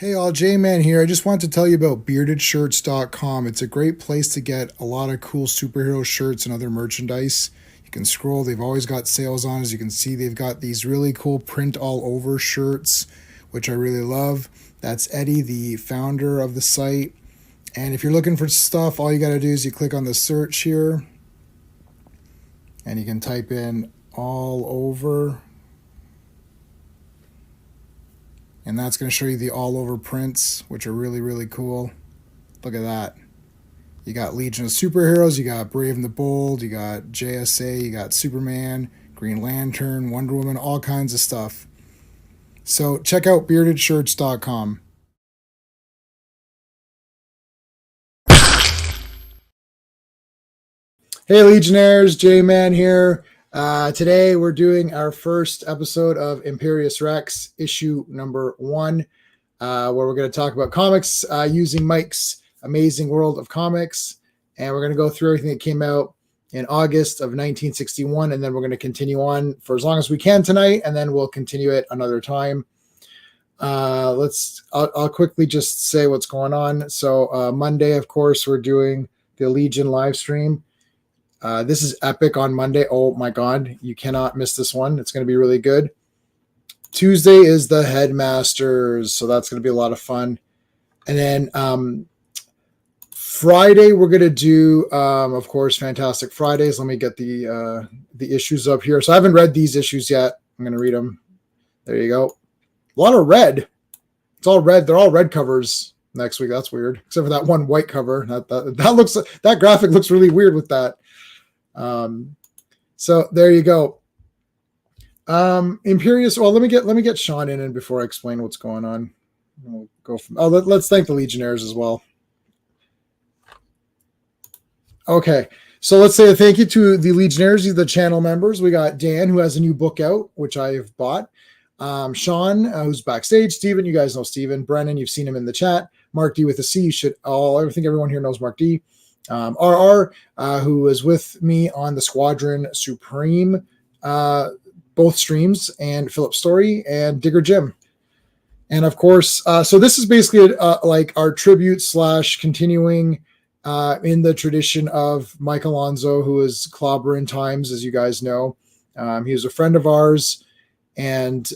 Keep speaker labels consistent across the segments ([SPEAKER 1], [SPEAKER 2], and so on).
[SPEAKER 1] Hey all, J-Man here. I just wanted to tell you about beardedshirts.com. It's a great place to get a lot of cool superhero shirts and other merchandise. You can scroll, they've always got sales on. As you can see, they've got these really cool print all over shirts, which I really love. That's Eddie, the founder of the site. And if you're looking for stuff, all you got to do is you click on the search here and you can type in all over. And that's going to show you the all over prints, which are really, really cool. Look at that. You got Legion of Superheroes, you got Brave and the Bold, you got JSA, you got Superman, Green Lantern, Wonder Woman, all kinds of stuff. So check out beardedshirts.com. Hey Legionnaires, J-Man here. Today we're doing our first episode of Imperious Rex, issue number 1, where we're going to talk about comics using Mike's Amazing World of Comics. And we're going to go through everything that came out in August of 1961, and then we're going to continue on for as long as we can tonight, and then we'll continue it another time. I'll quickly just say what's going on. So Monday, of course, we're doing the Legion live stream. This is epic on Monday. Oh my God, you cannot miss this one. It's going to be really good. Tuesday is the Headmasters, so that's going to be a lot of fun. And then Friday, we're going to do, of course, Fantastic Fridays. Let me get the issues up here. So I haven't read these issues yet. I'm going to read them. There you go. A lot of red. It's all red. They're all red covers next week. That's weird, except for that one white cover. That graphic looks really weird with that. So there you go. Imperious. Well, let me get Sean in before I explain what's going on. We'll go from. Let's thank the Legionnaires as well. Okay, so let's say a thank you to the Legionnaires, the channel members. We got Dan, who has a new book out, which I've bought. Sean, who's backstage. Steven, you guys know Steven. Brennan, you've seen him in the chat. Mark D with a C. I think everyone here knows Mark D. RR, who was with me on the Squadron Supreme, both streams, and Philip Story and Digger Jim. And of course, so this is basically like our tribute / continuing in the tradition of Mike Alonso, who is Clobberin Times, as you guys know. He was a friend of ours, and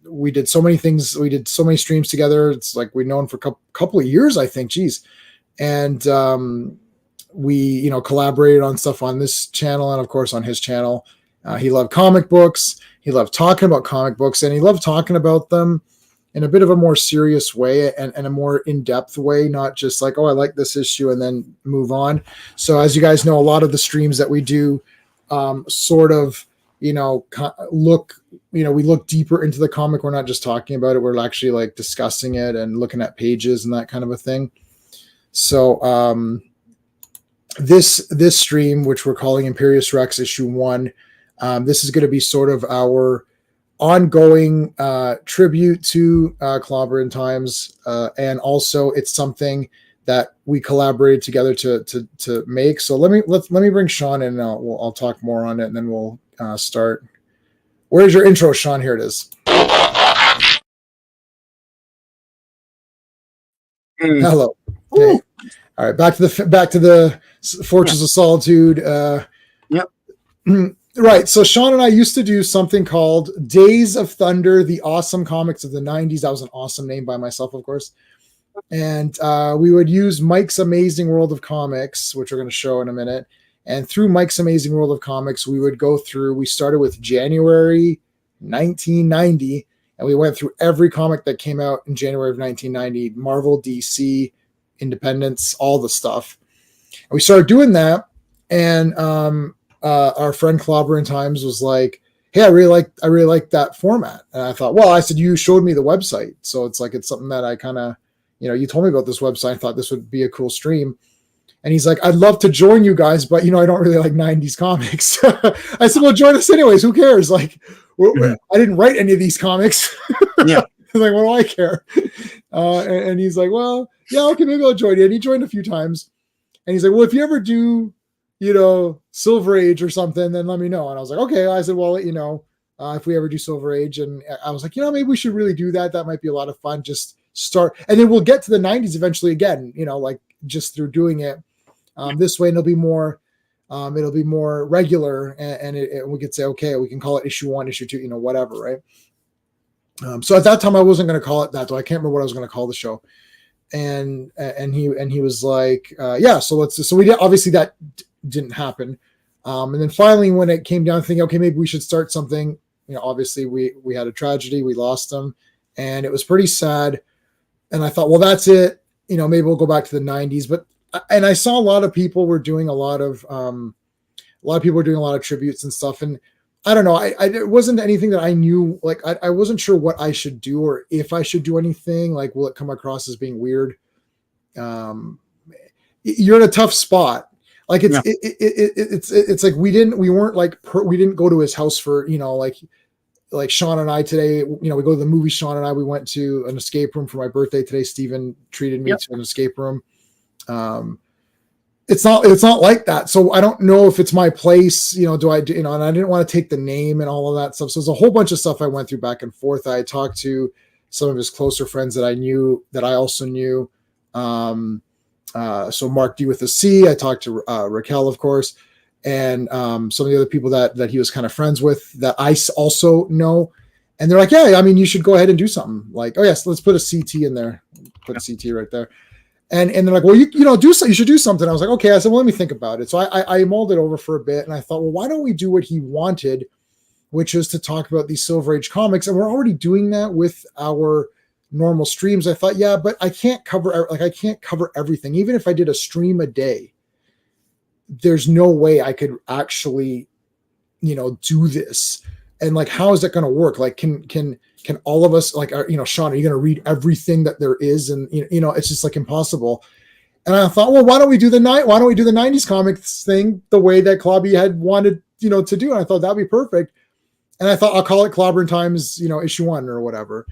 [SPEAKER 1] we did so many things. We did so many streams together. It's like we've known for a couple of years, I think. Geez. And we, collaborated on stuff on this channel and, of course, on his channel. He loved comic books. He loved talking about comic books, and he loved talking about them in a bit of a more serious way and a more in-depth way, not just like, oh, I like this issue and then move on. So as you guys know, a lot of the streams that we do sort of, we look deeper into the comic. We're not just talking about it. We're actually like discussing it and looking at pages and that kind of a thing. So this stream, which we're calling Imperious Rex issue 1, this is going to be sort of our ongoing tribute to Clobberin Times, and also it's something that we collaborated together to make. So let me bring Sean in, and I'll talk more on it, and then we'll start. Where's your intro, Sean? Here it is. Hello. Okay. All right, back to the Fortress of Solitude.
[SPEAKER 2] Yep.
[SPEAKER 1] Right. So Sean and I used to do something called Days of Thunder, the awesome comics of the 90s. That was an awesome name by myself, of course. And we would use Mike's Amazing World of Comics, which we're going to show in a minute. And through Mike's Amazing World of Comics, we would go through. We started with January 1990. And we went through every comic that came out in January of 1990, Marvel, DC, Independence, all the stuff. And we started doing that. And our friend Clobberin Times was like, hey, I really like that format. And I thought, well, I said, you showed me the website. So it's something that I kind of, you told me about this website. I thought this would be a cool stream. And he's like, I'd love to join you guys, but I don't really like 90s comics. I said, well, join us anyways. Who cares? Like, I didn't write any of these comics.
[SPEAKER 2] Yeah.
[SPEAKER 1] Like, what do I care? And he's like, well, yeah, okay, maybe I'll join you. And he joined a few times. And he's like, well, if you ever do, Silver Age or something, then let me know. And I was like, okay. I said, well, I'll let you know if we ever do Silver Age. And I was like, maybe we should really do that. That might be a lot of fun. Just start, and then we'll get to the 90s eventually again, like just through doing it this way, and it'll be more regular, and we could say, okay, we can call it issue 1, issue 2, whatever, right? So at that time I wasn't going to call it that, though. I can't remember what I was going to call the show. And he was like, yeah, so we did, obviously that didn't happen. And then finally, when it came down to thinking, okay, maybe we should start something, obviously we had a tragedy, we lost him, and it was pretty sad. And I thought, well, that's it. Maybe we'll go back to the 90s. And I saw a lot of people were doing a lot of tributes and stuff. And I don't know. It wasn't anything that I knew. Like, I wasn't sure what I should do or if I should do anything. Like, will it come across as being weird? You're in a tough spot. Like, it's like we didn't go to his house for, like Sean and I today, we go to the movie. Sean and I, we went to an escape room for my birthday today. Steven treated me to an escape room. It's not like that. So I don't know if it's my place, and I didn't want to take the name and all of that stuff. So there's a whole bunch of stuff I went through back and forth. I talked to some of his closer friends that I knew, that I also knew. So Mark D with a C, I talked to Raquel, of course, and some of the other people that he was kind of friends with that I also know. And they're like, yeah, I mean, you should go ahead and do something. Like, oh yes, let's put a CT in there. Put a CT right there. And they're like, well, you should do something. I was like, okay. I said, well, let me think about it. So I mulled it over for a bit, and I thought, well, why don't we do what he wanted, which is to talk about these Silver Age comics, and we're already doing that with our normal streams. I thought, yeah, but I can't cover everything. Even if I did a stream a day, there's no way I could actually, do this. And like, how is that going to work? Like, can all of us, like, Sean, are you going to read everything that there is? And, it's just like impossible. And I thought, well, why don't we do the 90s comics thing the way that Clobby had wanted, to do? And I thought that'd be perfect. And I thought I'll call it Clobberin Times, issue 1 or whatever.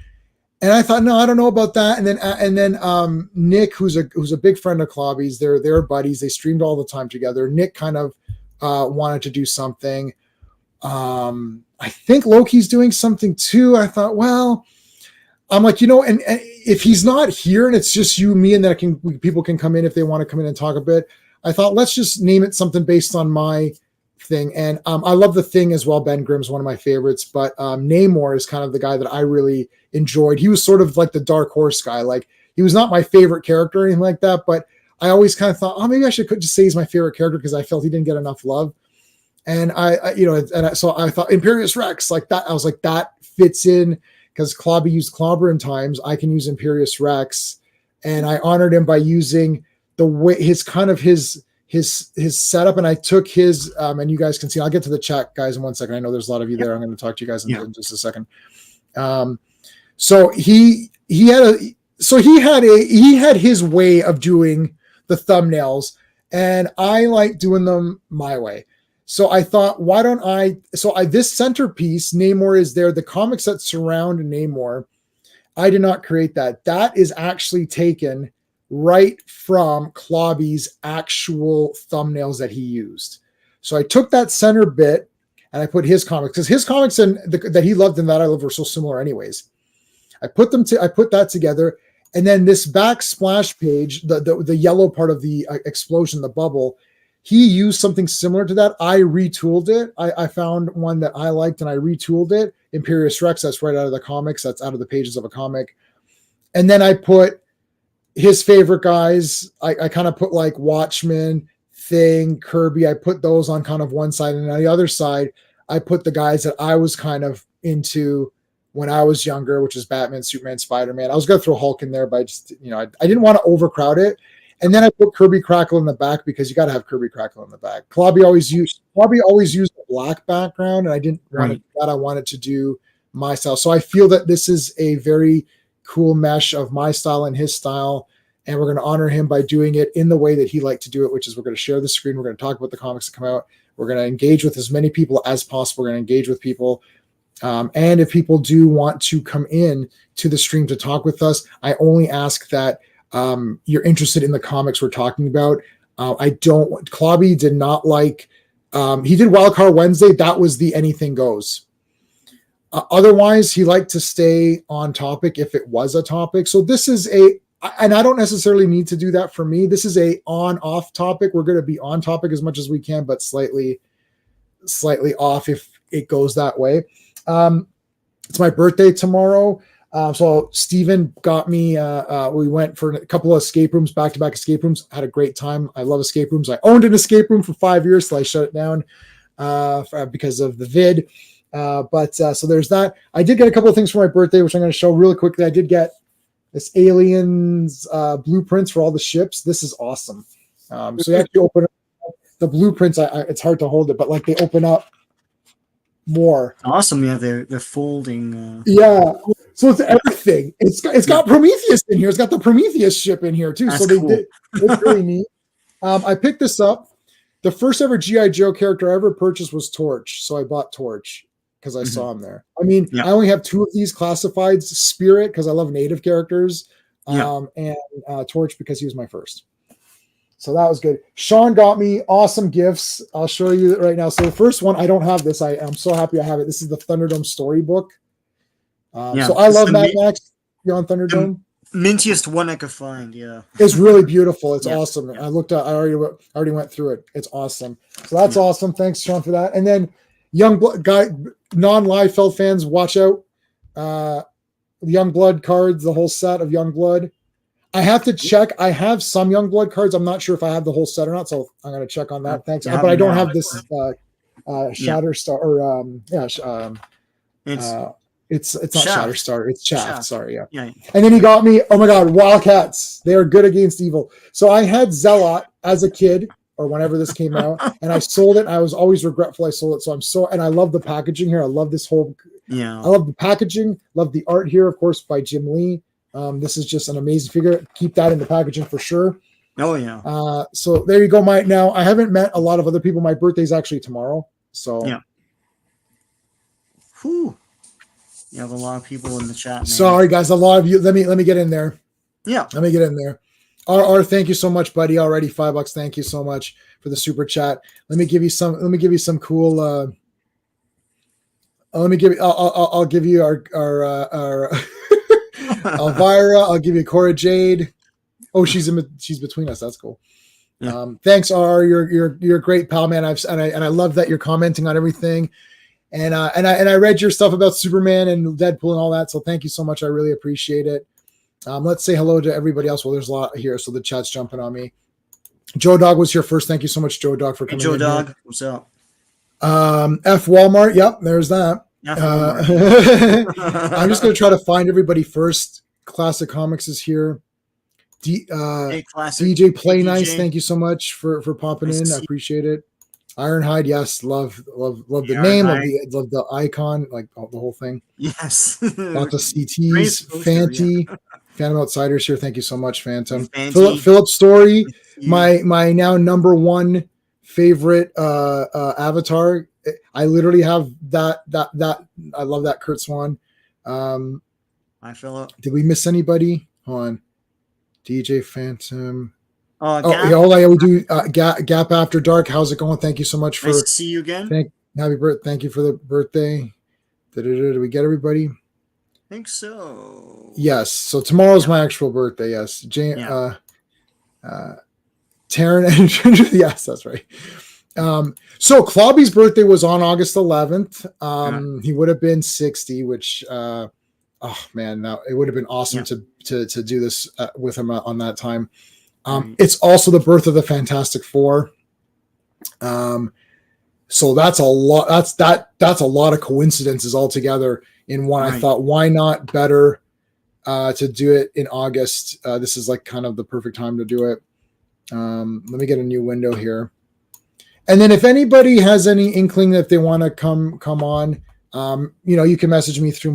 [SPEAKER 1] And I thought, no, I don't know about that. And then Nick, who's a big friend of Clobby's, they're buddies. They streamed all the time together. Nick kind of wanted to do something. I think Loki's doing something too. I thought, well, I'm like, and if he's not here and it's just you, me, and then people can come in if they want to come in and talk a bit. I thought, let's just name it something based on my thing. And I love the Thing as well. Ben Grimm's one of my favorites, but Namor is kind of the guy that I really enjoyed. He was sort of like the dark horse guy. Like, he was not my favorite character or anything like that, but I always kind of thought, oh, maybe I could just say he's my favorite character because I felt he didn't get enough love. And so I thought Imperious Rex, like that. I was like, that fits in because Clobby used Clobberin Times. I can use Imperious Rex, and I honored him by using the way his setup. And I took his and you guys can see. I'll get to the chat, guys, in 1 second. I know there's a lot of you there. I'm going to talk to you guys in just a second. So he had his way of doing the thumbnails, and I like doing them my way. So I thought, why don't this centerpiece, Namor is there. The comics that surround Namor, I did not create that. That is actually taken right from Clobby's actual thumbnails that he used. So I took that center bit and I put his comics, because his comics that he loved and that I love were so similar anyways. I put that together. And then this back splash page, the yellow part of the explosion, the bubble, he used something similar to that. I retooled it. I found one that I liked and I retooled it. Imperious Rex, that's right out of the comics. That's out of the pages of a comic. And then I put his favorite guys. I kind of put like Watchmen, Thing, Kirby. I put those on kind of one side. And on the other side, I put the guys that I was kind of into when I was younger, which is Batman, Superman, Spider-Man. I was going to throw Hulk in there, but I just, I didn't want to overcrowd it. And then I put Kirby Crackle in the back because you got to have Kirby Crackle in the back. Clobby always used a black background, and I didn't want that. I wanted to do my style. So I feel that this is a very cool mesh of my style and his style, and we're going to honor him by doing it in the way that he liked to do it, which is we're going to share the screen. We're going to talk about the comics that come out. We're going to engage with as many people as possible. We're going to engage with people. And if people do want to come in to the stream to talk with us, I only ask that you're interested in the comics we're talking about. Clobby did not like, he did Wildcard Wednesday. That was the anything goes. Otherwise, he liked to stay on topic if it was a topic. So this is and I don't necessarily need to do that for me. This is a on-off topic. We're going to be on topic as much as we can, but slightly off if it goes that way. It's my birthday tomorrow. So Steven got me, we went for a couple of escape rooms, back-to-back escape rooms. Had a great time. I love escape rooms. I owned an escape room for 5 years, so I shut it down because of the vid. So there's that. I did get a couple of things for my birthday, which I'm going to show really quickly. I did get this aliens blueprints for all the ships. This is awesome. So you actually open up the blueprints. It's hard to hold it, but like they open up more.
[SPEAKER 2] Awesome. Yeah, they're folding.
[SPEAKER 1] Yeah. So it's everything. It's got Prometheus in here. It's got the Prometheus ship in here too.
[SPEAKER 2] That's
[SPEAKER 1] so
[SPEAKER 2] cool.
[SPEAKER 1] It's really neat. I picked this up. The first ever G.I. Joe character I ever purchased was Torch. So I bought Torch because I saw him there. I mean, I only have 2 of these classifieds, Spirit because I love native characters, and Torch because he was my first. So that was good. Sean got me awesome gifts. I'll show you right now. So the first one, I don't have this. I'm so happy I have it. This is the Thunderdome storybook. So I love Mad Max Beyond Thunderdome.
[SPEAKER 2] Mintiest one I could find. Yeah,
[SPEAKER 1] it's really beautiful. It's awesome. I looked at. I already went through it. It's awesome. So that's awesome. Thanks, Sean, for that. And then Youngblood guy, non-Liefeld fans, watch out. Youngblood cards, the whole set of Youngblood. I have to check. I have some Youngblood cards. I'm not sure if I have the whole set or not, so I'm going to check on that. Thanks. But I don't have this Shatterstar or it's not Shatterstar. It's Shaft. Sorry, yeah. And then he got me. Oh my God, Wildcats. They are good against evil. So I had Zealot as a kid or whenever this came out, and I sold it. And I was always regretful I sold it. So and I love the packaging here. I love this whole. I love the packaging. Love the art here, of course, by Jim Lee. This is just an amazing figure. Keep that in the packaging for sure.
[SPEAKER 2] Oh yeah.
[SPEAKER 1] So there you go. Now I haven't met a lot of other people. My birthday's actually tomorrow. So
[SPEAKER 2] yeah. Whew. You have a lot of people in the chat. Man.
[SPEAKER 1] Sorry guys, a lot of you. Let me get in there.
[SPEAKER 2] Yeah.
[SPEAKER 1] Let me get in there. R, thank you so much, buddy. Already $5. Thank you so much for the super chat. Let me give you some cool. I'll give you our Elvira. I'll give you Cora Jade. Oh, she's between us. That's cool. Yeah. Thanks, R. You're a great pal, man. I love that you're commenting on everything. And I read your stuff about Superman and Deadpool and all that. So thank you so much. I really appreciate it. Let's say hello to everybody else. Well, there's a lot here, so the chat's jumping on me. Joe Dog was here first. Thank you so much, Joe Dog, for coming.
[SPEAKER 2] Joe Dog, what's up?
[SPEAKER 1] F Walmart. Yep, there's that. I'm just going to try to find everybody first. Classic Comics is here. DJ Play Nice. Thank you so much for popping in. I appreciate it. Ironhide, yes, love the name, love the icon, like the whole thing.
[SPEAKER 2] Yes,
[SPEAKER 1] lots of CTs. Fanty, Phantom Outsiders here. Thank you so much, Phantom. Philip Story, my now number one favorite avatar. I literally have that. I love that Kurt Swan.
[SPEAKER 2] Hi, Philip.
[SPEAKER 1] Did we miss anybody? Hold on, DJ Phantom.
[SPEAKER 2] We
[SPEAKER 1] do Gap After Dark. How's it going? Thank you so much for
[SPEAKER 2] nice to see you again.
[SPEAKER 1] Happy birthday! Thank you for the birthday. Did we get everybody?
[SPEAKER 2] I think so.
[SPEAKER 1] Yes. So tomorrow's my actual birthday. Yes, Taryn. Yes, that's right. So Clobby's birthday was on August 11th. He would have been 60, which oh man, now it would have been awesome to do this with him on that time. It's also the birth of the Fantastic Four. So that's a lot. That's a lot of coincidences altogether in one. Right. I thought, why not better to do it in August? This is like kind of the perfect time to do it. Let me get a new window here. And then if anybody has any inkling that they want to come on, you can message me through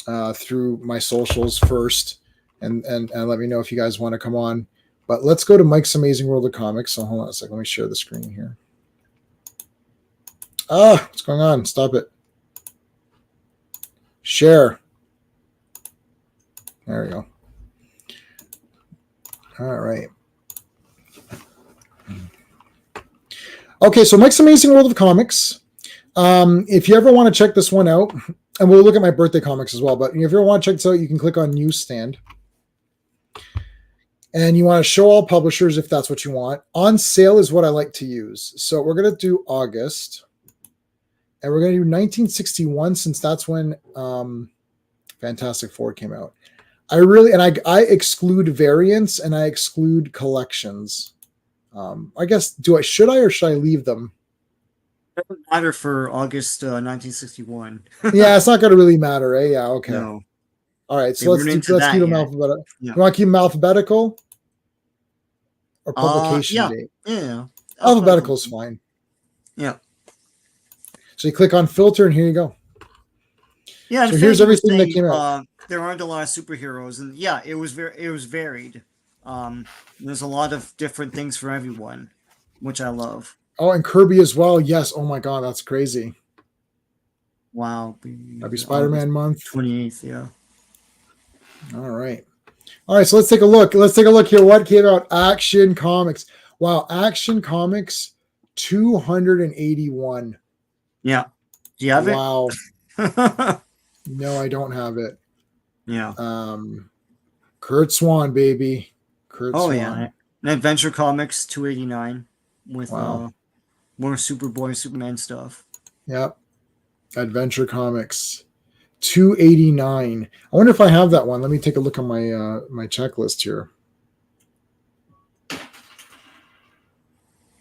[SPEAKER 1] my socials first. And let me know if you guys want to come on. But let's go to Mike's Amazing World of Comics. So hold on a second. Let me share the screen here. What's going on? Stop it. Share. There we go. All right. Okay, so Mike's Amazing World of Comics. If you ever want to check this one out, and we'll look at my birthday comics as well, but if you ever want to check this out, you can click on Newsstand. And you want to show all publishers if that's what you want. On sale is what I like to use. So we're going to do August. And we're going to do 1961 since that's when Fantastic Four came out. I exclude variants and I exclude collections. I guess, should I leave them?
[SPEAKER 2] It doesn't matter for August 1961.
[SPEAKER 1] Yeah, it's not going to really matter, eh? Yeah, okay.
[SPEAKER 2] No.
[SPEAKER 1] All right, so let's keep them alphabetical. Yeah. You want to keep them alphabetical or publication date?
[SPEAKER 2] Yeah.
[SPEAKER 1] Alphabetical is fine.
[SPEAKER 2] Yeah.
[SPEAKER 1] So you click on filter, and here you go.
[SPEAKER 2] Yeah.
[SPEAKER 1] So here's everything that came out.
[SPEAKER 2] There aren't a lot of superheroes, and yeah, it was varied. There's a lot of different things for everyone, which I love.
[SPEAKER 1] Oh, and Kirby as well. Yes. Oh my God, that's crazy.
[SPEAKER 2] Wow.
[SPEAKER 1] Happy Spider-Man month.
[SPEAKER 2] 28th. Yeah.
[SPEAKER 1] All right. So let's take a look. Here. What came out? Action Comics. Wow. Action Comics 281.
[SPEAKER 2] Yeah. Do you have it?
[SPEAKER 1] Wow. No, I don't have it.
[SPEAKER 2] Yeah.
[SPEAKER 1] Kurt Swan, baby.
[SPEAKER 2] Swan. Yeah. And Adventure Comics 289 with more Superboy, Superman stuff.
[SPEAKER 1] Yep. Adventure Comics 289. I wonder if I have that one. Let me take a look on my my checklist here. The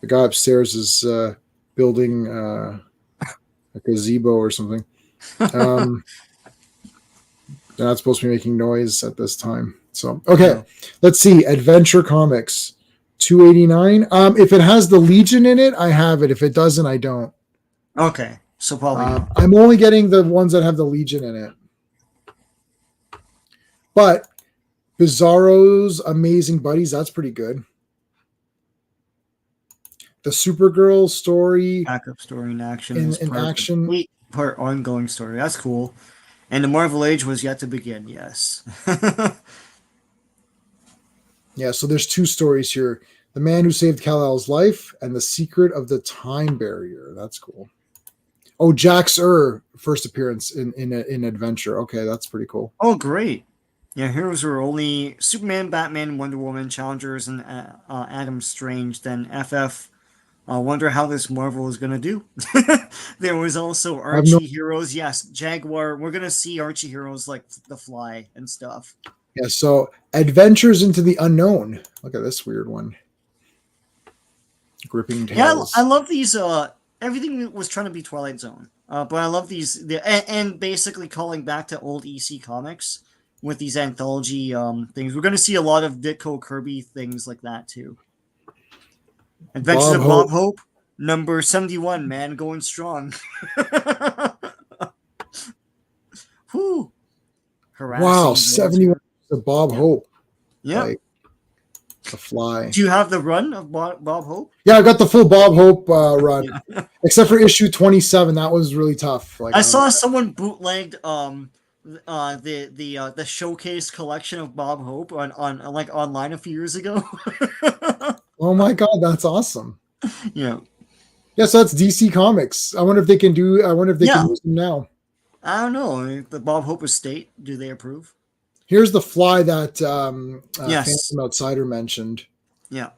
[SPEAKER 1] guy upstairs is building a gazebo or something. They're not supposed to be making noise at this time. So, okay, let's see. Adventure Comics 289. If it has the Legion in it, I have it. If it doesn't, I don't.
[SPEAKER 2] Okay, so probably not.
[SPEAKER 1] I'm only getting the ones that have the Legion in it. But Bizarro's Amazing Buddies, that's pretty good. The Supergirl story.
[SPEAKER 2] Backup story in action.
[SPEAKER 1] In action.
[SPEAKER 2] Part ongoing story. That's cool. And the Marvel Age was yet to begin, yes.
[SPEAKER 1] Yeah, so there's two stories here. The Man Who Saved Kal-El's Life and The Secret of the Time Barrier. That's cool. Oh, Jax first appearance in Adventure. Okay, that's pretty cool.
[SPEAKER 2] Oh, great. Yeah, heroes were only Superman, Batman, Wonder Woman, Challengers, and Adam Strange. Then FF. I wonder how this Marvel is going to do. There was also Archie heroes. Yes, Jaguar. We're going to see Archie heroes like the Fly and stuff.
[SPEAKER 1] Yeah, so Adventures into the Unknown. Look at this weird one. Gripping Tales.
[SPEAKER 2] Yeah, I love these. Everything was trying to be Twilight Zone. But I love these. And basically calling back to old EC comics with these anthology things. We're going to see a lot of Ditko Kirby things like that too. Adventures of Bob Hope, number 71, man, going strong. Whew.
[SPEAKER 1] Wow, 71 of Bob Hope.
[SPEAKER 2] Yeah.
[SPEAKER 1] Like, the Fly.
[SPEAKER 2] Do you have the run of Bob Hope?
[SPEAKER 1] Yeah, I got the full Bob Hope run. Yeah. Except for issue 27. That was really tough. Like,
[SPEAKER 2] I saw someone bootlegged the showcase collection of Bob Hope on like online a few years ago.
[SPEAKER 1] Oh my God, that's awesome.
[SPEAKER 2] Yeah.
[SPEAKER 1] Yeah, so that's DC Comics. I wonder if they can use them now.
[SPEAKER 2] I don't know. The Bob Hope estate, do they approve?
[SPEAKER 1] Here's the Fly that
[SPEAKER 2] yes.
[SPEAKER 1] Phantom Outsider mentioned.
[SPEAKER 2] Yeah.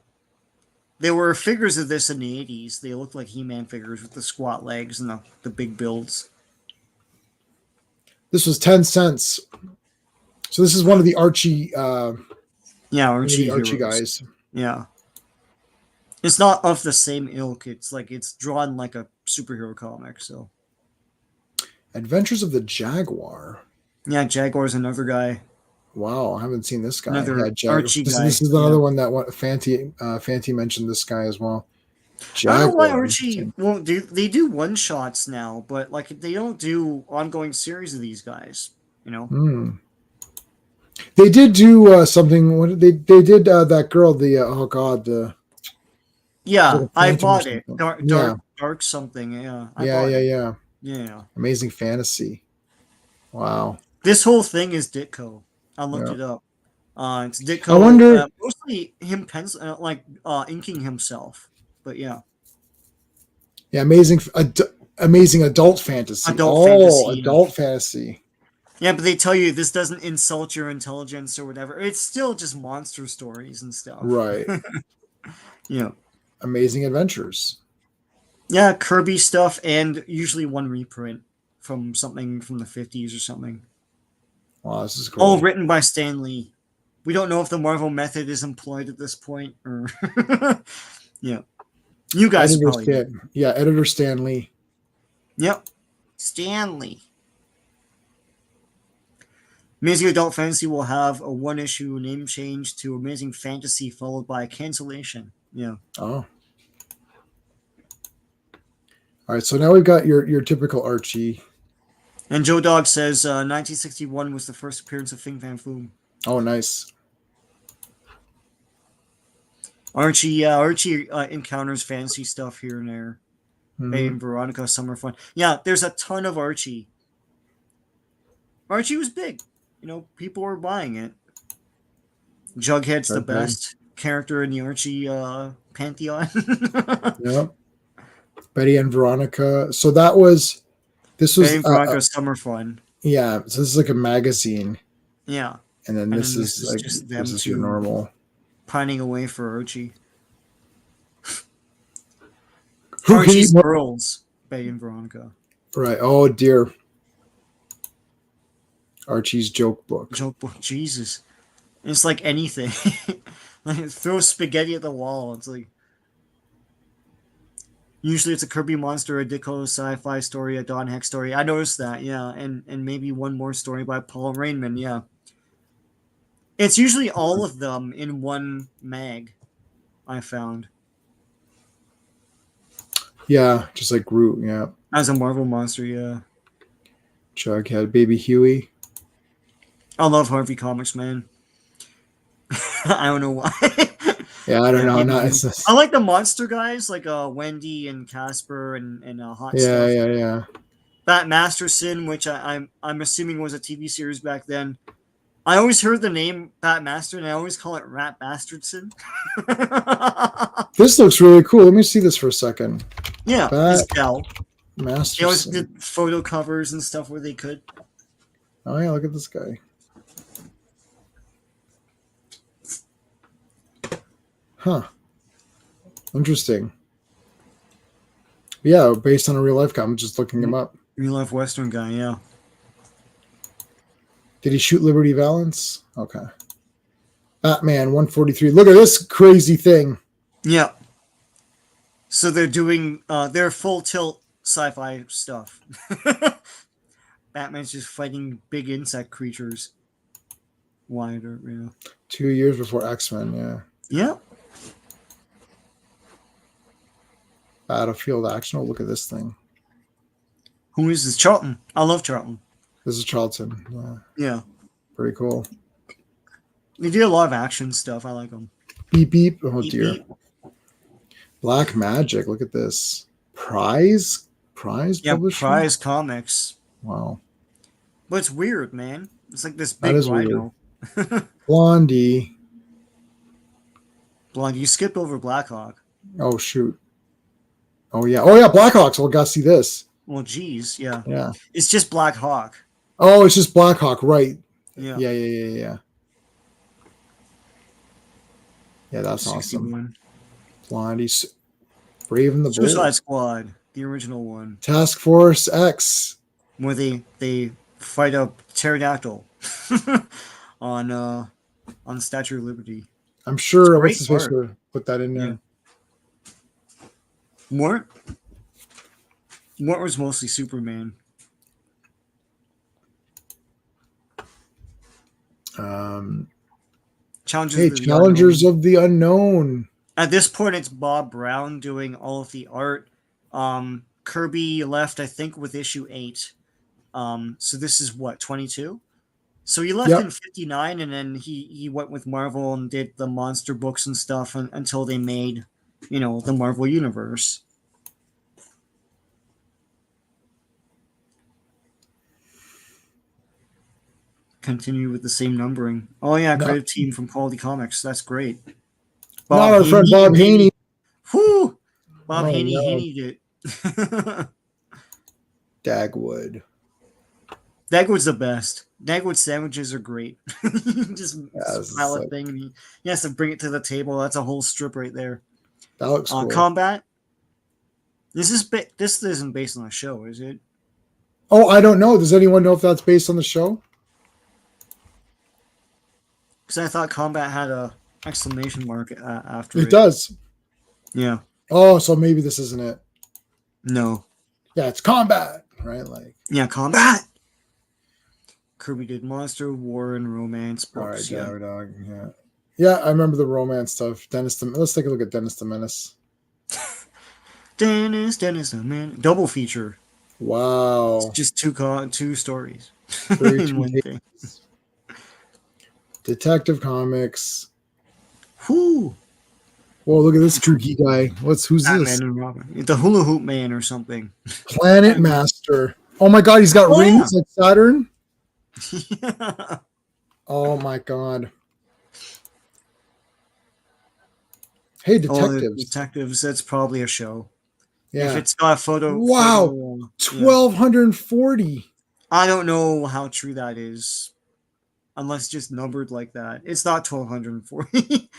[SPEAKER 2] There were figures of this in the 80s. They looked like He-Man figures with the squat legs and the big builds.
[SPEAKER 1] This was 10 cents. So this is one of the Archie
[SPEAKER 2] Archie
[SPEAKER 1] guys.
[SPEAKER 2] Yeah. It's not of the same ilk. It's drawn like a superhero comic. So,
[SPEAKER 1] Adventures of the Jaguar.
[SPEAKER 2] Yeah, Jaguar's another guy.
[SPEAKER 1] Wow, I haven't seen this guy.
[SPEAKER 2] Another Archie guy.
[SPEAKER 1] This is another one that Fanti mentioned this guy as well.
[SPEAKER 2] Jaguar. I don't know why Archie won't do. They do one shots now, but like they don't do ongoing series of these guys. You know.
[SPEAKER 1] They did do something. What they did that girl.
[SPEAKER 2] Yeah, I bought it. Dark something. Yeah.
[SPEAKER 1] Yeah. Amazing Fantasy. Wow.
[SPEAKER 2] This whole thing is Ditko. I looked it up. It's Ditko.
[SPEAKER 1] I wonder.
[SPEAKER 2] Mostly him inking himself. But yeah.
[SPEAKER 1] Yeah, amazing. amazing adult fantasy.
[SPEAKER 2] Adult fantasy.
[SPEAKER 1] Adult fantasy.
[SPEAKER 2] Yeah, but they tell you this doesn't insult your intelligence or whatever. It's still just monster stories and stuff.
[SPEAKER 1] Right.
[SPEAKER 2] Yeah.
[SPEAKER 1] Amazing adventures.
[SPEAKER 2] Yeah, Kirby stuff, and usually one reprint from something from the 50s or something.
[SPEAKER 1] Wow, this is cool.
[SPEAKER 2] All written by Stan Lee. We don't know if the Marvel method is employed at this point, or yeah. You guys
[SPEAKER 1] editor
[SPEAKER 2] probably do.
[SPEAKER 1] Yeah, editor Stan Lee.
[SPEAKER 2] Yep. Stan Lee. Amazing Adult Fantasy will have a one-issue name change to Amazing Fantasy, followed by a cancellation. Yeah.
[SPEAKER 1] Oh. All right, so now we've got your typical Archie.
[SPEAKER 2] And Joe Dog says 1961 was the first appearance of Fing Fan Foom.
[SPEAKER 1] Oh, nice.
[SPEAKER 2] Archie encounters fantasy stuff here and there. Bay and Veronica, Summer Fun. Yeah, there's a ton of Archie. Archie was big. You know, people were buying it. Jughead's the best character in the Archie pantheon.
[SPEAKER 1] Yep. Betty and Veronica. So this was
[SPEAKER 2] Betty and Veronica, Summer Fun.
[SPEAKER 1] Yeah, so this is like a magazine.
[SPEAKER 2] Yeah.
[SPEAKER 1] And then this is like
[SPEAKER 2] just them
[SPEAKER 1] this is your normal
[SPEAKER 2] pining away for Archie.
[SPEAKER 1] Archie's
[SPEAKER 2] Girls, Betty and Veronica.
[SPEAKER 1] Right. Oh dear. Archie's joke book.
[SPEAKER 2] Joke book, Jesus. It's like anything. Like throw spaghetti at the wall. It's like usually it's a Kirby monster, a Ditko sci-fi story, a Don Heck story. I noticed that, yeah, and maybe one more story by Paul Rainman, yeah. It's usually all of them in one mag, I found.
[SPEAKER 1] Yeah, just like Groot, yeah.
[SPEAKER 2] As a Marvel monster, yeah.
[SPEAKER 1] Jughead, Baby Huey.
[SPEAKER 2] I love Harvey Comics, man. I don't know why.
[SPEAKER 1] Yeah, I don't know.
[SPEAKER 2] I like the monster guys, like Wendy and Casper and Hot
[SPEAKER 1] Stuff.
[SPEAKER 2] Yeah.
[SPEAKER 1] Yeah.
[SPEAKER 2] Bat Masterson, which I'm assuming was a TV series back then. I always heard the name Bat Master, and I always call it Rat Bastardson.
[SPEAKER 1] This looks really cool. Let me see this for a second.
[SPEAKER 2] Yeah, this gal.
[SPEAKER 1] Masterson.
[SPEAKER 2] They always did photo covers and stuff where they could.
[SPEAKER 1] Oh yeah, look at this guy. Huh. Interesting. Yeah, based on a real life guy. I'm just looking him up.
[SPEAKER 2] Real life Western guy, yeah.
[SPEAKER 1] Did he shoot Liberty Valance? Okay. Batman 143. Look at this crazy thing.
[SPEAKER 2] Yeah. So they're doing their full tilt sci-fi stuff. Batman's just fighting big insect creatures. Wider, yeah.
[SPEAKER 1] 2 years before X-Men, yeah.
[SPEAKER 2] Yeah.
[SPEAKER 1] Battlefield action. Oh, look at this thing.
[SPEAKER 2] Who is this? Charlton. I love Charlton.
[SPEAKER 1] This is Charlton. Yeah.
[SPEAKER 2] Yeah.
[SPEAKER 1] Pretty cool.
[SPEAKER 2] They do a lot of action stuff. I like them.
[SPEAKER 1] Beep beep. Oh
[SPEAKER 2] beep,
[SPEAKER 1] dear. Beep. Black Magic. Look at this. Prize publishing?
[SPEAKER 2] Prize Comics.
[SPEAKER 1] Wow.
[SPEAKER 2] But it's weird, man. It's like this big rhino.
[SPEAKER 1] Blondie.
[SPEAKER 2] You skipped over Blackhawk.
[SPEAKER 1] Oh shoot. Oh yeah. Blackhawks. Well, gotta see this.
[SPEAKER 2] Well, geez, yeah.
[SPEAKER 1] Yeah.
[SPEAKER 2] It's just Black Hawk.
[SPEAKER 1] Oh, it's just Black Hawk, right?
[SPEAKER 2] Yeah.
[SPEAKER 1] Yeah, that's awesome.
[SPEAKER 2] One.
[SPEAKER 1] Blondie, Brave and the Bold.
[SPEAKER 2] Suicide Squad, the original one.
[SPEAKER 1] Task Force X.
[SPEAKER 2] Where they fight a pterodactyl on Statue of Liberty.
[SPEAKER 1] I'm sure what's supposed to put that in there.
[SPEAKER 2] Yeah. Mort was mostly Superman.
[SPEAKER 1] Challengers of the Unknown.
[SPEAKER 2] At this point, it's Bob Brown doing all of the art. Kirby left, I think, with issue 8. So this is what, 22? So he left in 59, and then he went with Marvel and did the monster books and stuff until they made, the Marvel Universe. Continue with the same numbering. Oh yeah, creative team from Quality Comics. That's great.
[SPEAKER 1] Not our friend Bob Haney.
[SPEAKER 2] Whoo! Bob Haney did.
[SPEAKER 1] Dagwood.
[SPEAKER 2] Dagwood's the best. Dagwood sandwiches are great. Just
[SPEAKER 1] Yeah, this
[SPEAKER 2] pile
[SPEAKER 1] is
[SPEAKER 2] a
[SPEAKER 1] like,
[SPEAKER 2] thing and he has to bring it to the table. That's a whole strip right there.
[SPEAKER 1] that looks cool.
[SPEAKER 2] Combat. This isn't based on a show, is it?
[SPEAKER 1] Oh, I don't know. Does anyone know if that's based on the show?
[SPEAKER 2] Because I thought Combat had a exclamation mark after
[SPEAKER 1] It does.
[SPEAKER 2] Yeah.
[SPEAKER 1] Oh, so maybe this isn't it.
[SPEAKER 2] No.
[SPEAKER 1] Yeah, it's Combat, right? Like,
[SPEAKER 2] Yeah, Combat. Kirby did monster, war, and romance books.
[SPEAKER 1] all right, dog. Yeah. Yeah, I remember the romance stuff. Let's take a look at Dennis the Menace.
[SPEAKER 2] Dennis the Man. Double feature.
[SPEAKER 1] Wow.
[SPEAKER 2] It's just two stories.
[SPEAKER 1] Very
[SPEAKER 2] in one thing.
[SPEAKER 1] Detective Comics.
[SPEAKER 2] Whoo.
[SPEAKER 1] Whoa, look at this kooky guy. Who's
[SPEAKER 2] Batman
[SPEAKER 1] this?
[SPEAKER 2] and Robin. The Hula Hoop Man or something.
[SPEAKER 1] Planet Master. Oh my god, he's got rings like Saturn.
[SPEAKER 2] Yeah.
[SPEAKER 1] Oh my god. Hey, detectives.
[SPEAKER 2] Detectives, that's probably a show.
[SPEAKER 1] Yeah.
[SPEAKER 2] If it's got a photo.
[SPEAKER 1] Wow. 1240.
[SPEAKER 2] I don't know how true that is. Unless it's just numbered like that. It's not 1240.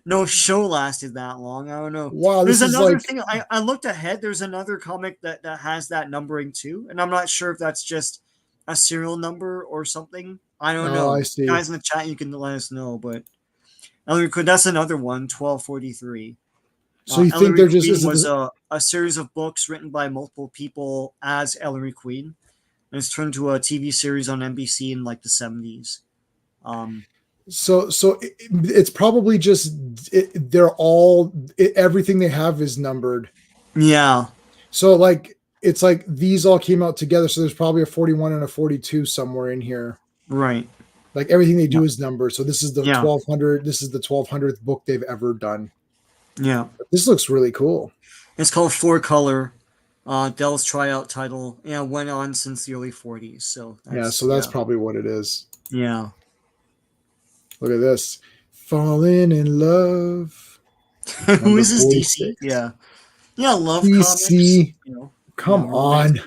[SPEAKER 2] No show lasted that long. I don't know.
[SPEAKER 1] Wow,
[SPEAKER 2] there's
[SPEAKER 1] this is
[SPEAKER 2] another
[SPEAKER 1] like...
[SPEAKER 2] thing. I looked ahead. There's another comic that has that numbering too. And I'm not sure if that's just a serial number or something. I don't know.
[SPEAKER 1] I see.
[SPEAKER 2] Guys in the chat, you can let us know. But that's another one, 1243.
[SPEAKER 1] So you think they're just...
[SPEAKER 2] Queen was a series of books written by multiple people as Ellery Queen. And it's turned to a TV series on NBC in like the 70s.
[SPEAKER 1] So it's probably just everything they have is numbered.
[SPEAKER 2] Yeah.
[SPEAKER 1] So like it's like these all came out together. So there's probably a 41 and a 42 somewhere in here.
[SPEAKER 2] Right.
[SPEAKER 1] Like everything they do is numbered. So this is the
[SPEAKER 2] 1200.
[SPEAKER 1] This is the 1200th book they've ever done.
[SPEAKER 2] Yeah.
[SPEAKER 1] This looks really cool.
[SPEAKER 2] It's called Four Color. Dell's tryout title. Yeah, went on since the early 40s. So
[SPEAKER 1] that's probably what it is.
[SPEAKER 2] Yeah.
[SPEAKER 1] Look at this. Falling in Love.
[SPEAKER 2] Who is this? DC? Yeah. Yeah, love
[SPEAKER 1] DC.
[SPEAKER 2] Comics.
[SPEAKER 1] Come on.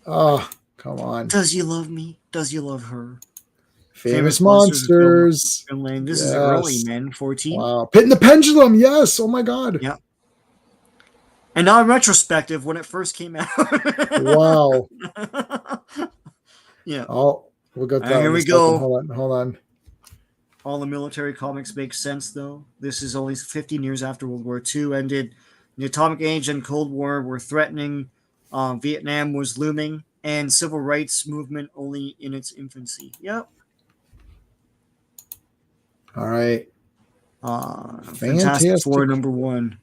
[SPEAKER 1] Oh, come on.
[SPEAKER 2] Does you love me? Does you love her?
[SPEAKER 1] Famous Monsters.
[SPEAKER 2] This is early, man. 14.
[SPEAKER 1] Wow. Pit and the Pendulum. Yes. Oh my God.
[SPEAKER 2] Yeah. And now in retrospective, when it first came out.
[SPEAKER 1] Wow.
[SPEAKER 2] Yeah.
[SPEAKER 1] Oh, we'll get that.
[SPEAKER 2] Here we go.
[SPEAKER 1] Hold on.
[SPEAKER 2] All the military comics make sense, though. This is only 15 years after World War II ended. The Atomic Age and Cold War were threatening. Vietnam was looming. And civil rights movement only in its infancy. Yep.
[SPEAKER 1] All right.
[SPEAKER 2] Fantastic Four #1.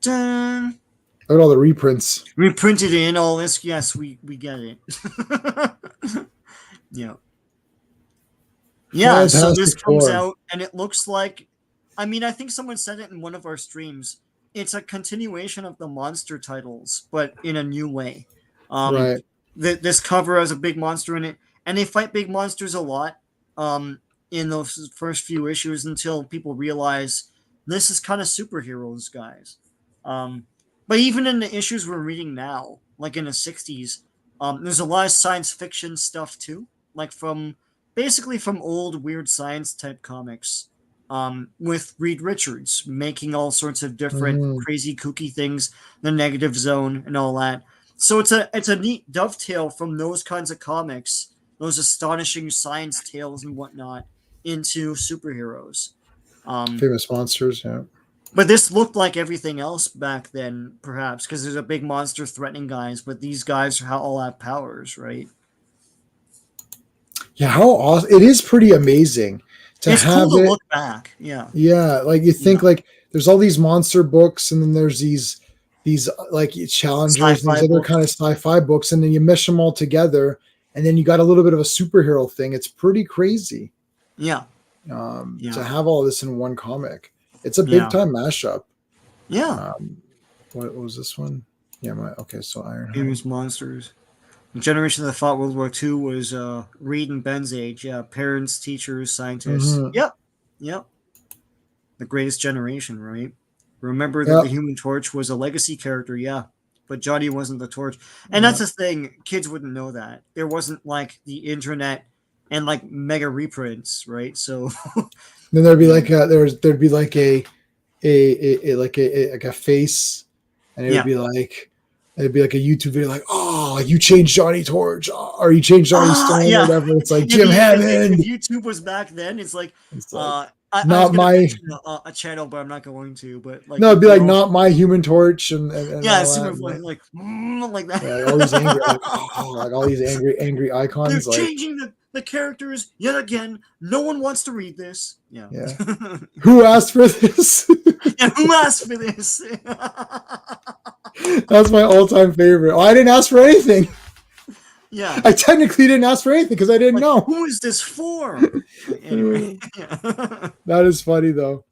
[SPEAKER 2] Dun.
[SPEAKER 1] Look at all the reprints.
[SPEAKER 2] We printed in all this. Yes, we get it. Yeah. Yeah, so this comes out, and it looks like... I mean, I think someone said it in one of our streams. It's a continuation of the monster titles, but in a new way.
[SPEAKER 1] Right.
[SPEAKER 2] This cover has a big monster in it, and they fight big monsters a lot in those first few issues until people realize this is kind of superheroes, guys. But even in the issues we're reading now, like in the 60s, there's a lot of science fiction stuff too, like basically from old weird science type comics, with Reed Richards making all sorts of different crazy kooky things, the Negative Zone and all that. So it's a neat dovetail from those kinds of comics, those astonishing science tales and whatnot, into superheroes.
[SPEAKER 1] Famous Monsters, yeah.
[SPEAKER 2] But this looked like everything else back then, perhaps, because there's a big monster threatening guys, but these guys all have powers, right?
[SPEAKER 1] Yeah, how awesome. It is pretty amazing to
[SPEAKER 2] it's
[SPEAKER 1] have
[SPEAKER 2] cool to
[SPEAKER 1] it.
[SPEAKER 2] Look back, yeah.
[SPEAKER 1] Yeah, like you think like there's all these monster books, and then there's these like challengers and these other kind of sci-fi books, and then you mesh them all together, and then you got a little bit of a superhero thing. It's pretty crazy.
[SPEAKER 2] Yeah.
[SPEAKER 1] To have all this in one comic. It's a big time mashup.
[SPEAKER 2] Yeah.
[SPEAKER 1] What was this one? Yeah, so Ironheart.
[SPEAKER 2] Famous Monsters. The generation that fought World War II was Reed and Ben's age. Yeah, parents, teachers, scientists. Yep. The greatest generation, right? Remember that the Human Torch was a legacy character, yeah. but Johnny wasn't the torch. And that's the thing, kids wouldn't know that. There wasn't like the internet and like mega reprints, right? So
[SPEAKER 1] then there'd be like there'd be like a face, and it would be like it'd be like a YouTube video like, oh, you changed Johnny Torch, or you changed Johnny Stone, or whatever. It's like Jim Hammond.
[SPEAKER 2] If YouTube was back then, it's like, I was
[SPEAKER 1] not
[SPEAKER 2] gonna
[SPEAKER 1] my
[SPEAKER 2] mention a channel, but I'm not going to. But like,
[SPEAKER 1] no, it'd be like not my Human Torch and
[SPEAKER 2] yeah,
[SPEAKER 1] all
[SPEAKER 2] super
[SPEAKER 1] that.
[SPEAKER 2] funny, like that.
[SPEAKER 1] Yeah, all these angry, like all these angry icons.
[SPEAKER 2] They're
[SPEAKER 1] like
[SPEAKER 2] changing the characters yet again. No one wants to read this. Yeah.
[SPEAKER 1] Who asked for this?
[SPEAKER 2] Yeah, who asked for this?
[SPEAKER 1] That's my all-time favorite. Oh, I didn't ask for anything.
[SPEAKER 2] Yeah,
[SPEAKER 1] I technically didn't ask for anything because I didn't know.
[SPEAKER 2] Who is this for? Anyway,
[SPEAKER 1] that is funny though.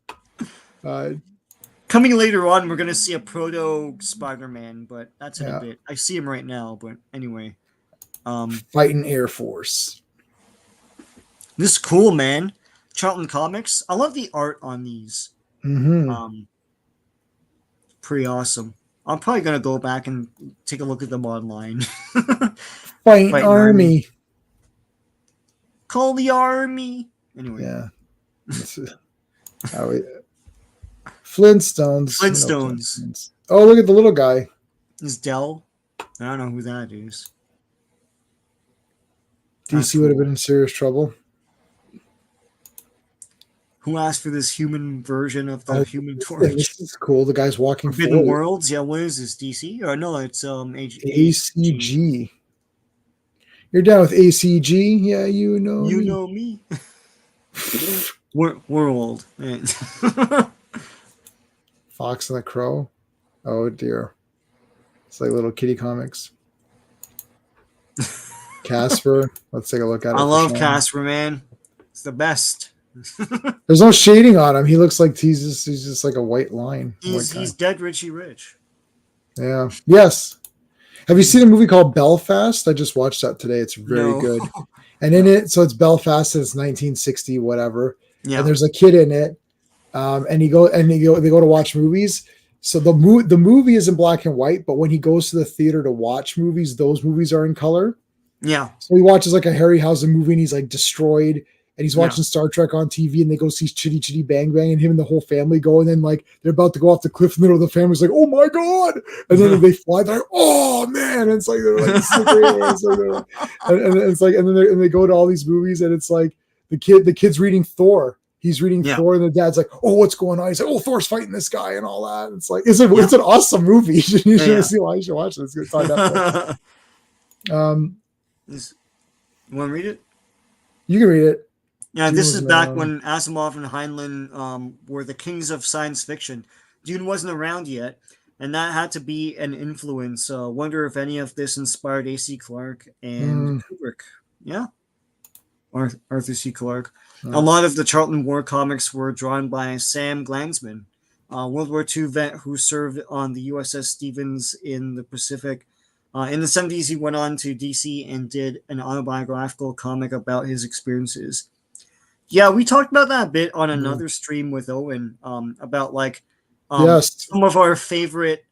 [SPEAKER 2] Coming later on, we're gonna see a proto Spider-Man, but that's in a bit. I see him right now, but anyway.
[SPEAKER 1] Fighting Air Force.
[SPEAKER 2] This is cool, man. Charlton Comics. I love the art on these. Pretty awesome. I'm probably gonna go back and take a look at them online.
[SPEAKER 1] Fighting Army.
[SPEAKER 2] Call the army. Anyway.
[SPEAKER 1] Yeah. Flintstones.
[SPEAKER 2] Flintstones.
[SPEAKER 1] Oh, look at the little guy.
[SPEAKER 2] Is Dell? I don't know who that is.
[SPEAKER 1] DC would have been in serious trouble.
[SPEAKER 2] Who asked for this human version of the Human Torch?
[SPEAKER 1] This is cool. The guy's walking
[SPEAKER 2] Forbidden Worlds. Yeah, what is this? DC? Or no, it's
[SPEAKER 1] ACG. You're down with ACG? Yeah, you know.
[SPEAKER 2] You know me. We're old.
[SPEAKER 1] Fox and the Crow. Oh dear. It's like little kitty comics. Casper. Let's take a look at it.
[SPEAKER 2] I love Casper, man. It's the best.
[SPEAKER 1] There's no shading on him. He looks like he's just like a white line.
[SPEAKER 2] He's dead Richie Rich.
[SPEAKER 1] Yeah. Yes. Have you seen a movie called Belfast? I just watched that today. It's very good. And in it, so it's Belfast and it's 1960, whatever. Yeah. And there's a kid in it. And they go to watch movies. So the movie is in black and white, but when he goes to the theater to watch movies, those movies are in color.
[SPEAKER 2] Yeah.
[SPEAKER 1] So he watches like a Harryhausen movie and he's like destroyed. And he's watching Star Trek on TV, and they go see Chitty Chitty Bang Bang, and him and the whole family go, and then like they're about to go off the cliff, in the middle of the family's like, "Oh my god!" And then they fly, they're like, "Oh man!" And it's like they're like, "This is great." And it's like, and then they go to all these movies, and it's like the kid's reading Thor. He's reading Thor, and the dad's like, "Oh, what's going on?" He's like, "Oh, Thor's fighting this guy," and all that. It's like it's an awesome movie. You should see why you should watch it. It's good. You
[SPEAKER 2] want to read it?
[SPEAKER 1] You can read it.
[SPEAKER 2] Yeah, this is back when Asimov and Heinlein were the kings of science fiction. Dune wasn't around yet, and that had to be an influence. Wonder if any of this inspired A.C. Clarke and Kubrick. Yeah. Arthur C. Clarke. A lot of the Charlton War comics were drawn by Sam Glanzman, World War II vet who served on the USS Stevens in the Pacific. In the 70s, he went on to DC and did an autobiographical comic about his experiences. Yeah, we talked about that a bit on another stream with Owen about like some of our favorite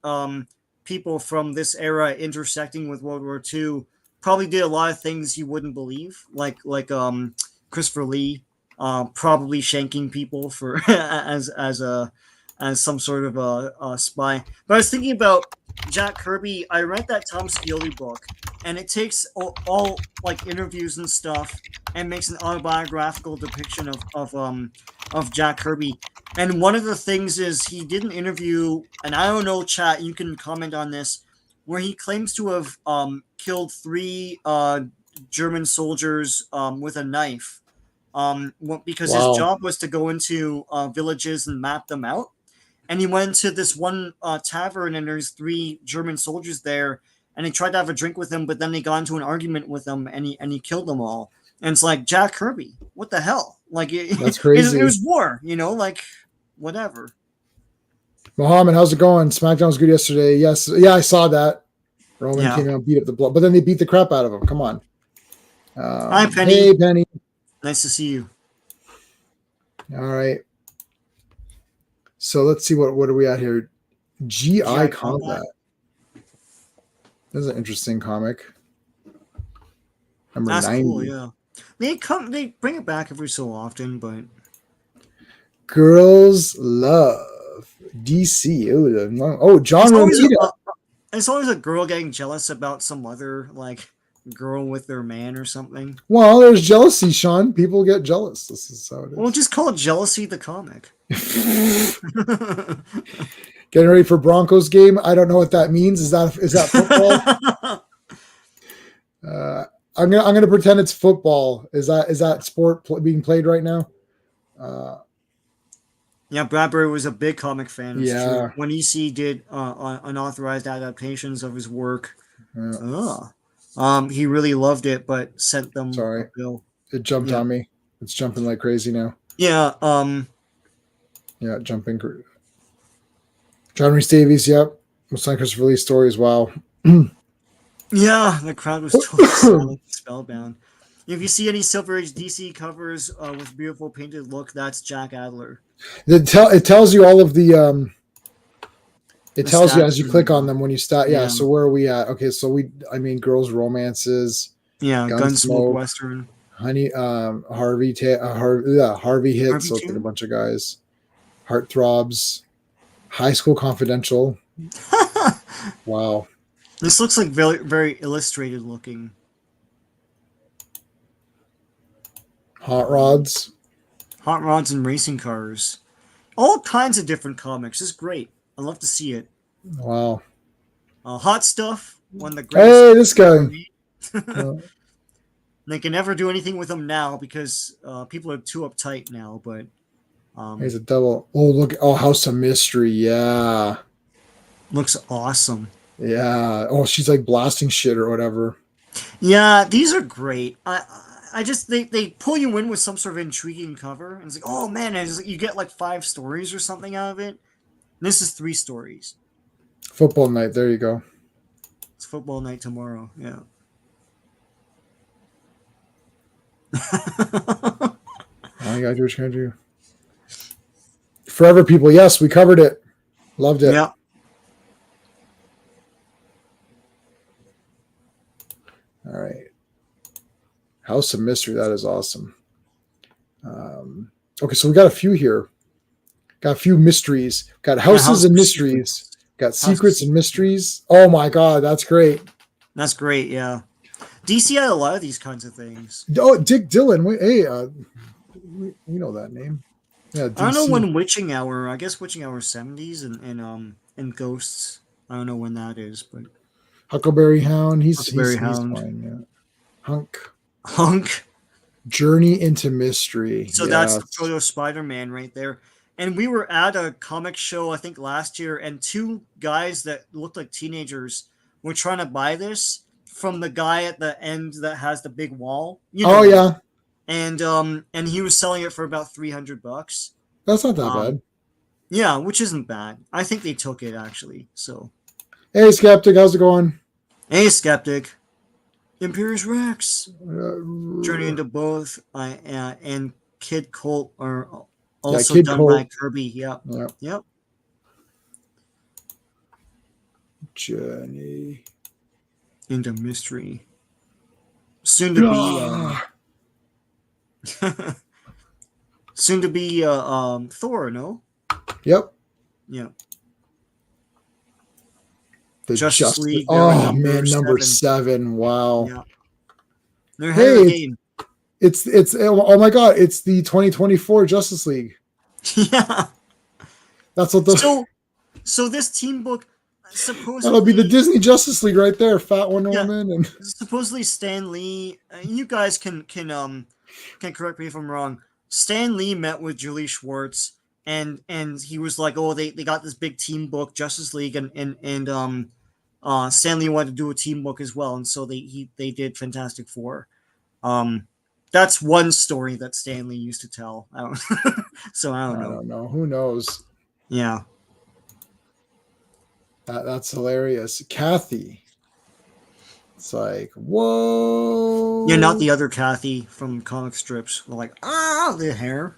[SPEAKER 2] people from this era intersecting with World War II. Probably did a lot of things you wouldn't believe, like Christopher Lee, probably shanking people for as some sort of a spy. But I was thinking about Jack Kirby. I read that Tom Scioli book, and it takes all like interviews and stuff and makes an autobiographical depiction of Jack Kirby. And one of the things is he did an interview, and I don't know, chat, you can comment on this, where he claims to have killed 3 German soldiers with a knife because his job was to go into villages and map them out. And he went to this one tavern, and there's 3 German soldiers there, and he tried to have a drink with them, but then they got into an argument with them, and he killed them all. And it's like, Jack Kirby, what the hell? Like,
[SPEAKER 1] that's crazy.
[SPEAKER 2] It was war, like whatever.
[SPEAKER 1] Mohammed, how's it going? SmackDown was good yesterday. Yes, yeah, I saw that. Roman came out and beat up the blood, but then they beat the crap out of him. Come on.
[SPEAKER 2] Hi, Penny.
[SPEAKER 1] Hey, Penny.
[SPEAKER 2] Nice to see you.
[SPEAKER 1] All right. So let's see what are we at here? GI Combat. That's an interesting comic. Number
[SPEAKER 2] That's
[SPEAKER 1] 90.
[SPEAKER 2] cool. Yeah, they bring it back every so often, but
[SPEAKER 1] Girls Love DC. John
[SPEAKER 2] it's always
[SPEAKER 1] Romita.
[SPEAKER 2] it's always a girl getting jealous about some other like girl with their man or something.
[SPEAKER 1] Well, there's jealousy, Sean. People get jealous. This is how it
[SPEAKER 2] Well,
[SPEAKER 1] is.
[SPEAKER 2] just call it jealousy the comic.
[SPEAKER 1] Getting ready for Broncos game. I don't know what that means. Is that football? I'm gonna pretend it's football. Is that sport being played right now?
[SPEAKER 2] Yeah, Bradbury was a big comic fan. It's
[SPEAKER 1] Yeah.
[SPEAKER 2] true. When EC did unauthorized adaptations of his work, he really loved it, but sent them
[SPEAKER 1] Sorry.
[SPEAKER 2] a bill.
[SPEAKER 1] It jumped on me. It's jumping like crazy now.
[SPEAKER 2] Yeah.
[SPEAKER 1] Yeah, jumping. John Rhys Davies. Yep. Most Christopher Lee stories. Wow.
[SPEAKER 2] Yeah, the crowd was totally silent, spellbound. If you see any Silver Age DC covers with beautiful painted look, that's Jack Adler.
[SPEAKER 1] It tells you all of the it tells you as you
[SPEAKER 2] stats
[SPEAKER 1] click on them when you start. Yeah.
[SPEAKER 2] Yeah.
[SPEAKER 1] So where are we at? Okay. So girls' romances.
[SPEAKER 2] Yeah, Gunsmoke Western.
[SPEAKER 1] Honey, Harvey hits.
[SPEAKER 2] Harvey
[SPEAKER 1] So it's like
[SPEAKER 2] too?
[SPEAKER 1] a bunch of guys. Heartthrobs. High School Confidential. Wow.
[SPEAKER 2] This looks like very, very illustrated looking.
[SPEAKER 1] Hot Rods.
[SPEAKER 2] Hot rods and racing cars. All kinds of different comics. It's great. I love to see it.
[SPEAKER 1] Wow.
[SPEAKER 2] Hot Stuff. One of the
[SPEAKER 1] Hey,
[SPEAKER 2] greatest.
[SPEAKER 1] this guy.
[SPEAKER 2] They can never do anything with him now because people are too uptight now. But
[SPEAKER 1] Here's a double. Oh, look. Oh, House of Mystery. Yeah.
[SPEAKER 2] looks awesome.
[SPEAKER 1] Yeah. Oh, she's like blasting shit or whatever.
[SPEAKER 2] Yeah, these are great. I just they pull you in with some sort of intriguing cover, and it's like, oh man, and it's like, you get like 5 stories or something out of it. This is 3 stories.
[SPEAKER 1] Football night. There you go.
[SPEAKER 2] It's football night tomorrow. Yeah.
[SPEAKER 1] All you gotta do what you gotta do. Forever People. Yes, we covered it. Loved it.
[SPEAKER 2] Yeah.
[SPEAKER 1] All right. House of Mystery. That is awesome. Okay, so we got a few here. Got a few mysteries. Got houses and mysteries. Got secrets and mysteries. Oh my god, that's great.
[SPEAKER 2] That's great. Yeah. DC had a lot of these kinds of things.
[SPEAKER 1] Oh, Dick Dillon. Hey, we know that name. Yeah, DC.
[SPEAKER 2] I don't know when Witching Hour. I guess Witching Hour 70s and Ghosts. I don't know when that is, but
[SPEAKER 1] Huckleberry Hound. He's
[SPEAKER 2] Hound.
[SPEAKER 1] fine. Yeah.
[SPEAKER 2] Hunk.
[SPEAKER 1] Journey into Mystery.
[SPEAKER 2] So that's the proto Spider-Man right there. And we were at a comic show, I think last year, and 2 guys that looked like teenagers were trying to buy this from the guy at the end that has the big wall.
[SPEAKER 1] Yeah.
[SPEAKER 2] And he was selling it for about $300.
[SPEAKER 1] That's not that bad.
[SPEAKER 2] Yeah, which isn't bad. I think they took it actually. So,
[SPEAKER 1] hey, Skeptic, how's it going?
[SPEAKER 2] Hey, Skeptic. Imperious Rex. Journey into Both and Kid Colt are also
[SPEAKER 1] Kid
[SPEAKER 2] done
[SPEAKER 1] Colt.
[SPEAKER 2] by Kirby. Yep.
[SPEAKER 1] Journey
[SPEAKER 2] into Mystery. Soon to be soon to be Thor, no?
[SPEAKER 1] Yep.
[SPEAKER 2] Yeah.
[SPEAKER 1] The
[SPEAKER 2] Justice League.
[SPEAKER 1] Oh man, number 7. Wow.
[SPEAKER 2] Yeah. They're ahead of the game.
[SPEAKER 1] It's oh my god, it's the 2024 Justice League.
[SPEAKER 2] Yeah.
[SPEAKER 1] That's what the
[SPEAKER 2] so this team book supposedly
[SPEAKER 1] that'll be the Disney Justice League right there. Fat Wonder Woman and
[SPEAKER 2] supposedly Stan Lee. You guys can correct me if I'm wrong. Stan Lee met with Julie Schwartz and he was like, oh, they got this big team book, Justice League, and Stan Lee wanted to do a team book as well, and so they did Fantastic Four. That's one story that Stan Lee used to tell. So I don't know.
[SPEAKER 1] I don't know. Who knows?
[SPEAKER 2] Yeah.
[SPEAKER 1] That's hilarious. Kathy. It's like, whoa.
[SPEAKER 2] Yeah, not the other Kathy from comic strips. Like, the hair.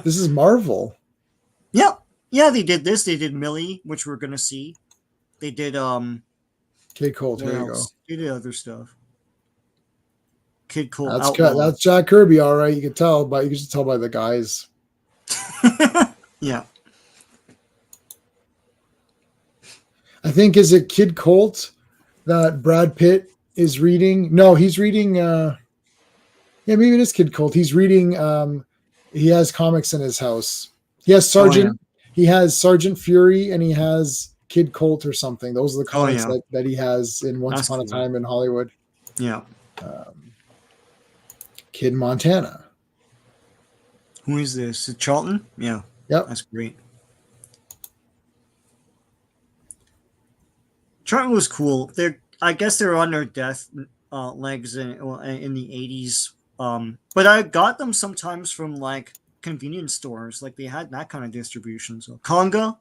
[SPEAKER 1] This is Marvel.
[SPEAKER 2] Yeah. Yeah, they did this. They did Millie, which we're going to see. They did
[SPEAKER 1] Kid Colt.
[SPEAKER 2] What
[SPEAKER 1] Here you go.
[SPEAKER 2] else? He did other stuff. Kid Colt
[SPEAKER 1] That's
[SPEAKER 2] Outlaw.
[SPEAKER 1] that's Jack Kirby, all right. You can tell, but you can just tell by the guys.
[SPEAKER 2] Yeah.
[SPEAKER 1] I think is it Kid Colt that Brad Pitt is reading? No, he's reading. Yeah, maybe it is Kid Colt. He's reading. He has comics in his house. He has Sergeant.
[SPEAKER 2] Oh, yeah.
[SPEAKER 1] He has Sergeant Fury, and he has Kid Colt or something. Those are the
[SPEAKER 2] Oh,
[SPEAKER 1] comics
[SPEAKER 2] yeah.
[SPEAKER 1] that he has in Once
[SPEAKER 2] That's
[SPEAKER 1] Upon a
[SPEAKER 2] cool.
[SPEAKER 1] Time in Hollywood.
[SPEAKER 2] Yeah.
[SPEAKER 1] Kid Montana.
[SPEAKER 2] Who is this? Is it Charlton? Yeah.
[SPEAKER 1] Yep.
[SPEAKER 2] That's great. Charlton was cool. I guess they're on their death legs in the 80s. But I got them sometimes from like convenience stores. Like they had that kind of distribution. So Conga,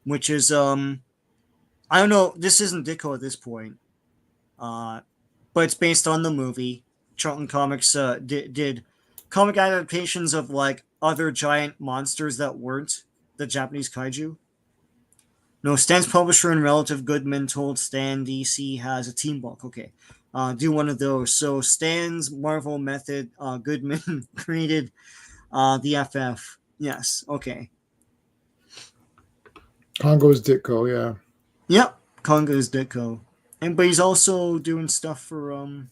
[SPEAKER 2] which is I don't know. This isn't Ditko at this point. But it's based on the movie. Charlton Comics did comic adaptations of like other giant monsters that weren't the Japanese kaiju. No, Stan's publisher and relative Goodman told Stan DC has a team book. Okay, do one of those. So Stan's Marvel method, Goodman created the FF. Yes, okay.
[SPEAKER 1] Congo's Ditko, yeah.
[SPEAKER 2] Yep, Congo's Ditko. But he's also doing stuff for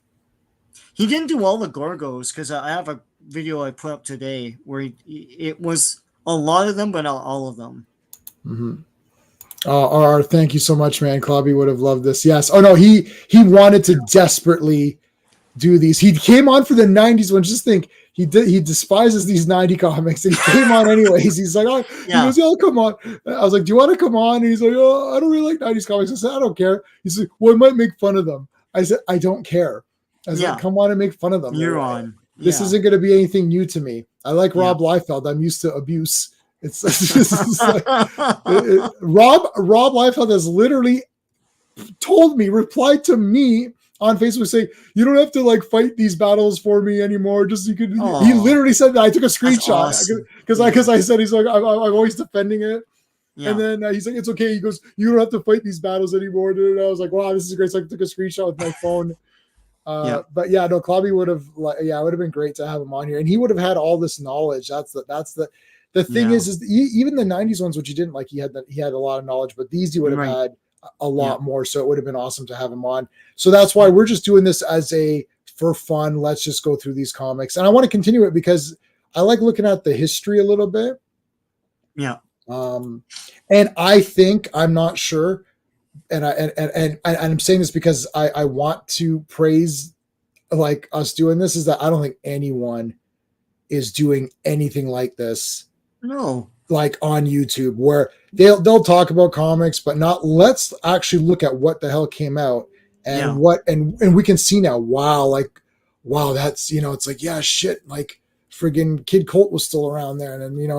[SPEAKER 2] he didn't do all the Gorgos because I have a video I put up today where it was a lot of them, but not all of them.
[SPEAKER 1] RR, thank you so much, man. Clobby would have loved this. Yes. Oh no, he wanted to desperately do these. He came on for the 90s ones. Just think, he despises these 90 comics, and he came on anyways. He's like, oh,
[SPEAKER 2] Yeah.
[SPEAKER 1] He goes, yeah, I'll come on. I was like, do you want to come on? And he's like, oh, I don't really like 90s comics. I said, I don't care. He's like, well, I might make fun of them. I said, I don't care. I was like, come on and make fun of them.
[SPEAKER 2] You're on.
[SPEAKER 1] This isn't going to be anything new to me. I like Rob Liefeld. I'm used to abuse. It's like, Rob Liefeld has literally replied to me on Facebook saying, you don't have to like fight these battles for me anymore. Just you could. Aww. He literally said that. I took a screenshot because I said, he's like, I'm always defending it. Yeah. And then he's like, it's okay. He goes, you don't have to fight these battles anymore. And I was like, wow, this is great. So I took a screenshot with my phone. But yeah, no, Clobby would have, it would have been great to have him on here, and he would have had all this knowledge. That's the thing is even the 90s ones, which he didn't like, he had a lot of knowledge, but these he would have had a lot more. So it would have been awesome to have him on. So that's why we're just doing this for fun. Let's just go through these comics, and I want to continue it because I like looking at the history a little bit.
[SPEAKER 2] Yeah.
[SPEAKER 1] And I think, I'm not sure, and I'm saying this because I want to praise like us doing this, is that I don't think anyone is doing anything like this.
[SPEAKER 2] No. Like
[SPEAKER 1] on YouTube, where they'll talk about comics, but not, let's actually look at what the hell came out and and we can see now, wow, that's, it's like, yeah, shit, like friggin' Kid Colt was still around there. And I mean,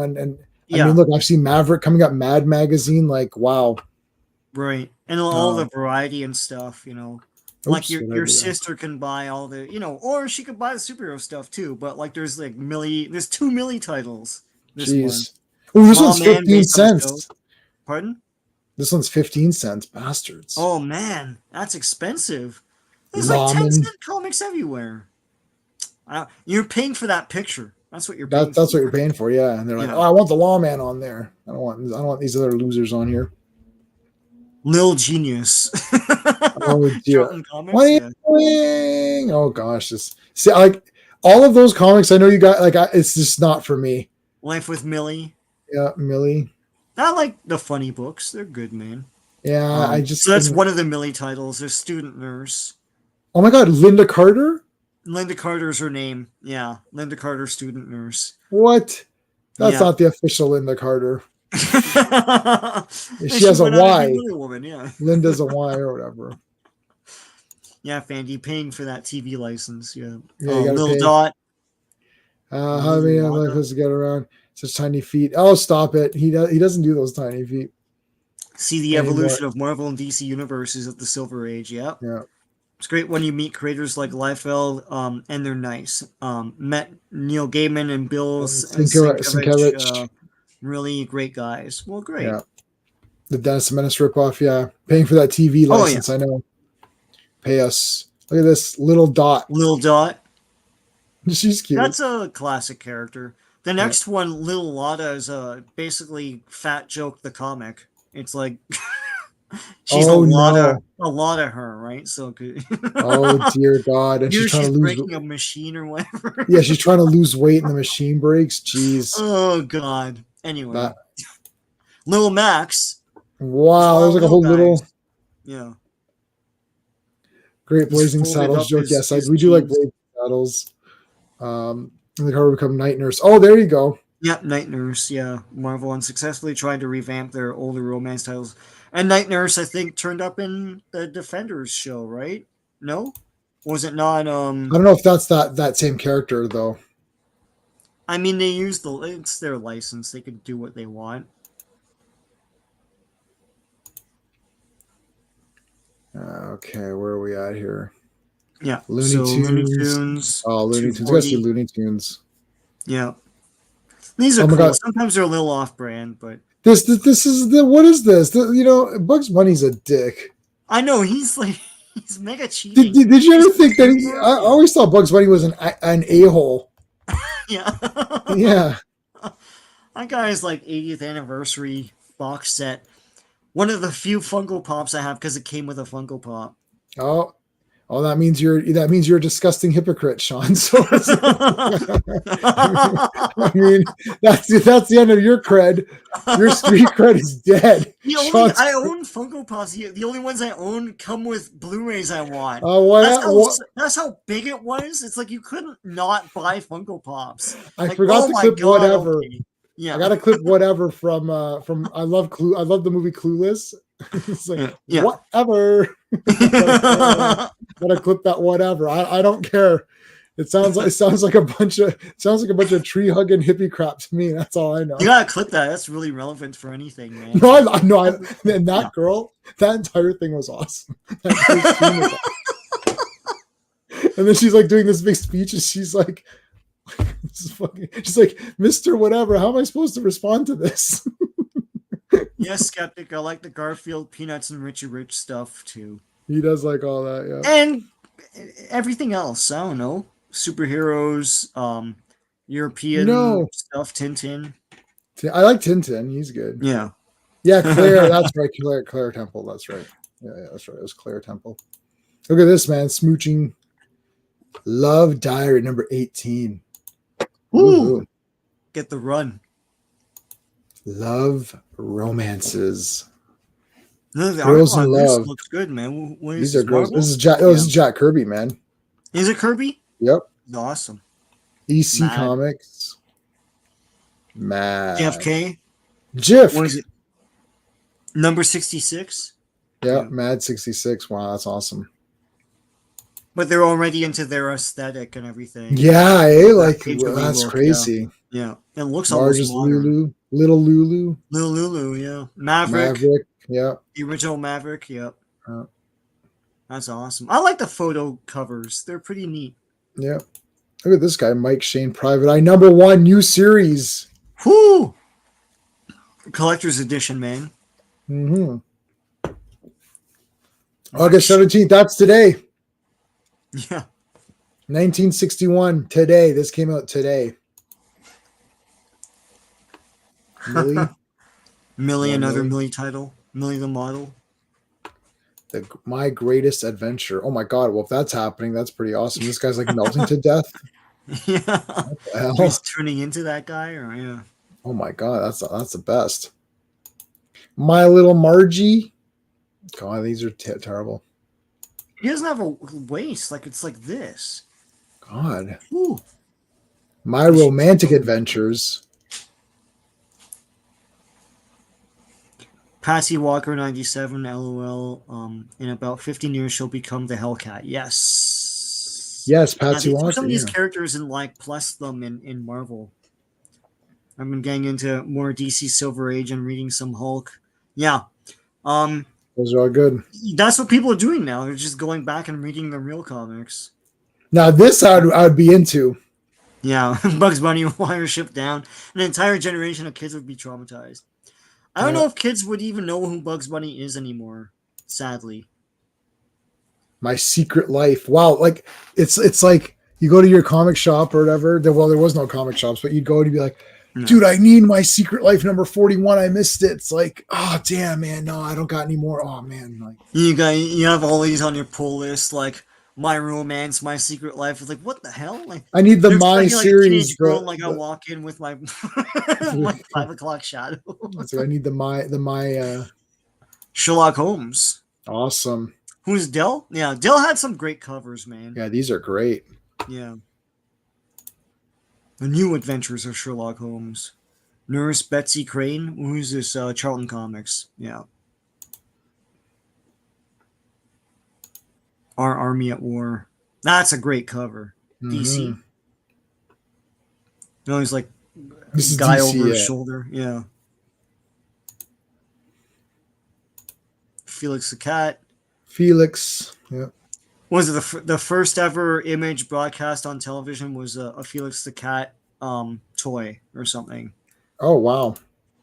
[SPEAKER 1] look, I've seen Maverick coming up, Mad Magazine, like, wow.
[SPEAKER 2] Right. And all the variety and stuff, like your sister can buy all the, or she could buy the superhero stuff too. But like, there's 2 Millie titles. This one.
[SPEAKER 1] Oh, this one's 15 cents.
[SPEAKER 2] Pardon?
[SPEAKER 1] This one's 15 cents, bastards.
[SPEAKER 2] Oh man, that's expensive. There's like 10-cent comics everywhere. You're paying for that picture. That's what you're paying for.
[SPEAKER 1] That's what you're paying for, yeah. And they're like, oh, I want the Lawman on there. I don't want these other losers on here.
[SPEAKER 2] Lil Genius.
[SPEAKER 1] Oh, dear. What are you doing? Oh gosh, see, like all of those comics I know you got, like it's just not for me.
[SPEAKER 2] Life with Millie.
[SPEAKER 1] Yeah, Millie.
[SPEAKER 2] I like the funny books. They're good, man.
[SPEAKER 1] Yeah,
[SPEAKER 2] so that's one of the Millie titles. There's Student Nurse.
[SPEAKER 1] Oh my God, Linda Carter?
[SPEAKER 2] Linda Carter's her name. Yeah, Linda Carter, Student Nurse.
[SPEAKER 1] What? That's not the official Linda Carter. She has a Y.
[SPEAKER 2] Woman, yeah.
[SPEAKER 1] Linda's a Y or whatever.
[SPEAKER 2] Yeah, Fandy, paying for that TV license. Yeah.
[SPEAKER 1] Little
[SPEAKER 2] Dot.
[SPEAKER 1] How many am I supposed to get around? Such tiny feet. Oh, stop it. He doesn't do those tiny feet.
[SPEAKER 2] See the evolution of Marvel and DC universes at the Silver Age. Yeah. It's great when you meet creators like Liefeld, and they're nice. Met Neil Gaiman and Bill Sienkiewicz, really great guys. Well, great.
[SPEAKER 1] Yeah. The Dennis the Menace ripoff, yeah. Paying for that TV license, I know. pay us. Look at this little Dot.
[SPEAKER 2] Little Dot.
[SPEAKER 1] She's cute.
[SPEAKER 2] That's a classic character. The next one, Little Lotta, is basically Fat Joke the comic. It's like she's a lot of her, right? So good.
[SPEAKER 1] Oh dear God! And
[SPEAKER 2] Either
[SPEAKER 1] she's trying
[SPEAKER 2] she's
[SPEAKER 1] to lose.
[SPEAKER 2] breaking a machine or whatever.
[SPEAKER 1] Yeah, she's trying to lose weight, and the machine breaks. Jeez.
[SPEAKER 2] Oh God. Anyway,
[SPEAKER 1] That,
[SPEAKER 2] Little Max.
[SPEAKER 1] wow, there's like a whole little.
[SPEAKER 2] Yeah.
[SPEAKER 1] Great Blazing
[SPEAKER 2] He's folded
[SPEAKER 1] Saddles
[SPEAKER 2] up
[SPEAKER 1] joke.
[SPEAKER 2] his-
[SPEAKER 1] Yes,
[SPEAKER 2] his
[SPEAKER 1] we do like
[SPEAKER 2] jeans.
[SPEAKER 1] Blazing Saddles. And the car will become Night Nurse. Oh, there you go.
[SPEAKER 2] Yep, Night Nurse. Yeah, Marvel unsuccessfully tried to revamp their older romance titles, and Night Nurse, I think, turned up in the Defenders show, right? No, was it not?
[SPEAKER 1] I don't know if that's that same character though.
[SPEAKER 2] I mean, they used it's their license; they could do what they want.
[SPEAKER 1] Okay, where are we at here?
[SPEAKER 2] Yeah,
[SPEAKER 1] Looney Tunes.
[SPEAKER 2] Tunes.
[SPEAKER 1] Oh, Looney Tunes. I gotta see Looney Tunes.
[SPEAKER 2] Yeah, these are
[SPEAKER 1] Oh my
[SPEAKER 2] cool.
[SPEAKER 1] God.
[SPEAKER 2] Sometimes they're a little off-brand, but
[SPEAKER 1] This is the what is this? Bugs Bunny's a dick.
[SPEAKER 2] I know he's mega cheating.
[SPEAKER 1] Did you ever think that I always thought Bugs Bunny was an a-hole.
[SPEAKER 2] Yeah.
[SPEAKER 1] Yeah.
[SPEAKER 2] That guy's like 80th anniversary box set. One of the few Funko Pops I have because it came with a Funko Pop.
[SPEAKER 1] Oh, that means you're a disgusting hypocrite, Sean. So I mean, that's the end of your cred. Your street cred is dead.
[SPEAKER 2] I own Funko Pops. The only ones I own come with Blu-rays I want. That's how big it was. It's like you couldn't not buy Funko Pops.
[SPEAKER 1] I forgot to clip whatever. Okay.
[SPEAKER 2] Yeah,
[SPEAKER 1] I got to clip whatever from I love the movie Clueless. It's like whatever. Gotta clip that whatever. I don't care. It sounds like a bunch of tree hugging hippie crap to me. That's all I know.
[SPEAKER 2] You gotta clip that. That's really relevant for anything, man.
[SPEAKER 1] No, I know. And that girl, that entire thing was awesome. And then she's like doing this big speech, and she's like, she's like, Mr. Whatever, how am I supposed to respond to this?
[SPEAKER 2] Yes, Skeptic. I like the Garfield, Peanuts, and Richie Rich stuff too.
[SPEAKER 1] He does like all that, yeah.
[SPEAKER 2] And everything else. I don't know. Superheroes, European stuff, Tintin.
[SPEAKER 1] I like Tintin. He's good.
[SPEAKER 2] Yeah.
[SPEAKER 1] Yeah, Claire. That's right. Claire Temple. That's right. Yeah, that's right. It was Claire Temple. Look at this, man. Smooching. Love Diary number 18.
[SPEAKER 2] Ooh. Get the run.
[SPEAKER 1] Love Romances.
[SPEAKER 2] No,
[SPEAKER 1] Girls in Love
[SPEAKER 2] looks good, man.
[SPEAKER 1] These are girls. This is Jack. Oh, this is Jack Kirby, man.
[SPEAKER 2] Is it Kirby?
[SPEAKER 1] Yep.
[SPEAKER 2] Awesome.
[SPEAKER 1] EC Comics. Mad.
[SPEAKER 2] JFK.
[SPEAKER 1] Jiff.
[SPEAKER 2] What is it? Number 66.
[SPEAKER 1] Yep. Mad 66. Wow, that's awesome.
[SPEAKER 2] But they're already into their aesthetic and everything.
[SPEAKER 1] Yeah, that's crazy.
[SPEAKER 2] Yeah. It looks
[SPEAKER 1] largest
[SPEAKER 2] almost modern.
[SPEAKER 1] Lulu. Little Lulu.
[SPEAKER 2] Little Lulu, yeah. Maverick.
[SPEAKER 1] Yeah.
[SPEAKER 2] The original Maverick, yep. That's awesome. I like the photo covers. They're pretty neat.
[SPEAKER 1] Yep. Look at this guy, Mike Shane Private Eye. #1 new series.
[SPEAKER 2] Whoo! Collector's edition, man.
[SPEAKER 1] Mm-hmm. August 17th. That's today.
[SPEAKER 2] Yeah.
[SPEAKER 1] 1961. Today. This came out today.
[SPEAKER 2] Millie, another Millie title. Millie the model.
[SPEAKER 1] My Greatest Adventure. Oh my God. Well, if that's happening, that's pretty awesome. This guy's like melting to death.
[SPEAKER 2] Yeah.
[SPEAKER 1] What the hell?
[SPEAKER 2] He's turning into that guy, or yeah.
[SPEAKER 1] Oh my God. That's the best. My Little Margie. God, these are terrible.
[SPEAKER 2] He doesn't have a waist. Like, it's like this.
[SPEAKER 1] God.
[SPEAKER 2] Ooh.
[SPEAKER 1] My Romantic Adventures.
[SPEAKER 2] Patsy Walker 97 LOL. In about 15 years she'll become the Hellcat. Yes.
[SPEAKER 1] Yes, Patsy Walker.
[SPEAKER 2] Some of these characters in like plus them in Marvel. I've been getting into more DC Silver Age and reading some Hulk. Yeah.
[SPEAKER 1] Those are all good.
[SPEAKER 2] That's what people are doing now. They're just going back and reading the real comics.
[SPEAKER 1] Now this I would be into.
[SPEAKER 2] Yeah, Bugs Bunny wire shipped down. An entire generation of kids would be traumatized. I don't know if kids would even know who Bugs Bunny is anymore, sadly.
[SPEAKER 1] My Secret Life. Wow, like it's like you go to your comic shop or whatever. Well, there was no comic shops, but you'd go to be like,
[SPEAKER 2] No.
[SPEAKER 1] dude, I need My Secret Life number 41. I missed it. It's like, oh damn, man, no, I don't got any more. Oh man, like
[SPEAKER 2] You have all these on your pull list, like My Romance, My Secret Life. It's like, what the hell? Like,
[SPEAKER 1] I need the
[SPEAKER 2] you're
[SPEAKER 1] My
[SPEAKER 2] expecting like a teenage
[SPEAKER 1] series.
[SPEAKER 2] girl, like I walk in with my my 5 o'clock shadow.
[SPEAKER 1] It's like I need the my
[SPEAKER 2] Sherlock Holmes.
[SPEAKER 1] awesome.
[SPEAKER 2] Who's Dell? Yeah, Dell had some great covers, man.
[SPEAKER 1] Yeah, these are great.
[SPEAKER 2] Yeah. The New Adventures of Sherlock Holmes. Nurse Betsy Crane. Who's this? Charlton Comics. Yeah. Our Army at War. That's a great cover. DC.
[SPEAKER 1] Mhm.
[SPEAKER 2] You know, he's like
[SPEAKER 1] This is
[SPEAKER 2] guy
[SPEAKER 1] DC,
[SPEAKER 2] over his
[SPEAKER 1] yeah.
[SPEAKER 2] shoulder. Yeah. Felix the Cat.
[SPEAKER 1] Felix. Yeah.
[SPEAKER 2] Was it the first ever image broadcast on television was a Felix the Cat toy or something.
[SPEAKER 1] Oh wow.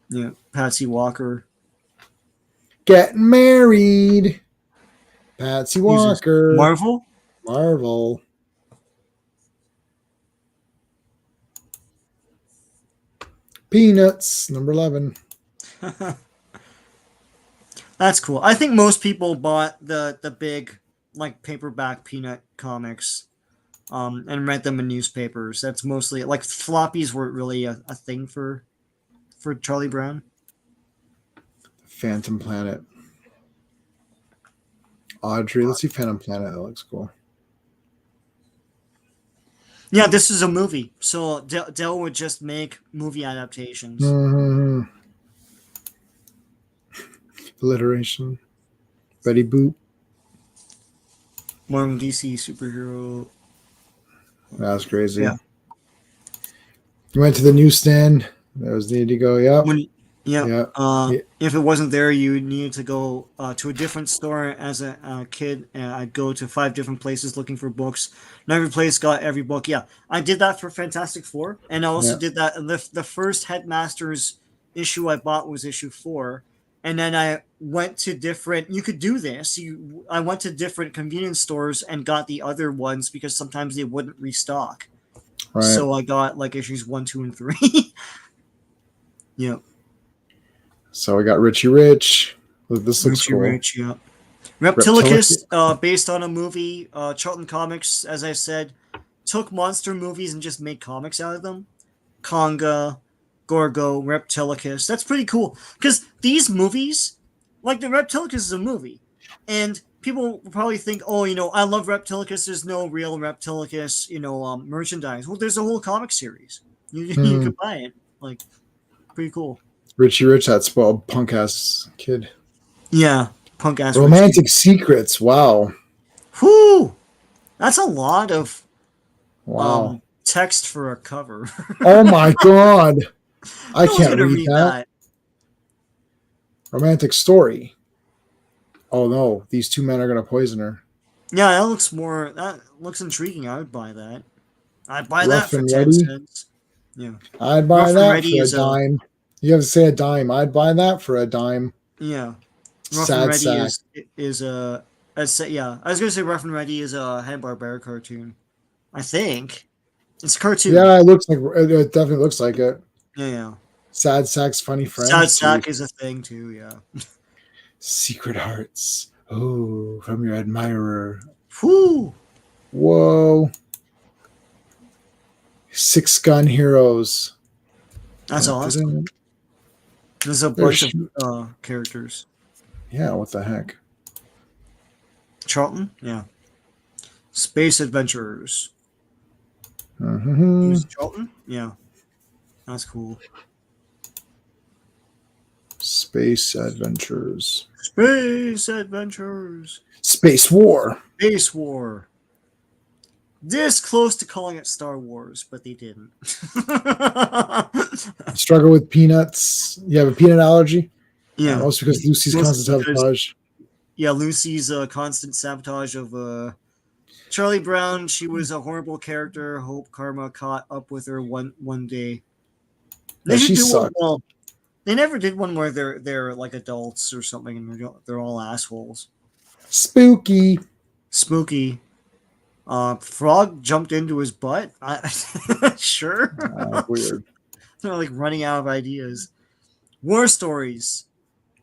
[SPEAKER 2] Yeah. Patsy Walker.
[SPEAKER 1] Getting married. Patsy Walker.
[SPEAKER 2] Marvel.
[SPEAKER 1] Marvel. Peanuts, number 11.
[SPEAKER 2] That's cool. I think most people bought the big like paperback Peanut comics, and read them in newspapers. That's mostly like floppies weren't really a thing for Charlie Brown.
[SPEAKER 1] Phantom Planet. Audrey, let's see Phantom Planet. That looks cool.
[SPEAKER 2] Yeah, this is a movie, so Dell would just make movie adaptations.
[SPEAKER 1] Mhm. Alliteration. Betty Boop.
[SPEAKER 2] Marvel DC superhero.
[SPEAKER 1] That's crazy.
[SPEAKER 2] Yeah.
[SPEAKER 1] You went to the newsstand. That was needed to go. Yep.
[SPEAKER 2] Yeah.
[SPEAKER 1] Yeah.
[SPEAKER 2] If it wasn't there, you needed to go to a different store. As a kid, I'd go to 5 different places looking for books. And every place got every book. Yeah, I did that for Fantastic Four, and I also did that. The first Headmasters issue I bought was issue 4, and then I went to different. You could do this. I went to different convenience stores and got the other ones because sometimes they wouldn't restock.
[SPEAKER 1] Right.
[SPEAKER 2] So I got like issues 1, 2, and 3. Yeah.
[SPEAKER 1] So we got Richie Rich. This looks
[SPEAKER 2] Richie
[SPEAKER 1] cool.
[SPEAKER 2] Rich, yeah. Reptilicus, based on a movie. Charlton Comics, as I said, took monster movies and just made comics out of them. Conga, Gorgo, Reptilicus. That's pretty cool. Because these movies, like the Reptilicus is a movie. And people will probably think, oh, I love Reptilicus. There's no real Reptilicus, merchandise. Well, there's a whole comic series. You could buy it. Like, pretty cool.
[SPEAKER 1] Richie Rich, that spoiled punk ass kid.
[SPEAKER 2] Yeah, punk ass.
[SPEAKER 1] Romantic Secrets. Wow.
[SPEAKER 2] Whoo! That's a lot of
[SPEAKER 1] Wow.
[SPEAKER 2] text for a cover.
[SPEAKER 1] Oh my god. I
[SPEAKER 2] No one's
[SPEAKER 1] can't
[SPEAKER 2] gonna
[SPEAKER 1] read that. Romantic Story. Oh no, these two men are gonna poison her.
[SPEAKER 2] Yeah, that looks intriguing. I would buy that. I'd buy
[SPEAKER 1] Rough
[SPEAKER 2] that for
[SPEAKER 1] and
[SPEAKER 2] 10
[SPEAKER 1] Ready?
[SPEAKER 2] cents. Yeah.
[SPEAKER 1] I'd buy
[SPEAKER 2] Rough and
[SPEAKER 1] that
[SPEAKER 2] Ready
[SPEAKER 1] for a
[SPEAKER 2] is
[SPEAKER 1] dime. You have to say a dime. I'd buy that for a dime.
[SPEAKER 2] Yeah. Rough
[SPEAKER 1] Sad
[SPEAKER 2] and Ready
[SPEAKER 1] sack.
[SPEAKER 2] is a yeah. I was gonna say Rough and Ready is a Hanna-Barbera cartoon. I think it's a cartoon.
[SPEAKER 1] Yeah, it definitely looks like it.
[SPEAKER 2] Yeah.
[SPEAKER 1] Sad Sack's Funny Friends.
[SPEAKER 2] Sad sack is a thing too. Yeah.
[SPEAKER 1] Secret Hearts. Oh, from your admirer.
[SPEAKER 2] Whoo!
[SPEAKER 1] Whoa. 6 Gun Heroes.
[SPEAKER 2] That's awesome. There's a bunch of characters.
[SPEAKER 1] Yeah, what the heck?
[SPEAKER 2] Charlton? Yeah. Space Adventurers.
[SPEAKER 1] Mm-hmm.
[SPEAKER 2] Who's Charlton? Yeah. That's cool.
[SPEAKER 1] Space Adventures.
[SPEAKER 2] Space Adventures.
[SPEAKER 1] Space War.
[SPEAKER 2] Space War. This close to calling it Star Wars, but they didn't.
[SPEAKER 1] Struggle with peanuts. You have a peanut allergy?
[SPEAKER 2] Yeah.
[SPEAKER 1] Also because Lucy's constant sabotage.
[SPEAKER 2] Yeah, Lucy's constant sabotage of Charlie Brown. She was a horrible character. Hope karma caught up with her one day.
[SPEAKER 1] Yeah, she sucked.
[SPEAKER 2] They never did one where they're like adults or something, and they're all assholes.
[SPEAKER 1] Spooky.
[SPEAKER 2] Spooky. Frog jumped into his butt. Sure.
[SPEAKER 1] Weird.
[SPEAKER 2] They're like running out of ideas. War stories.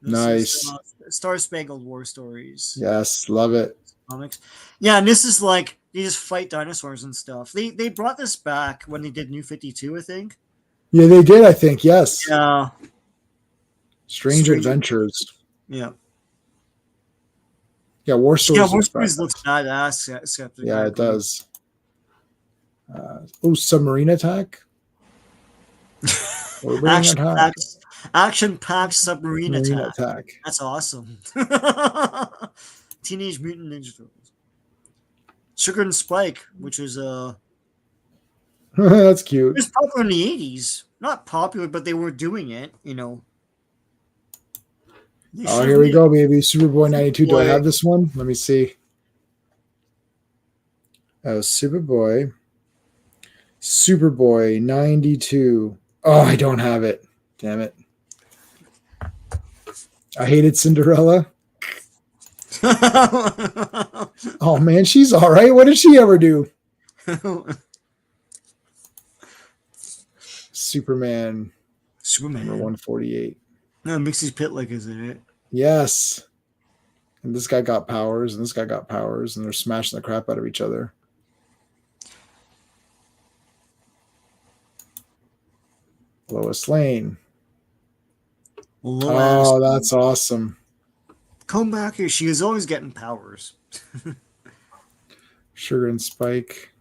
[SPEAKER 2] This is
[SPEAKER 1] Nice.
[SPEAKER 2] Star Spangled War Stories.
[SPEAKER 1] Yes, love it.
[SPEAKER 2] Comics. Yeah, and this is like they just fight dinosaurs and stuff. They brought this back when they did New 52, I think.
[SPEAKER 1] Yeah, they did, I think. Yes.
[SPEAKER 2] Yeah.
[SPEAKER 1] Strange Adventures.
[SPEAKER 2] Yeah.
[SPEAKER 1] Yeah, War Stories.
[SPEAKER 2] Yeah, War Stories looks badass. Except
[SPEAKER 1] yeah, it does. Submarine Attack.
[SPEAKER 2] Action-packed submarine attack.
[SPEAKER 1] Attack.
[SPEAKER 2] That's awesome. Teenage Mutant Ninja Turtles. Sugar and Spike, which is
[SPEAKER 1] That's cute.
[SPEAKER 2] it was popular in the 80s. Not popular, but they were doing it, you know.
[SPEAKER 1] Oh, here we go, baby. Superboy 92. Do I have this one? Let me see. Oh, Superboy 92. Oh, I don't have it. Damn it. I hated Cinderella. Oh, man, she's all right. What did she ever do? Superman. Number 148.
[SPEAKER 2] No, Mixie's Pitlick is in it.
[SPEAKER 1] Yes. And this guy got powers, and this guy got powers, and they're smashing the crap out of each other. Lois Lane. Oh, that's awesome.
[SPEAKER 2] Come back here. She is always getting powers.
[SPEAKER 1] Sugar and Spike.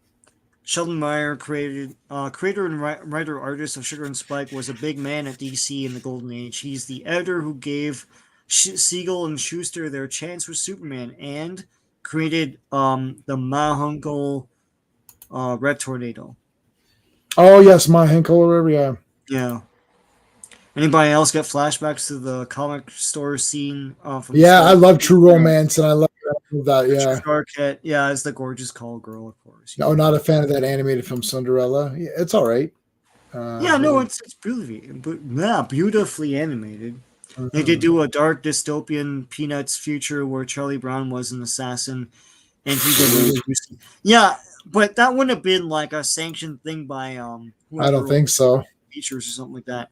[SPEAKER 2] Sheldon Meyer, creator and writer artist of Sugar and Spike, was a big man at DC in the Golden Age. He's the editor who gave Siegel and Schuster their chance with Superman and created the Mahunkel Red Tornado.
[SPEAKER 1] Oh, yes, Mahunkel, yeah.
[SPEAKER 2] Yeah. Anybody else get flashbacks to the comic store scene?
[SPEAKER 1] From I love True Romance, and I love that. Yeah,
[SPEAKER 2] Arquette, yeah, it's the gorgeous call girl, of course.
[SPEAKER 1] No, not a fan of that animated film Cinderella. Yeah, it's all right.
[SPEAKER 2] It's beautifully animated. Mm-hmm. They did do a dark dystopian Peanuts future where Charlie Brown was an assassin, and he did. Yeah, but that wouldn't have been like a sanctioned thing by
[SPEAKER 1] I don't think so.
[SPEAKER 2] Features or something like that.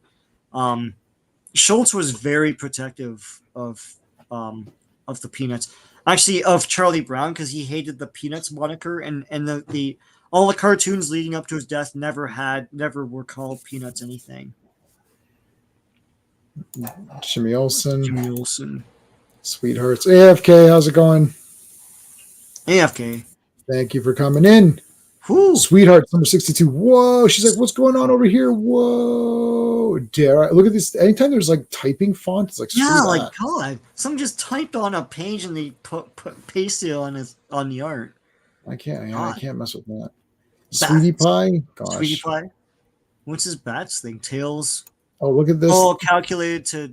[SPEAKER 2] Schultz was very protective of the Peanuts, actually of Charlie Brown, because he hated the Peanuts moniker, and the all the cartoons leading up to his death never were called Peanuts anything.
[SPEAKER 1] Jimmy Olsen. Sweethearts. AFK, how's it going?
[SPEAKER 2] AFK.
[SPEAKER 1] Thank you for coming in.
[SPEAKER 2] Whew.
[SPEAKER 1] Sweetheart, number 62. Whoa. She's like, what's going on over here? Whoa. Dare I look at this? Anytime there's like typing font, it's like,
[SPEAKER 2] like, God. Someone just typed on a page and they pasted it on the art.
[SPEAKER 1] I can't mess with that. Bats. Sweetie Pie? Gosh.
[SPEAKER 2] Sweetie Pie? What's his bats thing? Tails?
[SPEAKER 1] Oh, look at this.
[SPEAKER 2] Oh, calculated to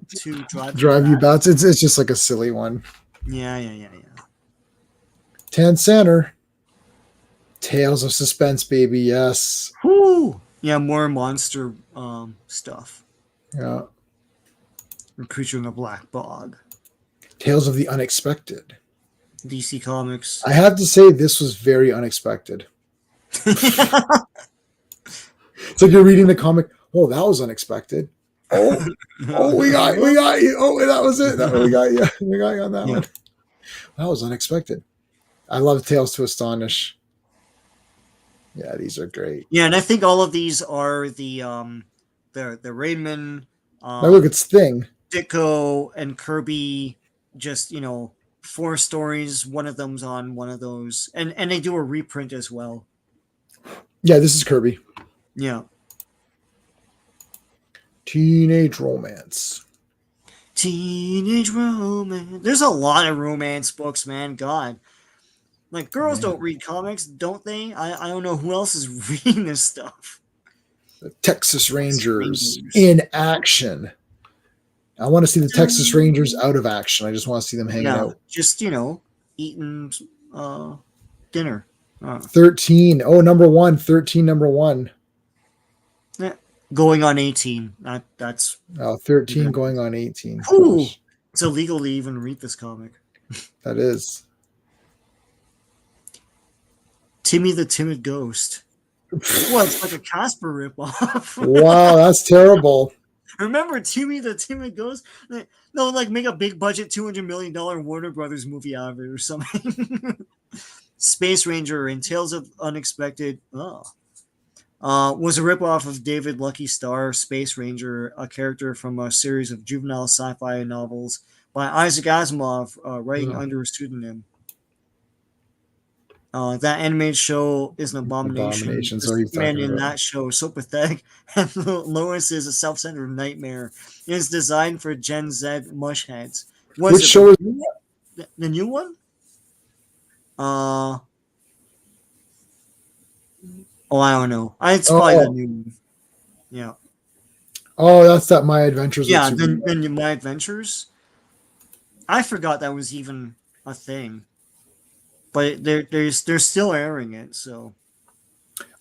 [SPEAKER 1] drive you bats. It's just like a silly one.
[SPEAKER 2] Yeah.
[SPEAKER 1] Tan Center. Tales of Suspense, baby. Yes.
[SPEAKER 2] Whoo! Yeah, more monster stuff.
[SPEAKER 1] Yeah.
[SPEAKER 2] A Creature in the Black Bog.
[SPEAKER 1] Tales of the Unexpected.
[SPEAKER 2] DC Comics.
[SPEAKER 1] I have to say, this was very unexpected. It's like you're reading the comic. Oh, that was unexpected. Oh, we got you. Oh, that was it. We got you. We got you on that one. That was unexpected. I love Tales to Astonish. Yeah, these are great.
[SPEAKER 2] Yeah, and I think all of these are the Raymond.
[SPEAKER 1] Now look, it's Thing.
[SPEAKER 2] Ditko and Kirby. Just 4 stories. One of them's on one of those, and they do a reprint as well.
[SPEAKER 1] Yeah, this is Kirby.
[SPEAKER 2] Yeah.
[SPEAKER 1] Teenage Romance.
[SPEAKER 2] There's a lot of romance books, man. God. Like, girls don't read comics, don't they? I don't know who else is reading this stuff.
[SPEAKER 1] The Texas Rangers in action. I want to see the Texas Rangers out of action. I just want to see them hanging out.
[SPEAKER 2] Just, eating dinner.
[SPEAKER 1] 13. Oh, number 1. 13, number 1.
[SPEAKER 2] Yeah. Going on 18. That's
[SPEAKER 1] 13 going on 18.
[SPEAKER 2] Ooh, it's illegal to even read this comic.
[SPEAKER 1] That is.
[SPEAKER 2] Timmy the Timid Ghost. Well, it's like a Casper ripoff.
[SPEAKER 1] Wow, that's terrible.
[SPEAKER 2] Remember Timmy the Timid Ghost? No, like make a big budget $200 million Warner Brothers movie out of it or something. Space Ranger and Tales of Unexpected. Was a ripoff of David Lucky Star, Space Ranger, a character from a series of juvenile sci-fi novels by Isaac Asimov, writing under a pseudonym. That animated show is an abomination.
[SPEAKER 1] Abomination.
[SPEAKER 2] The
[SPEAKER 1] So he's
[SPEAKER 2] Superman
[SPEAKER 1] talking
[SPEAKER 2] in
[SPEAKER 1] about.
[SPEAKER 2] that show is so pathetic, and Lois is a self-centered nightmare. It is designed for Gen Z mushheads.
[SPEAKER 1] Which show is
[SPEAKER 2] the new one? Oh, I don't know. It's probably the new one. Yeah.
[SPEAKER 1] Oh, that's that My Adventures.
[SPEAKER 2] Yeah,
[SPEAKER 1] with
[SPEAKER 2] then My Adventures. I forgot that was even a thing. But they're still airing it, so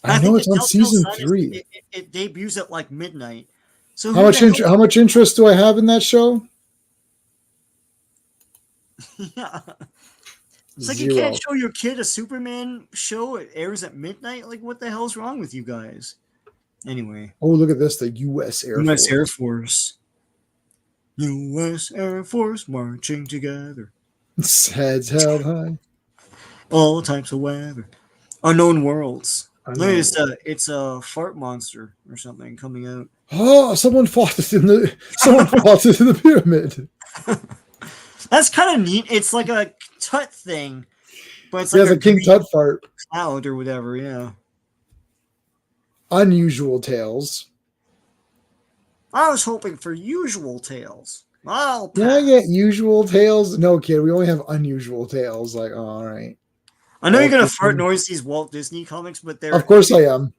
[SPEAKER 1] I know it's on season 3.
[SPEAKER 2] It debuts at like midnight. So
[SPEAKER 1] how much interest do I have in that show?
[SPEAKER 2] Yeah, it's like
[SPEAKER 1] 0.
[SPEAKER 2] You can't show your kid a Superman show. It airs at midnight. Like, what the hell's wrong with you guys? Anyway.
[SPEAKER 1] Oh, look at this. The U.S. Air Force.
[SPEAKER 2] Air Force. U.S. Air Force marching together.
[SPEAKER 1] Heads held high.
[SPEAKER 2] All types of weather. Unknown worlds. Look, it's a fart monster or something coming out.
[SPEAKER 1] Oh, someone fought it in the pyramid.
[SPEAKER 2] That's kind of neat. It's like a Tut thing, but it's
[SPEAKER 1] like a King Tut fart
[SPEAKER 2] cloud or whatever. Yeah.
[SPEAKER 1] Unusual Tales.
[SPEAKER 2] I was hoping for Usual Tales.
[SPEAKER 1] Did I get Usual Tales? No, kid. We only have Unusual Tales. Like, oh, all right.
[SPEAKER 2] I know you're gonna fart noise these Walt Disney comics, but they're
[SPEAKER 1] of course I am.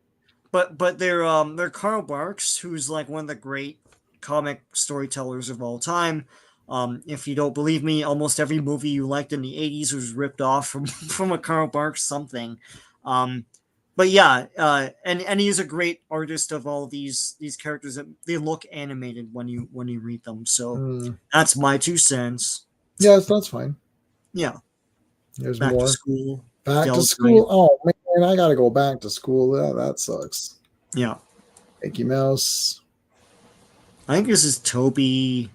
[SPEAKER 2] But they're Carl Barks, who's like one of the great comic storytellers of all time. If you don't believe me, almost every movie you liked in the 80s was ripped off from a Carl Barks something. But yeah, and he's a great artist of all these characters that they look animated when you read them. So that's my 2 cents.
[SPEAKER 1] Yeah, that's fine.
[SPEAKER 2] Yeah.
[SPEAKER 1] There's
[SPEAKER 2] back
[SPEAKER 1] more.
[SPEAKER 2] To school.
[SPEAKER 1] Back to school. Oh man, I gotta go back to school. That sucks.
[SPEAKER 2] Yeah.
[SPEAKER 1] Mickey Mouse.
[SPEAKER 2] I think this is Toby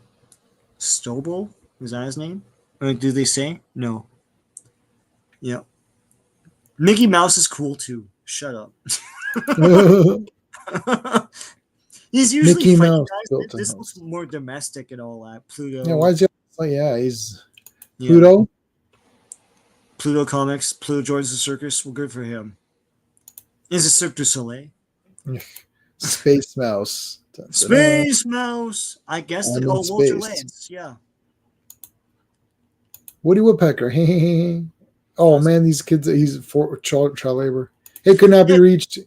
[SPEAKER 2] Stoble. Is that his name? Or do they say? No. Yeah. Mickey Mouse is cool too. Shut up. He's usually
[SPEAKER 1] Mickey Mouse.
[SPEAKER 2] This looks more domestic and all that. Pluto.
[SPEAKER 1] Yeah, why is he? Yeah, he's Pluto.
[SPEAKER 2] Pluto Comics. Pluto joins the circus. Well, good for him. Is it Cirque du Soleil?
[SPEAKER 1] Space Mouse.
[SPEAKER 2] Space Mouse. I guess. Walter Lance. Yeah. Woody
[SPEAKER 1] Woodpecker. Oh man, these kids. He's for child labor. It could not be reached.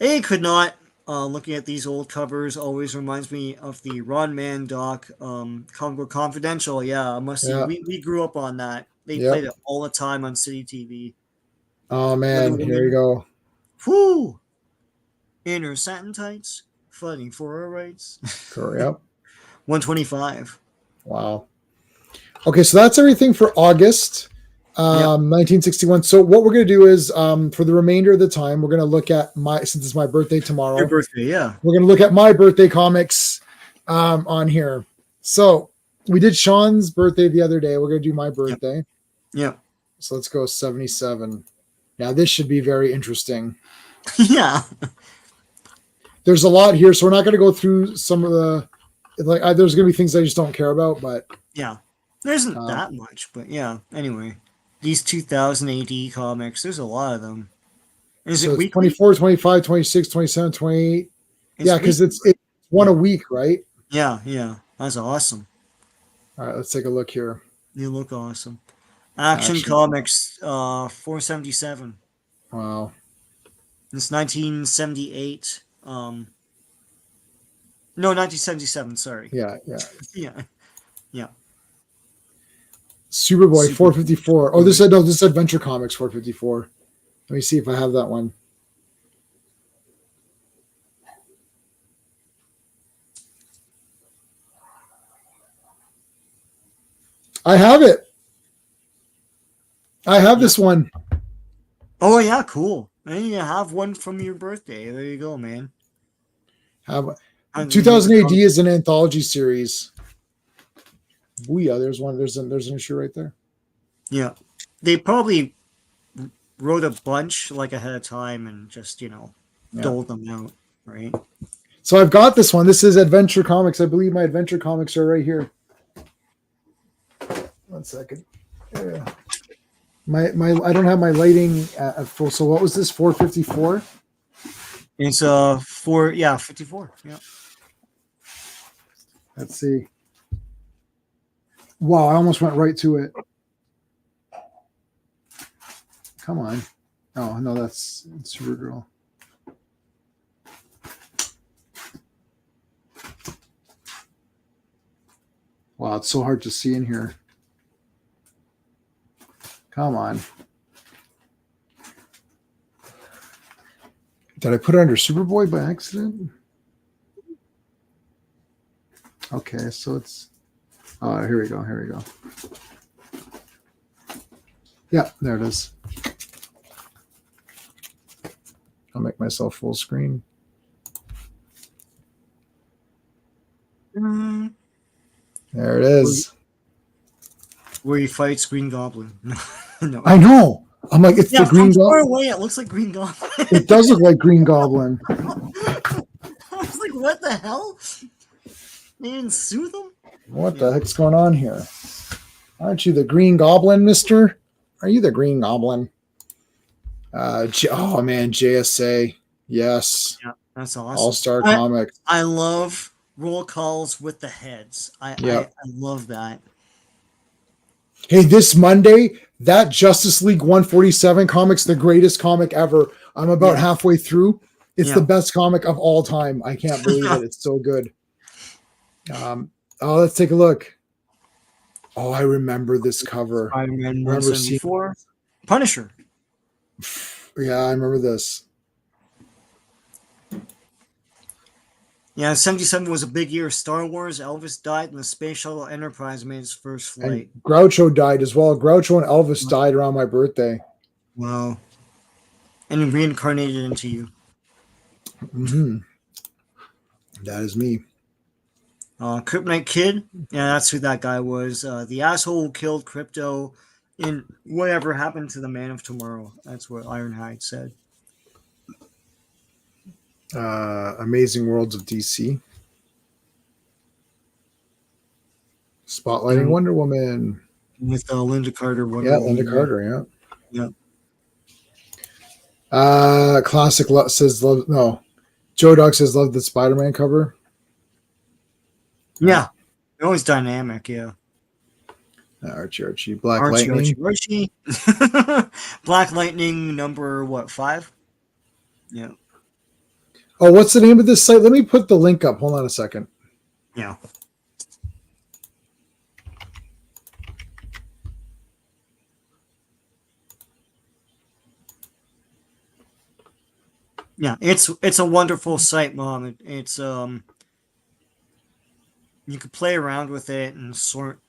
[SPEAKER 2] It could not. Looking at these old covers always reminds me of the Ron Mann doc, Comic Book Confidential. Yeah, I must say we grew up on that. They played it all the time on City TV.
[SPEAKER 1] Oh man, here you go.
[SPEAKER 2] Whoo! Inner satin tights, fighting for our rights.
[SPEAKER 1] Yep.
[SPEAKER 2] 125.
[SPEAKER 1] Wow. Okay, so that's everything for August 1961. So what we're going to do is for the remainder of the time, we're going to look at since it's my birthday tomorrow.
[SPEAKER 2] Your birthday, yeah.
[SPEAKER 1] We're going to look at my birthday comics on here. So we did Sean's birthday the other day. We're going to do my birthday.
[SPEAKER 2] Yeah.
[SPEAKER 1] So let's go 77. Now this should be very interesting.
[SPEAKER 2] Yeah.
[SPEAKER 1] There's a lot here, so we're not going to go through some of the there's going to be things I just don't care about, but
[SPEAKER 2] yeah, there isn't that much, but yeah. Anyway, these 2000 AD comics, there's a lot of them. Is it weekly?
[SPEAKER 1] 24, 25, 26, 27, 28? Yeah, because it's one a week, right?
[SPEAKER 2] Yeah, that's awesome.
[SPEAKER 1] All right, let's take a look here.
[SPEAKER 2] You look awesome. Action Comics, 477.
[SPEAKER 1] Wow.
[SPEAKER 2] It's 1978. No, 1977. Sorry.
[SPEAKER 1] Yeah. Superboy 454. Oh, this is Adventure Comics 454. Let me see if I have that one. I have it. I have this one.
[SPEAKER 2] Oh yeah, cool. And you have one from your birthday. There you go, man.
[SPEAKER 1] Have
[SPEAKER 2] And you make a
[SPEAKER 1] 2000 AD
[SPEAKER 2] comic.
[SPEAKER 1] is an anthology series. Booyah! There's one. There's an issue right there.
[SPEAKER 2] Yeah, they probably wrote a bunch like ahead of time and just
[SPEAKER 1] Yeah.
[SPEAKER 2] doled them out, right?
[SPEAKER 1] So I've got this one. This is Adventure Comics. I believe my Adventure Comics are right here. 1 second. Yeah. My I don't have my lighting at full. So what was this? 454.
[SPEAKER 2] It's 54. Yeah.
[SPEAKER 1] Let's see. Wow, I almost went right to it. Come on. Oh no, that's Supergirl. Wow, it's so hard to see in here. Come on. Did I put it under Superboy by accident? Okay, so it's here we go. Here we go. Yeah, there it is. I'll make myself full screen.
[SPEAKER 2] Mm,
[SPEAKER 1] There it is.
[SPEAKER 2] where he fights Green Goblin. No.
[SPEAKER 1] I know. I'm like, it's
[SPEAKER 2] Yeah,
[SPEAKER 1] the Green
[SPEAKER 2] from far
[SPEAKER 1] Goblin.
[SPEAKER 2] away, it looks like Green Goblin.
[SPEAKER 1] It does look like Green Goblin.
[SPEAKER 2] I was like, what the hell? They didn't sue them?
[SPEAKER 1] What the heck's going on here? Aren't you the Green Goblin, mister? Are you the Green Goblin? Oh, man, JSA. Yes.
[SPEAKER 2] Yeah, that's awesome.
[SPEAKER 1] All-Star Comics.
[SPEAKER 2] I love roll calls with the heads. I love that.
[SPEAKER 1] Hey, this Monday, that Justice League 147 comic's the greatest comic ever. I'm about halfway through. It's the best comic of all time. I can't believe it. It's so good. Let's take a look. Oh, I remember this cover.
[SPEAKER 2] Spider-Man 174. Punisher.
[SPEAKER 1] Yeah, I remember this.
[SPEAKER 2] Yeah, 77 was a big year. Star Wars, Elvis died, and the Space Shuttle Enterprise made its first flight.
[SPEAKER 1] And Groucho died as well. Groucho and Elvis died around my birthday.
[SPEAKER 2] Wow. And he reincarnated into you.
[SPEAKER 1] Mm-hmm. That is me.
[SPEAKER 2] Kryptonite Kid. Yeah, that's who that guy was. The asshole who killed Crypto in whatever happened to the Man of Tomorrow. That's what Ironhide said.
[SPEAKER 1] Amazing Worlds of DC. Spotlighting Wonder Woman.
[SPEAKER 2] With Linda Carter.
[SPEAKER 1] Linda Carter,
[SPEAKER 2] yeah.
[SPEAKER 1] Classic says love. No, Joe Dog says love the Spider-Man cover.
[SPEAKER 2] Yeah, always dynamic. Yeah.
[SPEAKER 1] Archie. Black Lightning.
[SPEAKER 2] Archie. Black Lightning number 5? Yeah.
[SPEAKER 1] Oh, what's the name of this site? Let me put the link up. Hold on a second.
[SPEAKER 2] Yeah. Yeah, it's a wonderful site, Mom. It's you could play around with it and sort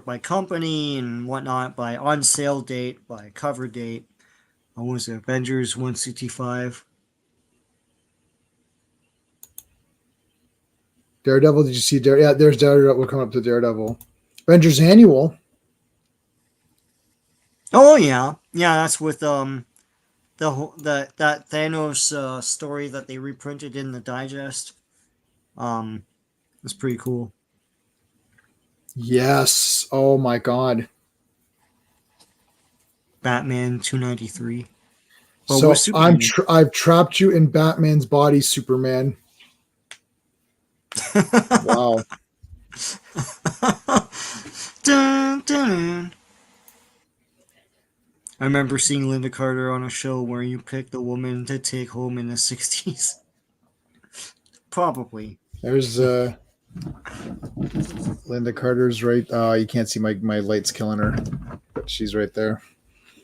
[SPEAKER 2] by company and whatnot, by on sale date, by cover date. What was it? Avengers 165.
[SPEAKER 1] Daredevil. Did you see Daredevil? Yeah, there's Daredevil. We'll come up to Daredevil. Avengers Annual.
[SPEAKER 2] Oh yeah, that's with that Thanos story that they reprinted in the digest. It's pretty cool.
[SPEAKER 1] Yes. Oh my God.
[SPEAKER 2] Batman 293.
[SPEAKER 1] So I've trapped you in Batman's body, Superman. Wow.
[SPEAKER 2] Dun, dun. I remember seeing Linda Carter on a show where you picked a woman to take home in the 60s. Probably.
[SPEAKER 1] There's Linda Carter's right. You can't see my light's killing her, but she's right there.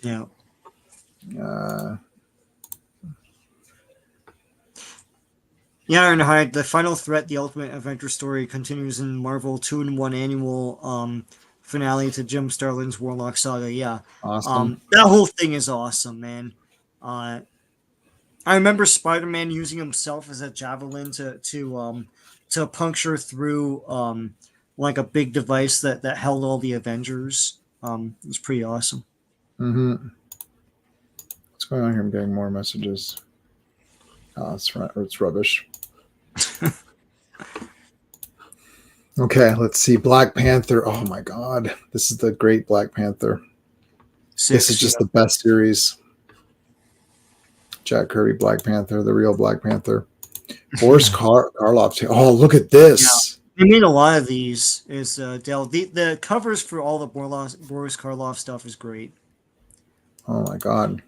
[SPEAKER 2] Yeah. Ironhide, the final threat, the ultimate adventure story, continues in Marvel 2-in-1 annual finale to Jim Starlin's Warlock Saga. Yeah.
[SPEAKER 1] Awesome.
[SPEAKER 2] That whole thing is awesome, man. Uh, I remember Spider-Man using himself as a javelin to puncture through like a big device that held all the Avengers. It was pretty awesome.
[SPEAKER 1] Mm-hmm. What's going on here? I'm getting more messages. Oh, it's rubbish. Okay, let's see. Black Panther. Oh my God, this is the great Black Panther. This is just the best series. Jack Kirby, Black Panther, the real Black Panther. Boris Karloff. Oh, look at this.
[SPEAKER 2] Yeah. They made a lot of these. Is Dell the covers for all the Boris Karloff stuff is great.
[SPEAKER 1] Oh my God.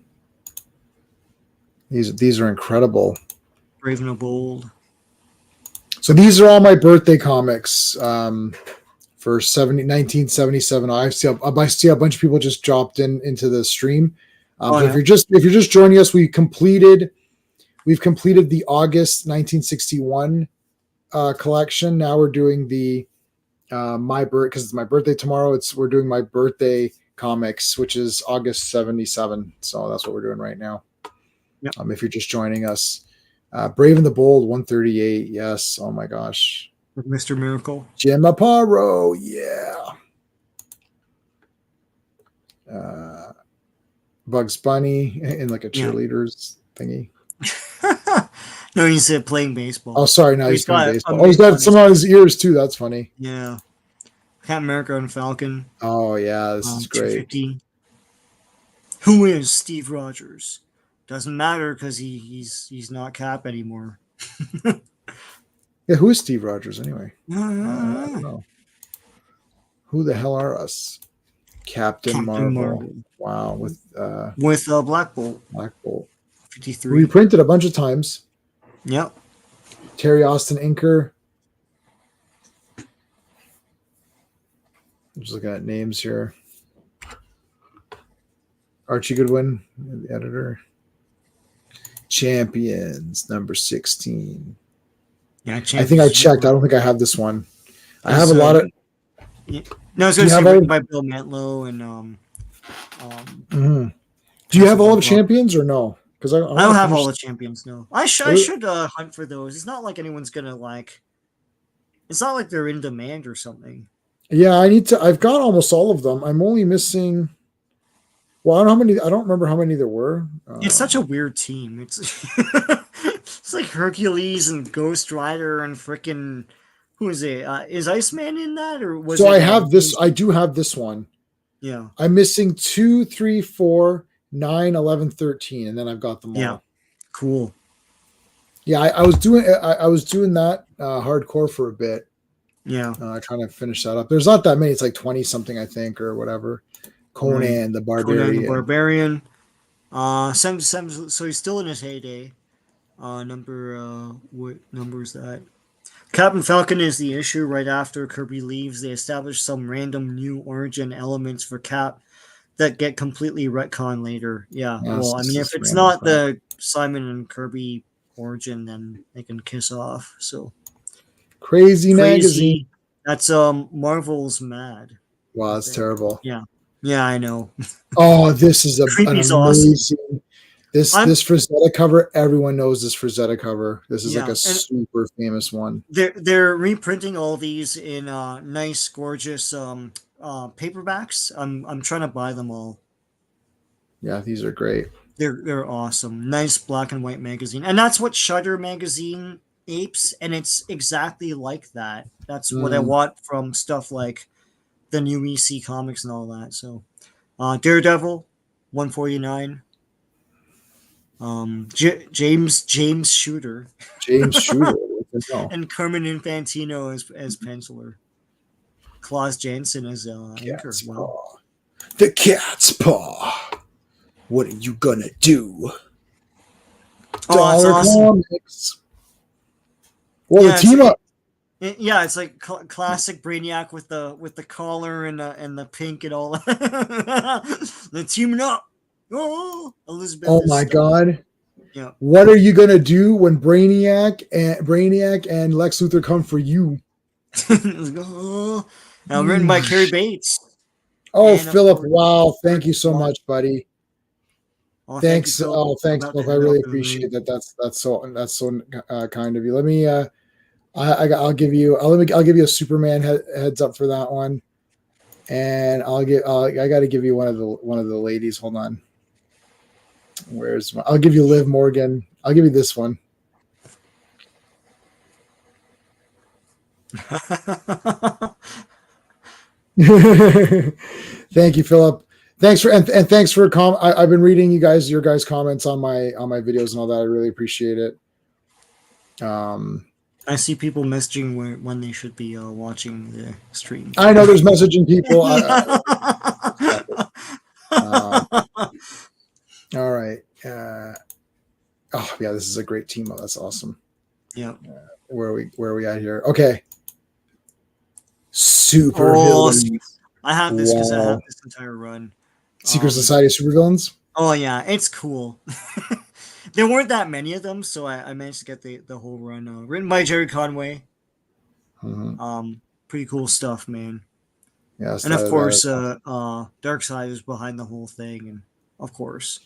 [SPEAKER 1] These are incredible.
[SPEAKER 2] Brave and the Bold.
[SPEAKER 1] So these are all my birthday comics for 1977. I see a bunch of people just dropped into the stream. If you're just joining us, we've completed the August 1961 collection. Now we're doing the because it's my birthday tomorrow. We're doing my birthday comics, which is August 77. So that's what we're doing right now.
[SPEAKER 2] Yep.
[SPEAKER 1] If you're just joining us. Brave and the Bold 138. Yes. Oh my gosh.
[SPEAKER 2] With Mr. Miracle.
[SPEAKER 1] Jim Aparo. Yeah. Bugs Bunny in like a cheerleaders thingy.
[SPEAKER 2] No, he said playing baseball.
[SPEAKER 1] Oh, sorry. Now he's playing baseball. Oh, he's got some on his ears too. That's funny.
[SPEAKER 2] Yeah. Captain America and Falcon.
[SPEAKER 1] Oh yeah, this is great.
[SPEAKER 2] Who is Steve Rogers? Doesn't matter because he's not Cap anymore.
[SPEAKER 1] Yeah, who is Steve Rogers anyway? I don't know. Who the hell are us? Captain Marvel. Wow, with
[SPEAKER 2] Black Bolt.
[SPEAKER 1] Black Bolt.
[SPEAKER 2] 53.
[SPEAKER 1] Reprinted a bunch of times.
[SPEAKER 2] Yep.
[SPEAKER 1] Terry Austin inker. I'm just looking at names here. Archie Goodwin, the editor. Champions, number 16.
[SPEAKER 2] Yeah,
[SPEAKER 1] I think I checked. I don't think I have this one. I have a lot of.
[SPEAKER 2] Yeah. No, it's going to be written by Bill Mantlo and.
[SPEAKER 1] Do you have all of Champions or no? Because I
[SPEAKER 2] don't have all the Champions. No, I should hunt for those. It's not like anyone's gonna like. It's not like they're in demand or something.
[SPEAKER 1] Yeah, I need to. I've got almost all of them. I'm only missing. Well, I don't know how many. I don't remember how many there were.
[SPEAKER 2] It's such a weird team. It's it's like Hercules and Ghost Rider and frickin' who is it? Is Iceman in that or was?
[SPEAKER 1] So I have this. I do have this one.
[SPEAKER 2] Yeah,
[SPEAKER 1] I'm missing 2, 3, 4, 9, 11, 13, and then I've got them all.
[SPEAKER 2] Yeah, cool.
[SPEAKER 1] Yeah, I was doing that hardcore for a bit.
[SPEAKER 2] Yeah,
[SPEAKER 1] trying to finish that up. There's not that many. It's like 20 something, I think, or whatever. Conan the Barbarian.
[SPEAKER 2] So he's still in his heyday. What number is that? Captain Falcon is the issue right after Kirby leaves. They establish some random new origin elements for Cap that get completely retconned later. Yeah. Well, I mean, if it's not the Simon and Kirby origin, then they can kiss off. So
[SPEAKER 1] crazy magazine.
[SPEAKER 2] That's Marvel's Mad.
[SPEAKER 1] Wow, that's terrible.
[SPEAKER 2] Yeah. Yeah, I know.
[SPEAKER 1] Oh, this is an amazing.
[SPEAKER 2] Awesome.
[SPEAKER 1] This Frazetta cover, everyone knows this Frazetta cover. This is like a super famous one.
[SPEAKER 2] They're reprinting all these in nice, gorgeous paperbacks. I'm trying to buy them all.
[SPEAKER 1] Yeah, these are great.
[SPEAKER 2] They're awesome. Nice black and white magazine, and that's what Shudder magazine apes, and it's exactly like that. That's what I want from stuff like the new EC comics and all that. So, Daredevil, 149. James Shooter.
[SPEAKER 1] James Shooter.
[SPEAKER 2] And Carmen Infantino as penciler. Klaus Janson as anchor.
[SPEAKER 1] Wow. The cat's paw. What are you gonna do? Dollar
[SPEAKER 2] awesome.
[SPEAKER 1] Comics. Well, the team up.
[SPEAKER 2] Yeah, it's like classic Brainiac with the collar and the pink and all. They're teaming up. Oh, Elizabeth.
[SPEAKER 1] Oh my God.
[SPEAKER 2] Yeah.
[SPEAKER 1] What are you gonna do when Brainiac and Lex Luthor come for you?
[SPEAKER 2] Now written by Carrie Bates.
[SPEAKER 1] Oh, Philip! Wow, thank you so much, buddy.
[SPEAKER 2] Oh, thank you,
[SPEAKER 1] Thanks.
[SPEAKER 2] Philip.
[SPEAKER 1] Oh,
[SPEAKER 2] I'm
[SPEAKER 1] thanks,
[SPEAKER 2] about to
[SPEAKER 1] Cliff. I
[SPEAKER 2] head
[SPEAKER 1] really
[SPEAKER 2] out to the
[SPEAKER 1] appreciate
[SPEAKER 2] raid.
[SPEAKER 1] that. That's so kind of you. Let me. I'll give you. I'll give you a Superman heads up for that one, and I'll get. I got to give you one of the ladies. Hold on. I'll give you Liv Morgan. I'll give you this one. Thank you, Philip. Thanks for and thanks for I've been reading your guys' comments on my videos and all that. I really appreciate it.
[SPEAKER 2] I see people messaging when they should be watching the stream.
[SPEAKER 1] I know there's messaging people. All right. Oh yeah, this is a great team. That's awesome.
[SPEAKER 2] Yeah.
[SPEAKER 1] Where are we at here? Okay. Super
[SPEAKER 2] Oh,
[SPEAKER 1] villains.
[SPEAKER 2] I have this because I
[SPEAKER 1] Wow.
[SPEAKER 2] have this entire run.
[SPEAKER 1] Secret Society of Supervillains.
[SPEAKER 2] Oh yeah, it's cool. There weren't that many of them, so I managed to get the whole run. Written by Jerry Conway.
[SPEAKER 1] Mm-hmm.
[SPEAKER 2] Pretty cool stuff, man.
[SPEAKER 1] Yes,
[SPEAKER 2] And of course, Darkseid is behind the whole thing, and of course.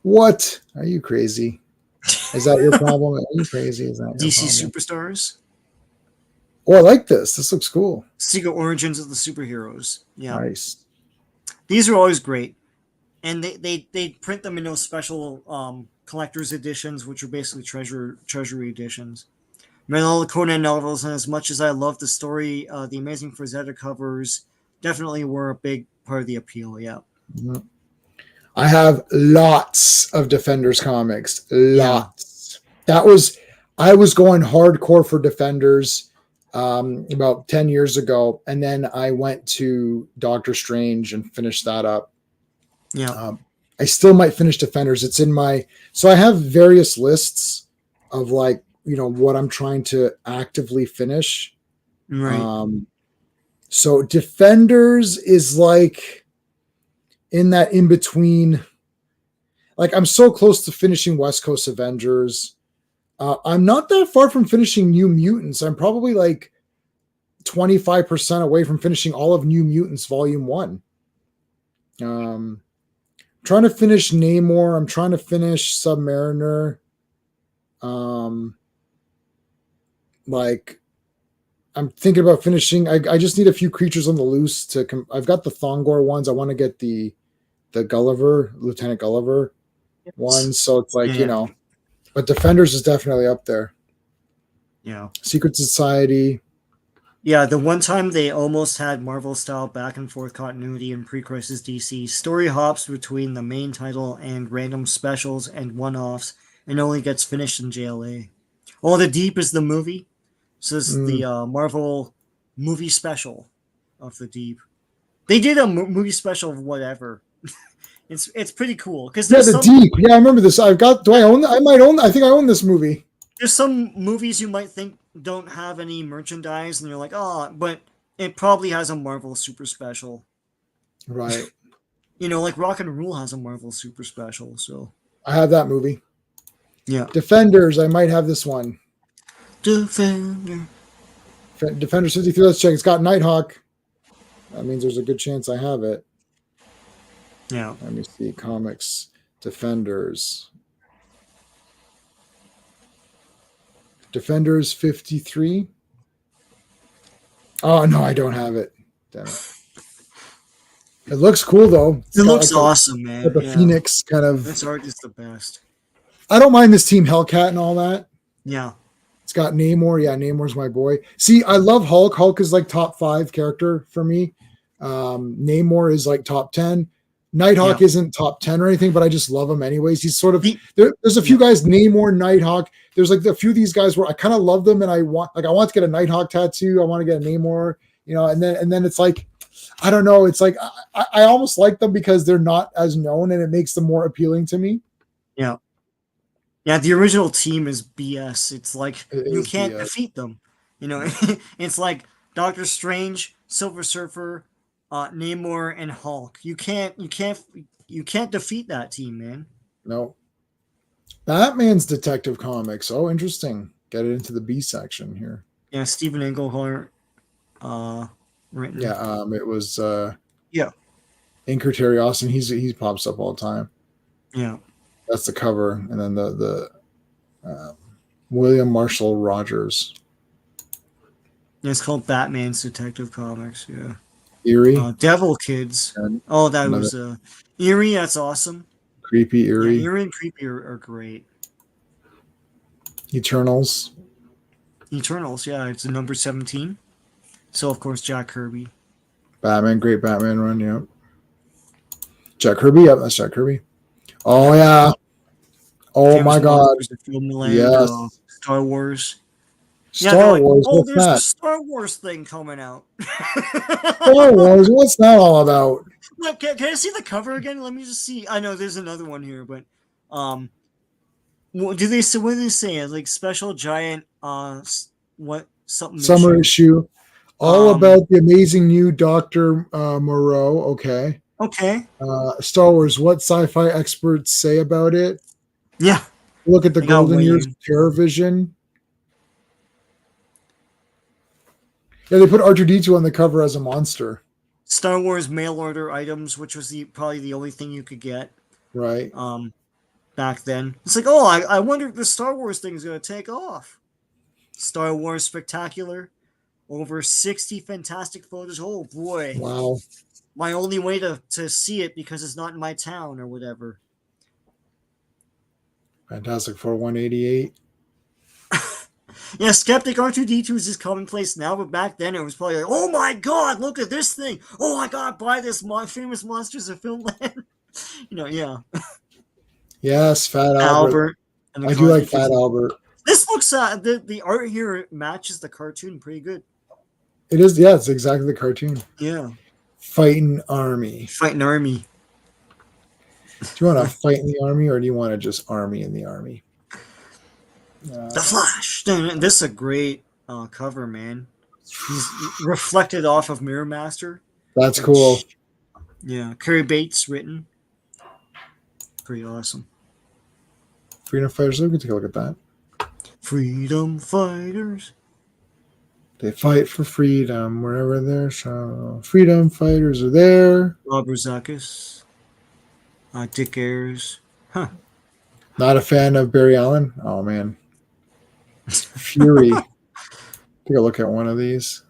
[SPEAKER 1] What? Are you crazy? Is that your problem? Are you crazy? Is that your
[SPEAKER 2] DC
[SPEAKER 1] problem?
[SPEAKER 2] Superstars.
[SPEAKER 1] Oh, I like this. This looks cool.
[SPEAKER 2] Secret Origins of the Superheroes. Yeah.
[SPEAKER 1] Nice.
[SPEAKER 2] These are always great. And they print them in those special collector's editions, which are basically treasury editions. Read all the Conan novels, and as much as I love the story, the Amazing Frazetta covers definitely were a big part of the appeal. Yeah.
[SPEAKER 1] Mm-hmm. I have lots of Defenders comics. Lots. Yeah. I was going hardcore for Defenders about 10 years ago, and then I went to Doctor Strange and finished that up.
[SPEAKER 2] Yeah.
[SPEAKER 1] I still might finish Defenders. It's in so I have various lists of what I'm trying to actively finish.
[SPEAKER 2] Right.
[SPEAKER 1] So Defenders is like in that in between. Like I'm so close to finishing West Coast Avengers. I'm not that far from finishing New Mutants. I'm probably like 25% away from finishing all of New Mutants Volume 1. Trying to finish Namor. I'm trying to finish Submariner. I'm thinking about finishing. I just need a few creatures on the loose I've got the Thongor ones. I want to get the Gulliver, Lieutenant Gulliver ones. So it's like, but Defenders is definitely up there.
[SPEAKER 2] Yeah.
[SPEAKER 1] Secret Society.
[SPEAKER 2] Yeah, the one time they almost had Marvel-style back-and-forth continuity in pre-crisis DC, story hops between the main title and random specials and one-offs, and only gets finished in JLA. Oh, The Deep is the movie. So it's the Marvel movie special of The Deep. They did a movie special of whatever. It's pretty cool because
[SPEAKER 1] The Deep. Yeah, I remember this. Do I own that? I might own. I think I own this movie.
[SPEAKER 2] There's some movies you might think don't have any merchandise, and you're like, oh, but it probably has a Marvel super special.
[SPEAKER 1] Right.
[SPEAKER 2] Like Rock and Rule has a Marvel super special, so.
[SPEAKER 1] I have that movie.
[SPEAKER 2] Yeah.
[SPEAKER 1] Defenders, I might have this one.
[SPEAKER 2] Defenders
[SPEAKER 1] 53, let's check. It's got Nighthawk. That means there's a good chance I have it.
[SPEAKER 2] Yeah.
[SPEAKER 1] Let me see. Comics. Defenders. Defenders 53. Oh, no, I don't have it. Damn it. It looks cool, though.
[SPEAKER 2] It looks awesome, man.
[SPEAKER 1] The Phoenix kind of.
[SPEAKER 2] This art is the best.
[SPEAKER 1] I don't mind this Team Hellcat and all that.
[SPEAKER 2] Yeah.
[SPEAKER 1] It's got Namor. Yeah, Namor's my boy. See, I love Hulk. Hulk is like top 5 character for me. Namor is like top 10. Nighthawk isn't top 10 or anything, but I just love him anyways. He's sort of there's a few guys, Namor, Nighthawk. There's like a few of these guys where I kind of love them, and I want to get a Nighthawk tattoo. I want to get a Namor, and then it's like, I don't know. It's like I almost like them because they're not as known, and it makes them more appealing to me.
[SPEAKER 2] Yeah. Yeah, the original team is BS. It's like you can't defeat them. It's like Doctor Strange, Silver Surfer, Namor, and Hulk. You can't defeat that team, man.
[SPEAKER 1] No. Batman's Detective Comics. Oh, interesting. Get it into the B section here.
[SPEAKER 2] Yeah, Stephen Englehart written.
[SPEAKER 1] Yeah, it was
[SPEAKER 2] Inker
[SPEAKER 1] Terry Austin. He pops up all the time.
[SPEAKER 2] Yeah.
[SPEAKER 1] That's the cover, and then the William Marshall Rogers.
[SPEAKER 2] It's called Batman's Detective Comics. Yeah.
[SPEAKER 1] Eerie,
[SPEAKER 2] Devil Kids.
[SPEAKER 1] and
[SPEAKER 2] Oh, that
[SPEAKER 1] another
[SPEAKER 2] was Eerie. That's awesome.
[SPEAKER 1] creepy
[SPEAKER 2] Yeah,
[SPEAKER 1] Eerie.
[SPEAKER 2] Eerie and Creepy are great.
[SPEAKER 1] Eternals.
[SPEAKER 2] Eternals. Yeah, it's a number 17. So of course Jack Kirby.
[SPEAKER 1] Batman, great Batman run. Yep. Jack Kirby. Yep, that's Jack Kirby. Oh
[SPEAKER 2] Yep.
[SPEAKER 1] yeah. Oh
[SPEAKER 2] Famous
[SPEAKER 1] my God.
[SPEAKER 2] monsters of Filmland.
[SPEAKER 1] Yes.
[SPEAKER 2] Star Wars. Yeah, they're
[SPEAKER 1] Star
[SPEAKER 2] like,
[SPEAKER 1] Wars.
[SPEAKER 2] oh,
[SPEAKER 1] What's
[SPEAKER 2] there's a
[SPEAKER 1] that?
[SPEAKER 2] Star Wars thing coming out.
[SPEAKER 1] Star Wars. What's that all about?
[SPEAKER 2] Look, can I see the cover again? Let me just see. I know there's another one here, but um, what do they say? What do they say? Like special giant what something
[SPEAKER 1] Summer
[SPEAKER 2] issue?
[SPEAKER 1] issue. All
[SPEAKER 2] Um,
[SPEAKER 1] about the amazing new Doctor Moreau. Okay.
[SPEAKER 2] okay,
[SPEAKER 1] Star Wars. What sci-fi experts say about it?
[SPEAKER 2] yeah,
[SPEAKER 1] Look at the
[SPEAKER 2] they got
[SPEAKER 1] golden
[SPEAKER 2] way
[SPEAKER 1] years of
[SPEAKER 2] in.
[SPEAKER 1] TerraVision. Yeah, they put R2D2 on the cover as a monster,
[SPEAKER 2] Star Wars mail order items, which was probably the only thing you could get
[SPEAKER 1] right?
[SPEAKER 2] um back then. It's like, oh, I wonder if the Star Wars thing is gonna take off. Star Wars Spectacular, over 60 fantastic photos. Oh boy,
[SPEAKER 1] Wow.
[SPEAKER 2] my only way to see it because it's not in my town or whatever.
[SPEAKER 1] Fantastic Four 188.
[SPEAKER 2] Yeah, Skeptic R2D2 is just commonplace now, but back then it was probably like, oh my god, look at this thing. Oh, I gotta buy this famous Monsters of Filmland. Yeah.
[SPEAKER 1] Yes, Fat Albert.
[SPEAKER 2] Albert and the
[SPEAKER 1] I do like
[SPEAKER 2] Coffee
[SPEAKER 1] Fat
[SPEAKER 2] Kids.
[SPEAKER 1] Albert.
[SPEAKER 2] This looks the art here matches the cartoon pretty good.
[SPEAKER 1] It is, yeah, it's exactly the cartoon.
[SPEAKER 2] Yeah.
[SPEAKER 1] Fighting Army.
[SPEAKER 2] Fighting army.
[SPEAKER 1] Do you want to fight in the army or do you want to just army in the army?
[SPEAKER 2] The Flash. This is a great cover, man. He's reflected off of Mirror Master.
[SPEAKER 1] That's cool.
[SPEAKER 2] Yeah, Carrie Bates written. Pretty awesome.
[SPEAKER 1] Freedom Fighters. We can take a look at that.
[SPEAKER 2] Freedom Fighters.
[SPEAKER 1] They fight for freedom wherever they're shown. Freedom fighters are there.
[SPEAKER 2] Rob Rozakis. Dick Ayers. Huh.
[SPEAKER 1] Not a fan of Barry Allen. Oh man. Fury. Take a look at one of these.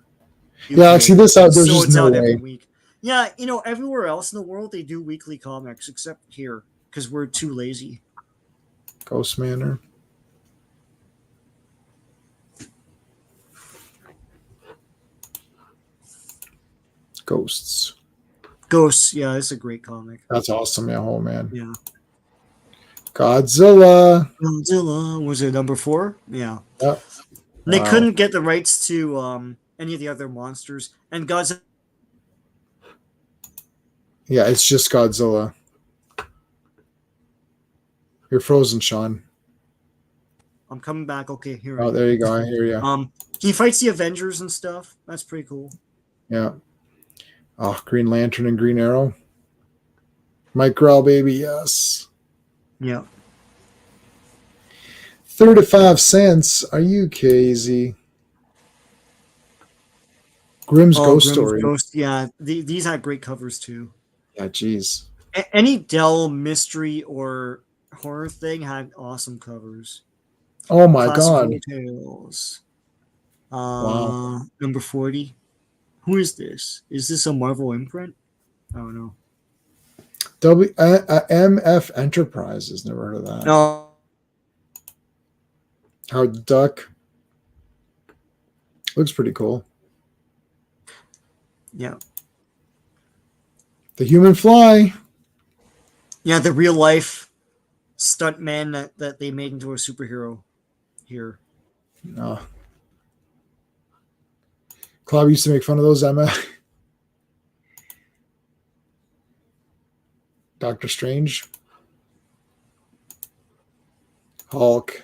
[SPEAKER 1] Yeah, I see this out. There's
[SPEAKER 2] So
[SPEAKER 1] just
[SPEAKER 2] it's
[SPEAKER 1] no
[SPEAKER 2] out
[SPEAKER 1] way.
[SPEAKER 2] every week. Yeah, everywhere else in the world they do weekly comics except here because we're too lazy.
[SPEAKER 1] Ghost Manor. Ghosts.
[SPEAKER 2] Ghosts, yeah, it's a great comic.
[SPEAKER 1] That's awesome. Yeah, oh man.
[SPEAKER 2] Yeah.
[SPEAKER 1] Godzilla.
[SPEAKER 2] Godzilla was it number 4? Yeah.
[SPEAKER 1] Yep.
[SPEAKER 2] They
[SPEAKER 1] Wow.
[SPEAKER 2] couldn't get the rights to any of the other monsters, and Godzilla.
[SPEAKER 1] Yeah, it's just Godzilla. You're frozen, Sean.
[SPEAKER 2] I'm coming back. Okay, here.
[SPEAKER 1] Oh, there you go. I hear you.
[SPEAKER 2] He fights the Avengers and stuff. That's pretty cool.
[SPEAKER 1] Yeah. Oh, Green Lantern and Green Arrow. Mike Grell, baby, yes.
[SPEAKER 2] Yeah.
[SPEAKER 1] 35 cents. Are you crazy? Grimm's Ghost Story.
[SPEAKER 2] Ghost, yeah, these had great covers too.
[SPEAKER 1] Yeah, jeez.
[SPEAKER 2] Any Dell mystery or horror thing had awesome covers.
[SPEAKER 1] Oh my
[SPEAKER 2] Classic
[SPEAKER 1] God.
[SPEAKER 2] Tales.
[SPEAKER 1] Wow.
[SPEAKER 2] Number 40. Who is this? Is this a Marvel imprint? I don't know.
[SPEAKER 1] MF Enterprises. Never heard of that.
[SPEAKER 2] No.
[SPEAKER 1] Howard the Duck. Looks pretty cool.
[SPEAKER 2] Yeah.
[SPEAKER 1] The Human Fly.
[SPEAKER 2] Yeah, the real life stuntman that they made into a superhero here.
[SPEAKER 1] Oh. Club used to make fun of those, Emma. Doctor Strange. Hulk.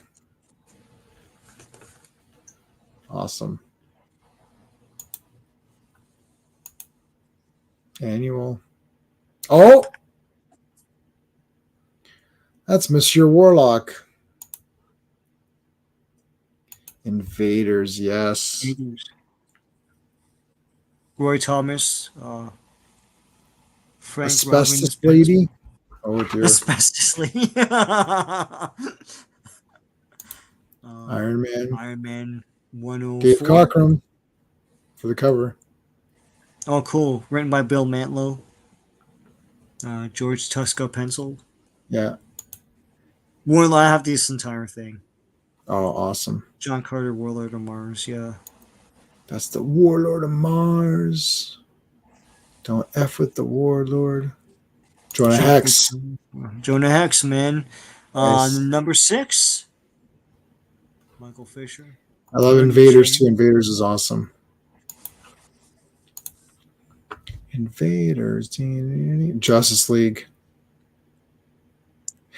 [SPEAKER 1] Awesome. Annual. Oh! That's Monsieur Warlock. Invaders, yes.
[SPEAKER 2] Roy Thomas, Frank
[SPEAKER 1] Asbestos
[SPEAKER 2] Robbins,
[SPEAKER 1] Lady. Oh dear.
[SPEAKER 2] Asbestos League.
[SPEAKER 1] Iron Man.
[SPEAKER 2] Iron Man
[SPEAKER 1] Dave
[SPEAKER 2] 104.
[SPEAKER 1] Cockrum for the cover.
[SPEAKER 2] Oh, cool. Written by Bill Mantlo. George Tuska pencil.
[SPEAKER 1] Yeah.
[SPEAKER 2] I have this entire thing.
[SPEAKER 1] Oh, awesome.
[SPEAKER 2] John Carter, Warlord of Mars. Yeah.
[SPEAKER 1] That's the Warlord of Mars. Don't F with the Warlord. Jonah Hex.
[SPEAKER 2] Jonah Hex, man.
[SPEAKER 1] Nice.
[SPEAKER 2] Number 6. Michael Fisher.
[SPEAKER 1] I love Invaders too. Invaders is awesome. Invaders. Justice League.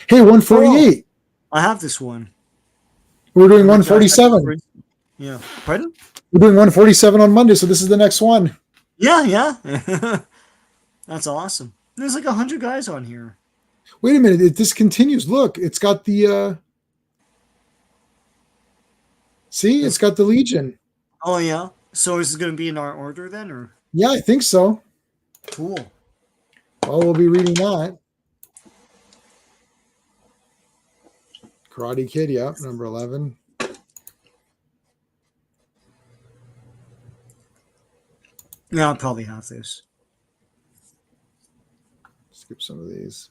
[SPEAKER 1] Hey, 148.
[SPEAKER 2] Oh, I have this one.
[SPEAKER 1] We're doing 147.
[SPEAKER 2] Yeah. Pardon?
[SPEAKER 1] We're doing 147 on Monday, so this is the next one.
[SPEAKER 2] Yeah. That's awesome. There's like 100 guys on here.
[SPEAKER 1] Wait a minute. This continues. Look, it's got the... See, it's got the Legion.
[SPEAKER 2] Oh, yeah. So is it going to be in our order then? Or?
[SPEAKER 1] Yeah, I think so.
[SPEAKER 2] Cool.
[SPEAKER 1] Well, we'll be reading that. Karate Kid, yeah, number 11.
[SPEAKER 2] Yeah, I'll probably have this.
[SPEAKER 1] Skip some of these.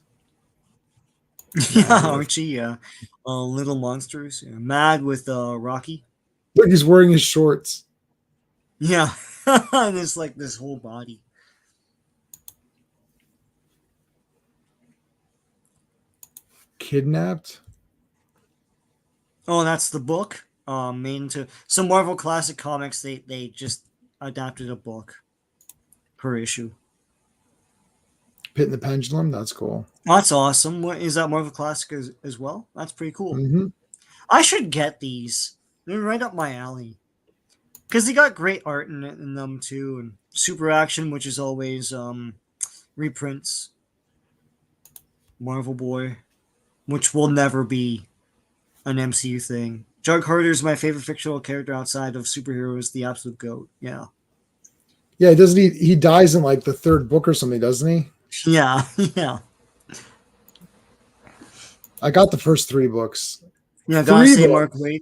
[SPEAKER 2] Yeah, Archie, yeah. Little Monsters. Yeah. Mad with Rocky.
[SPEAKER 1] Look, he's wearing his shorts.
[SPEAKER 2] Yeah. And it's like this whole body.
[SPEAKER 1] Kidnapped.
[SPEAKER 2] Oh, that's the book. Made into some Marvel Classic Comics. They just adapted a book per issue.
[SPEAKER 1] Pit and the Pendulum. That's cool.
[SPEAKER 2] That's awesome. What is that Marvel Classic as well? That's pretty cool.
[SPEAKER 1] Mm-hmm.
[SPEAKER 2] I should get these. They're right up my alley. Because they got great art in them too, and Super Action, which is always reprints. Marvel Boy, which will never be an MCU thing. John Carter is my favorite fictional character outside of superheroes, the absolute GOAT. Yeah.
[SPEAKER 1] Yeah, doesn't he dies in like the 3rd book or something, doesn't he?
[SPEAKER 2] Yeah, yeah.
[SPEAKER 1] I got the first 3 books.
[SPEAKER 2] Yeah, gotta say Mark Waid.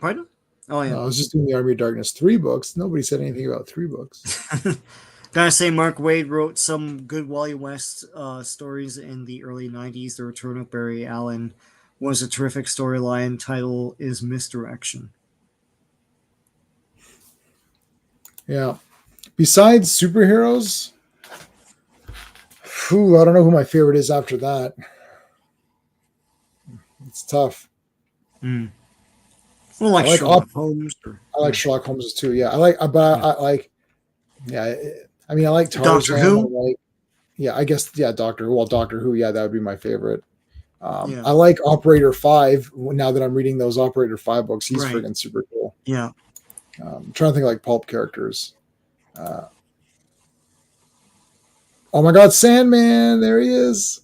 [SPEAKER 2] Pardon? Oh, yeah.
[SPEAKER 1] No, I was just doing the Army of Darkness 3 books. Nobody said anything about 3 books.
[SPEAKER 2] Gotta say, Mark Waid wrote some good Wally West stories in the early 90s. The Return of Barry Allen was a terrific storyline. Title is Misdirection.
[SPEAKER 1] Yeah. Besides superheroes, I don't know who my favorite is after that. It's tough.
[SPEAKER 2] Mm. Well, like Sherlock Holmes.
[SPEAKER 1] I like Sherlock Holmes too. Yeah, I like Tarzan.
[SPEAKER 2] Doctor Who.
[SPEAKER 1] I guess Doctor Who. Well, Doctor Who. Yeah, that would be my favorite. I like Operator 5. Now that I'm reading those Operator 5 books, he's friggin' super cool.
[SPEAKER 2] Yeah.
[SPEAKER 1] I'm trying to think like pulp characters. Oh my God, Sandman! There he is.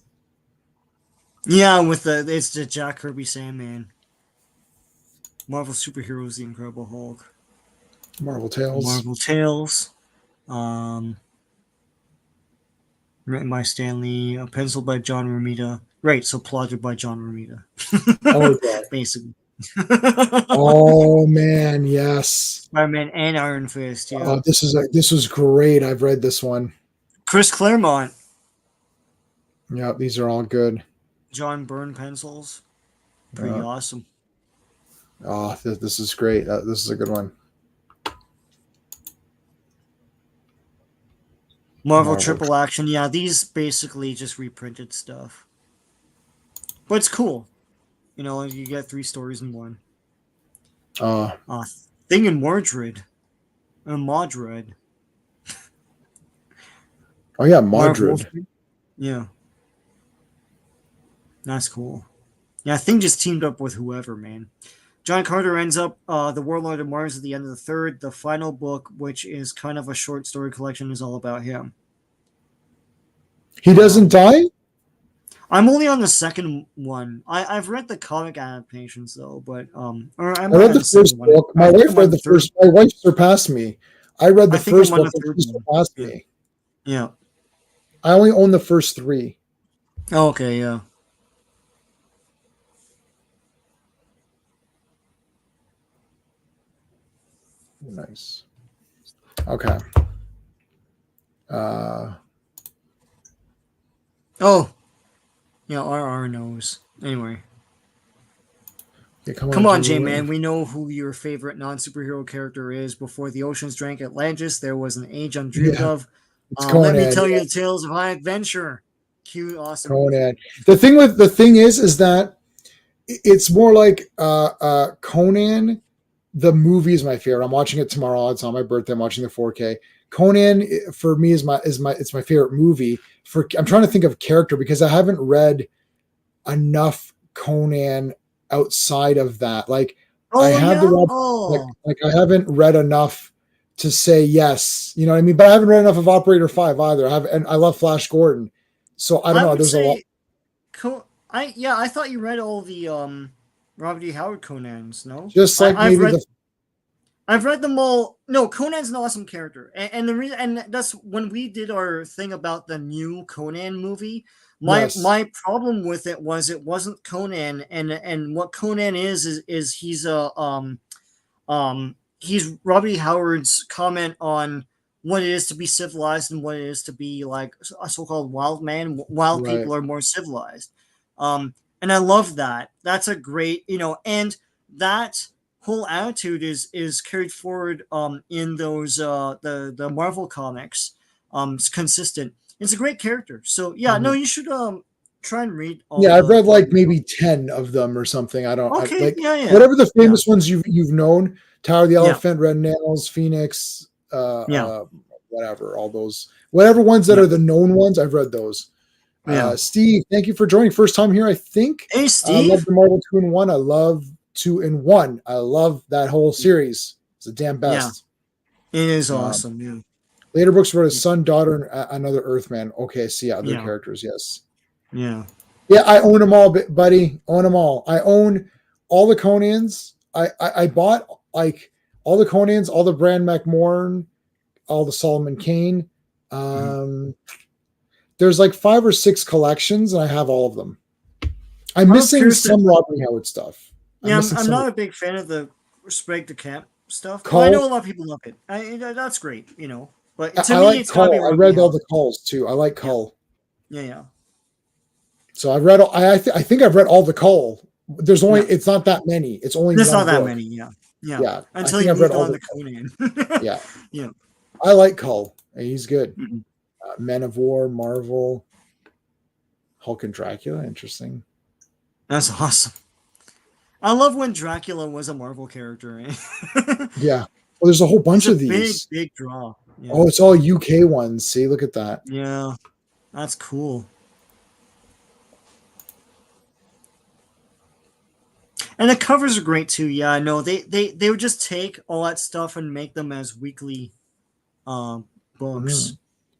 [SPEAKER 2] Yeah, it's the Jack Kirby Sandman. Marvel Superheroes, The Incredible Hulk.
[SPEAKER 1] Marvel Tales.
[SPEAKER 2] Written by Stan Lee, penciled by John Romita. Right, so plotted by John Romita.
[SPEAKER 1] Oh,
[SPEAKER 2] basically.
[SPEAKER 1] Oh man, yes.
[SPEAKER 2] Spider-Man and Iron Fist. Yeah.
[SPEAKER 1] Oh, this was great. I've read this one.
[SPEAKER 2] Chris Claremont.
[SPEAKER 1] Yeah, these are all good.
[SPEAKER 2] John Byrne pencils. Pretty awesome.
[SPEAKER 1] Oh, this is great. This is a good one.
[SPEAKER 2] Marvel Triple Action. Yeah, these basically just reprinted stuff. But it's cool. You know, you get 3 stories in one. Thing in Mordred. Modred.
[SPEAKER 1] Oh yeah, Modred.
[SPEAKER 2] Yeah. That's cool. Yeah, Thing just teamed up with whoever, man. John Carter ends up the Warlord of Mars at the end of the 3rd. The final book, which is kind of a short story collection, is all about him.
[SPEAKER 1] He doesn't die?
[SPEAKER 2] I'm only on the 2nd one. I've read the comic adaptations though, but
[SPEAKER 1] I read the first book. My wife read the first. My wife surpassed me. I read the first book. She surpassed me.
[SPEAKER 2] Yeah.
[SPEAKER 1] I only own the first 3.
[SPEAKER 2] Okay, yeah.
[SPEAKER 1] Nice. Okay. Uh,
[SPEAKER 2] Oh, yeah. RR knows. Anyway,
[SPEAKER 1] yeah, come
[SPEAKER 2] come
[SPEAKER 1] on,
[SPEAKER 2] on,
[SPEAKER 1] Jimmy.
[SPEAKER 2] J Man. We know who your favorite non-superhero character is. Before the oceans drank Atlantis, there was an age undreamed
[SPEAKER 1] Yeah,
[SPEAKER 2] of.
[SPEAKER 1] it's
[SPEAKER 2] Let me
[SPEAKER 1] Conan.
[SPEAKER 2] tell you
[SPEAKER 1] Yeah,
[SPEAKER 2] the tales of high adventure. Cute, awesome
[SPEAKER 1] Conan.
[SPEAKER 2] music.
[SPEAKER 1] The thing is that it's more like Conan. The movie is my favorite. I'm watching it tomorrow. It's on my birthday. I'm watching the 4K. Conan for me is my favorite movie. For I'm trying to think of character because I haven't read enough Conan outside of that. Like I
[SPEAKER 2] Oh
[SPEAKER 1] have the
[SPEAKER 2] yeah.
[SPEAKER 1] Rob,
[SPEAKER 2] Oh,
[SPEAKER 1] like I haven't read enough to say yes. You know what I mean? But I haven't read enough of Operator 5 either. And I love Flash Gordon. So I don't
[SPEAKER 2] I
[SPEAKER 1] know.
[SPEAKER 2] would
[SPEAKER 1] There's a lot.
[SPEAKER 2] say. I thought you read all the Robert E. Howard Conans. No,
[SPEAKER 1] Just like
[SPEAKER 2] I've
[SPEAKER 1] maybe
[SPEAKER 2] read
[SPEAKER 1] the
[SPEAKER 2] I've read them all. No, Conan's an awesome character, and the reason, and that's when we did our thing about the new Conan movie.
[SPEAKER 1] yes.
[SPEAKER 2] My problem with it was it wasn't Conan, and what Conan is he's a he's Robbie Howard's comment on what it is to be civilized and what it is to be like a so-called wild man. Wild
[SPEAKER 1] Right.
[SPEAKER 2] people are more civilized, and I love that. That's a great, and that whole attitude is carried forward in those the Marvel comics. It's consistent. It's a great character. So yeah, no,
[SPEAKER 1] Mhm.
[SPEAKER 2] you should try and read all
[SPEAKER 1] Yeah, I've
[SPEAKER 2] the
[SPEAKER 1] read like
[SPEAKER 2] Robert.
[SPEAKER 1] maybe 10 of them or something. I
[SPEAKER 2] Okay,
[SPEAKER 1] like
[SPEAKER 2] yeah, yeah,
[SPEAKER 1] whatever the
[SPEAKER 2] yeah,
[SPEAKER 1] famous ones you've known, Tower of the
[SPEAKER 2] yeah,
[SPEAKER 1] Elephant, Red Nails, Phoenix,
[SPEAKER 2] yeah,
[SPEAKER 1] whatever, all those whatever ones that
[SPEAKER 2] yeah,
[SPEAKER 1] are the known ones, I've read those.
[SPEAKER 2] yeah.
[SPEAKER 1] Steve, thank you for joining. First time here, I think.
[SPEAKER 2] Hey,
[SPEAKER 1] I love
[SPEAKER 2] Steve.
[SPEAKER 1] the Marvel 2-in-1. I love 2-in-1. I love that whole series. It's the damn
[SPEAKER 2] Yeah,
[SPEAKER 1] best.
[SPEAKER 2] it is
[SPEAKER 1] Um,
[SPEAKER 2] awesome. Yeah,
[SPEAKER 1] Later books wrote his son, daughter, and another Earthman. Okay, see other
[SPEAKER 2] yeah,
[SPEAKER 1] characters. Yes.
[SPEAKER 2] yeah.
[SPEAKER 1] Yeah, I own them all, buddy. Own them all. I own all the Conans. I bought like all the Conans, all the Brand McMorn, all the Solomon Kane.
[SPEAKER 2] Mhm.
[SPEAKER 1] Um, there's like 5 or 6 collections, and I have all of them. I'm
[SPEAKER 2] I'm
[SPEAKER 1] missing
[SPEAKER 2] curious to.
[SPEAKER 1] some Robert Howard stuff. I'm
[SPEAKER 2] Yeah,
[SPEAKER 1] missing
[SPEAKER 2] I'm
[SPEAKER 1] some
[SPEAKER 2] not a big fan of the Sprague de Camp stuff, but I
[SPEAKER 1] Cull.
[SPEAKER 2] know a lot of people love it. That's great, But to
[SPEAKER 1] I
[SPEAKER 2] me,
[SPEAKER 1] like
[SPEAKER 2] it's got to be
[SPEAKER 1] Cull. I
[SPEAKER 2] Robbie
[SPEAKER 1] read all
[SPEAKER 2] Howard.
[SPEAKER 1] the Culls too. I like
[SPEAKER 2] Yeah,
[SPEAKER 1] Cull.
[SPEAKER 2] yeah, yeah,
[SPEAKER 1] So I've read. I think I've read all the Cull. There's only.
[SPEAKER 2] yeah.
[SPEAKER 1] It's not that many. It's only
[SPEAKER 2] There's not
[SPEAKER 1] one
[SPEAKER 2] that
[SPEAKER 1] book.
[SPEAKER 2] many. Yeah, yeah.
[SPEAKER 1] Yeah, I
[SPEAKER 2] Until
[SPEAKER 1] think
[SPEAKER 2] you
[SPEAKER 1] I've read
[SPEAKER 2] moved
[SPEAKER 1] all
[SPEAKER 2] on
[SPEAKER 1] the.
[SPEAKER 2] to Conan.
[SPEAKER 1] Yeah,
[SPEAKER 2] Yeah.
[SPEAKER 1] I like Cull. He's good.
[SPEAKER 2] Mhm.
[SPEAKER 1] Men of War, Marvel, Hulk and Dracula. Interesting.
[SPEAKER 2] That's awesome. I love when Dracula was a Marvel character.
[SPEAKER 1] Yeah. Well, there's a whole
[SPEAKER 2] He's
[SPEAKER 1] bunch
[SPEAKER 2] a
[SPEAKER 1] of
[SPEAKER 2] big,
[SPEAKER 1] these.
[SPEAKER 2] big draw.
[SPEAKER 1] Oh,
[SPEAKER 2] Yeah,
[SPEAKER 1] it's all UK ones. See, look at that.
[SPEAKER 2] yeah. That's cool. And the covers are great too. Yeah, I know. They would just take all that stuff and make them as weekly um
[SPEAKER 1] Mhm.
[SPEAKER 2] books.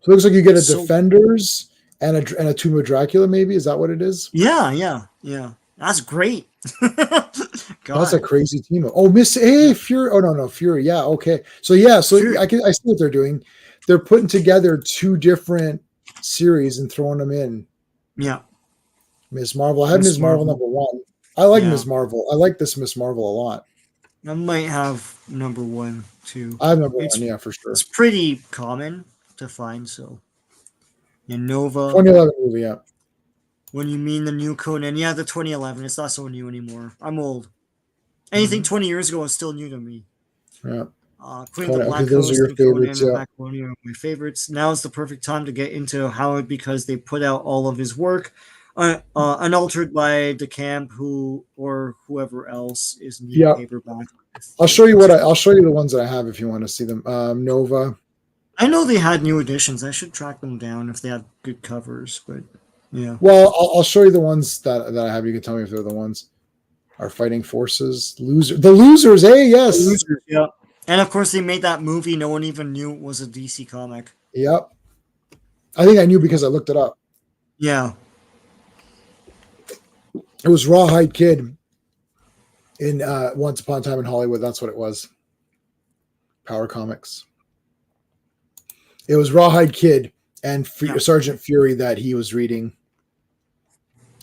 [SPEAKER 1] So it looks like you get a
[SPEAKER 2] So
[SPEAKER 1] Defenders and a Tomb of Dracula. Maybe is that what it is?
[SPEAKER 2] yeah, yeah, yeah. That's great.
[SPEAKER 1] That's a
[SPEAKER 2] God.
[SPEAKER 1] crazy team. Oh, Miss A
[SPEAKER 2] Yeah.
[SPEAKER 1] Fury. Oh no, Fury. Yeah, okay. So yeah, so
[SPEAKER 2] Sure.
[SPEAKER 1] I see what they're doing. They're putting together 2 different series and throwing them in.
[SPEAKER 2] Yeah.
[SPEAKER 1] Miss Marvel. I have
[SPEAKER 2] Miss
[SPEAKER 1] Miss Marvel
[SPEAKER 2] Marvel.
[SPEAKER 1] #1. I like
[SPEAKER 2] Yeah.
[SPEAKER 1] Miss Marvel. I like this Miss Marvel a lot.
[SPEAKER 2] I might have number one too.
[SPEAKER 1] I have #1.
[SPEAKER 2] It's
[SPEAKER 1] Yeah, for
[SPEAKER 2] it's
[SPEAKER 1] sure.
[SPEAKER 2] pretty common to find, so yeah, Nova.
[SPEAKER 1] 2011 movie. Yeah.
[SPEAKER 2] When you mean the new Conan, yeah, the 2011, it's not so new anymore. I'm old. Anything
[SPEAKER 1] Mhm.
[SPEAKER 2] 20 years ago is still new to me.
[SPEAKER 1] Yeah.
[SPEAKER 2] Queen of the
[SPEAKER 1] Conan. Okay,
[SPEAKER 2] Black
[SPEAKER 1] those are
[SPEAKER 2] Coast
[SPEAKER 1] your
[SPEAKER 2] and
[SPEAKER 1] favorites.
[SPEAKER 2] Conan and
[SPEAKER 1] Yeah.
[SPEAKER 2] Macaroni are my favorites. Now is the perfect time to get into Howard because they put out all of his work, unaltered by DeCamp, who or whoever else is new
[SPEAKER 1] Yeah.
[SPEAKER 2] paperback.
[SPEAKER 1] I'll show you I'll show you the ones that I have if you want to see them. Nova.
[SPEAKER 2] I know they had new editions. I should track them down if they have good covers, but yeah.
[SPEAKER 1] Well, I'll show you the ones that I have. You can tell me if they're the ones. Our fighting forces. The losers. Hey,
[SPEAKER 2] The
[SPEAKER 1] yes.
[SPEAKER 2] Losers, yeah. And of course, they made that movie no one even knew it was a DC comic.
[SPEAKER 1] Yep. I think I knew because I looked it up.
[SPEAKER 2] Yeah.
[SPEAKER 1] It was Rawhide Kid in Once Upon a Time in Hollywood. That's what it was. Power Comics. It was Rawhide Kid and
[SPEAKER 2] Yeah.
[SPEAKER 1] Sergeant Fury that he was reading.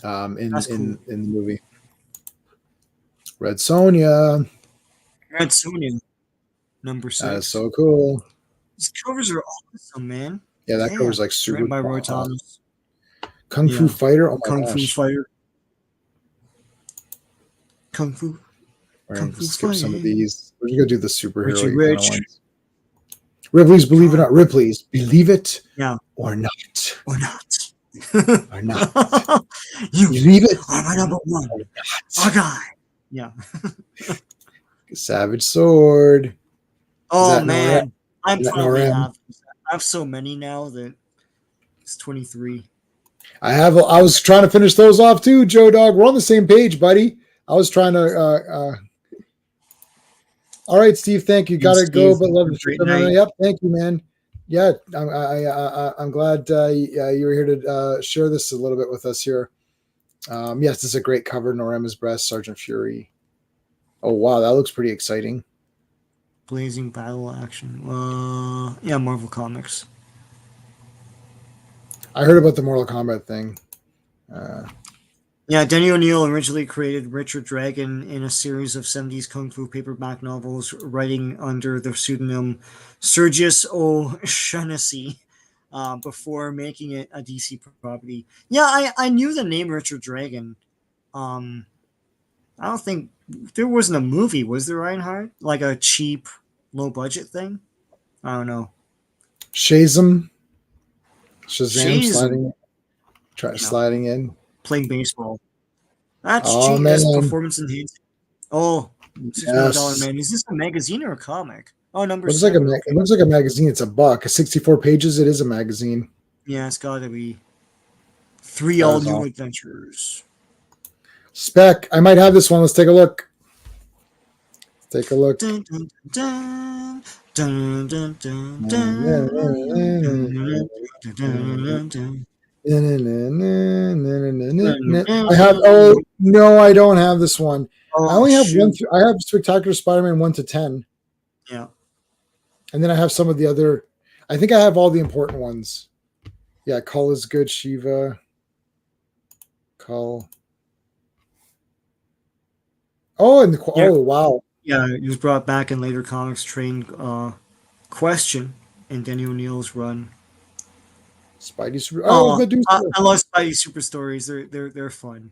[SPEAKER 1] in
[SPEAKER 2] That's cool.
[SPEAKER 1] in the movie. Red Sonja.
[SPEAKER 2] Red Sonja, number
[SPEAKER 1] That is
[SPEAKER 2] 6.
[SPEAKER 1] so cool.
[SPEAKER 2] These covers are awesome, man.
[SPEAKER 1] Yeah, that cover's
[SPEAKER 2] Damn.
[SPEAKER 1] like
[SPEAKER 2] It's
[SPEAKER 1] super
[SPEAKER 2] written by Roy
[SPEAKER 1] awesome.
[SPEAKER 2] Thomas.
[SPEAKER 1] Kung Fu
[SPEAKER 2] Yeah.
[SPEAKER 1] Fighter. Oh my
[SPEAKER 2] Kung Fu
[SPEAKER 1] gosh.
[SPEAKER 2] Fighter. Kung Fu.
[SPEAKER 1] We're
[SPEAKER 2] Kung
[SPEAKER 1] gonna
[SPEAKER 2] Fu
[SPEAKER 1] skip some of
[SPEAKER 2] Fighting.
[SPEAKER 1] these. We're just gonna do the
[SPEAKER 2] Richie
[SPEAKER 1] superhero kind of
[SPEAKER 2] Rich.
[SPEAKER 1] ones. Ripley's Believe It or
[SPEAKER 2] God.
[SPEAKER 1] Not. Ripley's Believe It
[SPEAKER 2] Yeah.
[SPEAKER 1] or Not.
[SPEAKER 2] Or not.
[SPEAKER 1] Or not.
[SPEAKER 2] You
[SPEAKER 1] Believe it
[SPEAKER 2] are my number
[SPEAKER 1] or
[SPEAKER 2] one.
[SPEAKER 1] not.
[SPEAKER 2] A guy. Yeah.
[SPEAKER 1] Savage Sword. Is
[SPEAKER 2] Oh
[SPEAKER 1] that Nora?
[SPEAKER 2] man. I
[SPEAKER 1] Is that
[SPEAKER 2] probably
[SPEAKER 1] Nora?
[SPEAKER 2] have so many now that it's 23.
[SPEAKER 1] I was trying to finish those off too, Joe Dog. We're on the same page, buddy. I was trying to. All right, Steve. Thank you.
[SPEAKER 2] And
[SPEAKER 1] Gotta go,
[SPEAKER 2] Steve,
[SPEAKER 1] but love
[SPEAKER 2] have a
[SPEAKER 1] the
[SPEAKER 2] great
[SPEAKER 1] show.
[SPEAKER 2] night.
[SPEAKER 1] Yep. Thank you, man. Yeah, I'm glad you were here to share this a little bit with us here. Yes, this is a great cover. Norema's breast, Sergeant Fury. Oh wow, that looks pretty exciting.
[SPEAKER 2] Blazing battle action. Yeah, Marvel Comics.
[SPEAKER 1] I heard about the Mortal Kombat thing.
[SPEAKER 2] Yeah, Denny O'Neil originally created Richard Dragon in a series of 70s kung fu paperback novels, writing under the pseudonym Sergius O'Shaughnessy before making it a DC property. Yeah, I knew the name Richard Dragon. I don't think there wasn't a movie, was there, Reinhardt? Like a cheap, low budget thing? I don't know.
[SPEAKER 1] Shazam
[SPEAKER 2] Shazam,
[SPEAKER 1] sliding in.
[SPEAKER 2] playing baseball. That's
[SPEAKER 1] Oh
[SPEAKER 2] cheap. That's
[SPEAKER 1] man,
[SPEAKER 2] performance enhancing. Oh, $6 million
[SPEAKER 1] yes.
[SPEAKER 2] man. Is this a magazine or a comic? Oh, number
[SPEAKER 1] Looks like a
[SPEAKER 2] 7.
[SPEAKER 1] it
[SPEAKER 2] Okay.
[SPEAKER 1] looks like a magazine. It's a buck. 64 pages. It is a magazine.
[SPEAKER 2] Yeah, it's got to be 3
[SPEAKER 1] That
[SPEAKER 2] all
[SPEAKER 1] is
[SPEAKER 2] new
[SPEAKER 1] all.
[SPEAKER 2] adventures.
[SPEAKER 1] Spec. I might have this one. Let's take a look. Take a look.
[SPEAKER 2] Dun, dun, dun, dun, dun, dun, dun, dun, dun,
[SPEAKER 1] I have. Oh no, I don't have this one. I
[SPEAKER 2] Oh
[SPEAKER 1] only have one.
[SPEAKER 2] shoot!
[SPEAKER 1] I have Spectacular Spider-Man 1 to 10,
[SPEAKER 2] Yeah,
[SPEAKER 1] and then I have some of the other. I think I have all the important ones. Yeah, Cull is good. Shiva. Cull. Oh, and
[SPEAKER 2] yeah,
[SPEAKER 1] oh wow.
[SPEAKER 2] yeah. He was brought back in later comics. Train Question in Denny O'Neil's run.
[SPEAKER 1] Spidey Super. Oh,
[SPEAKER 2] Oh,
[SPEAKER 1] Medusa.
[SPEAKER 2] I love Spidey super stories. They're fun.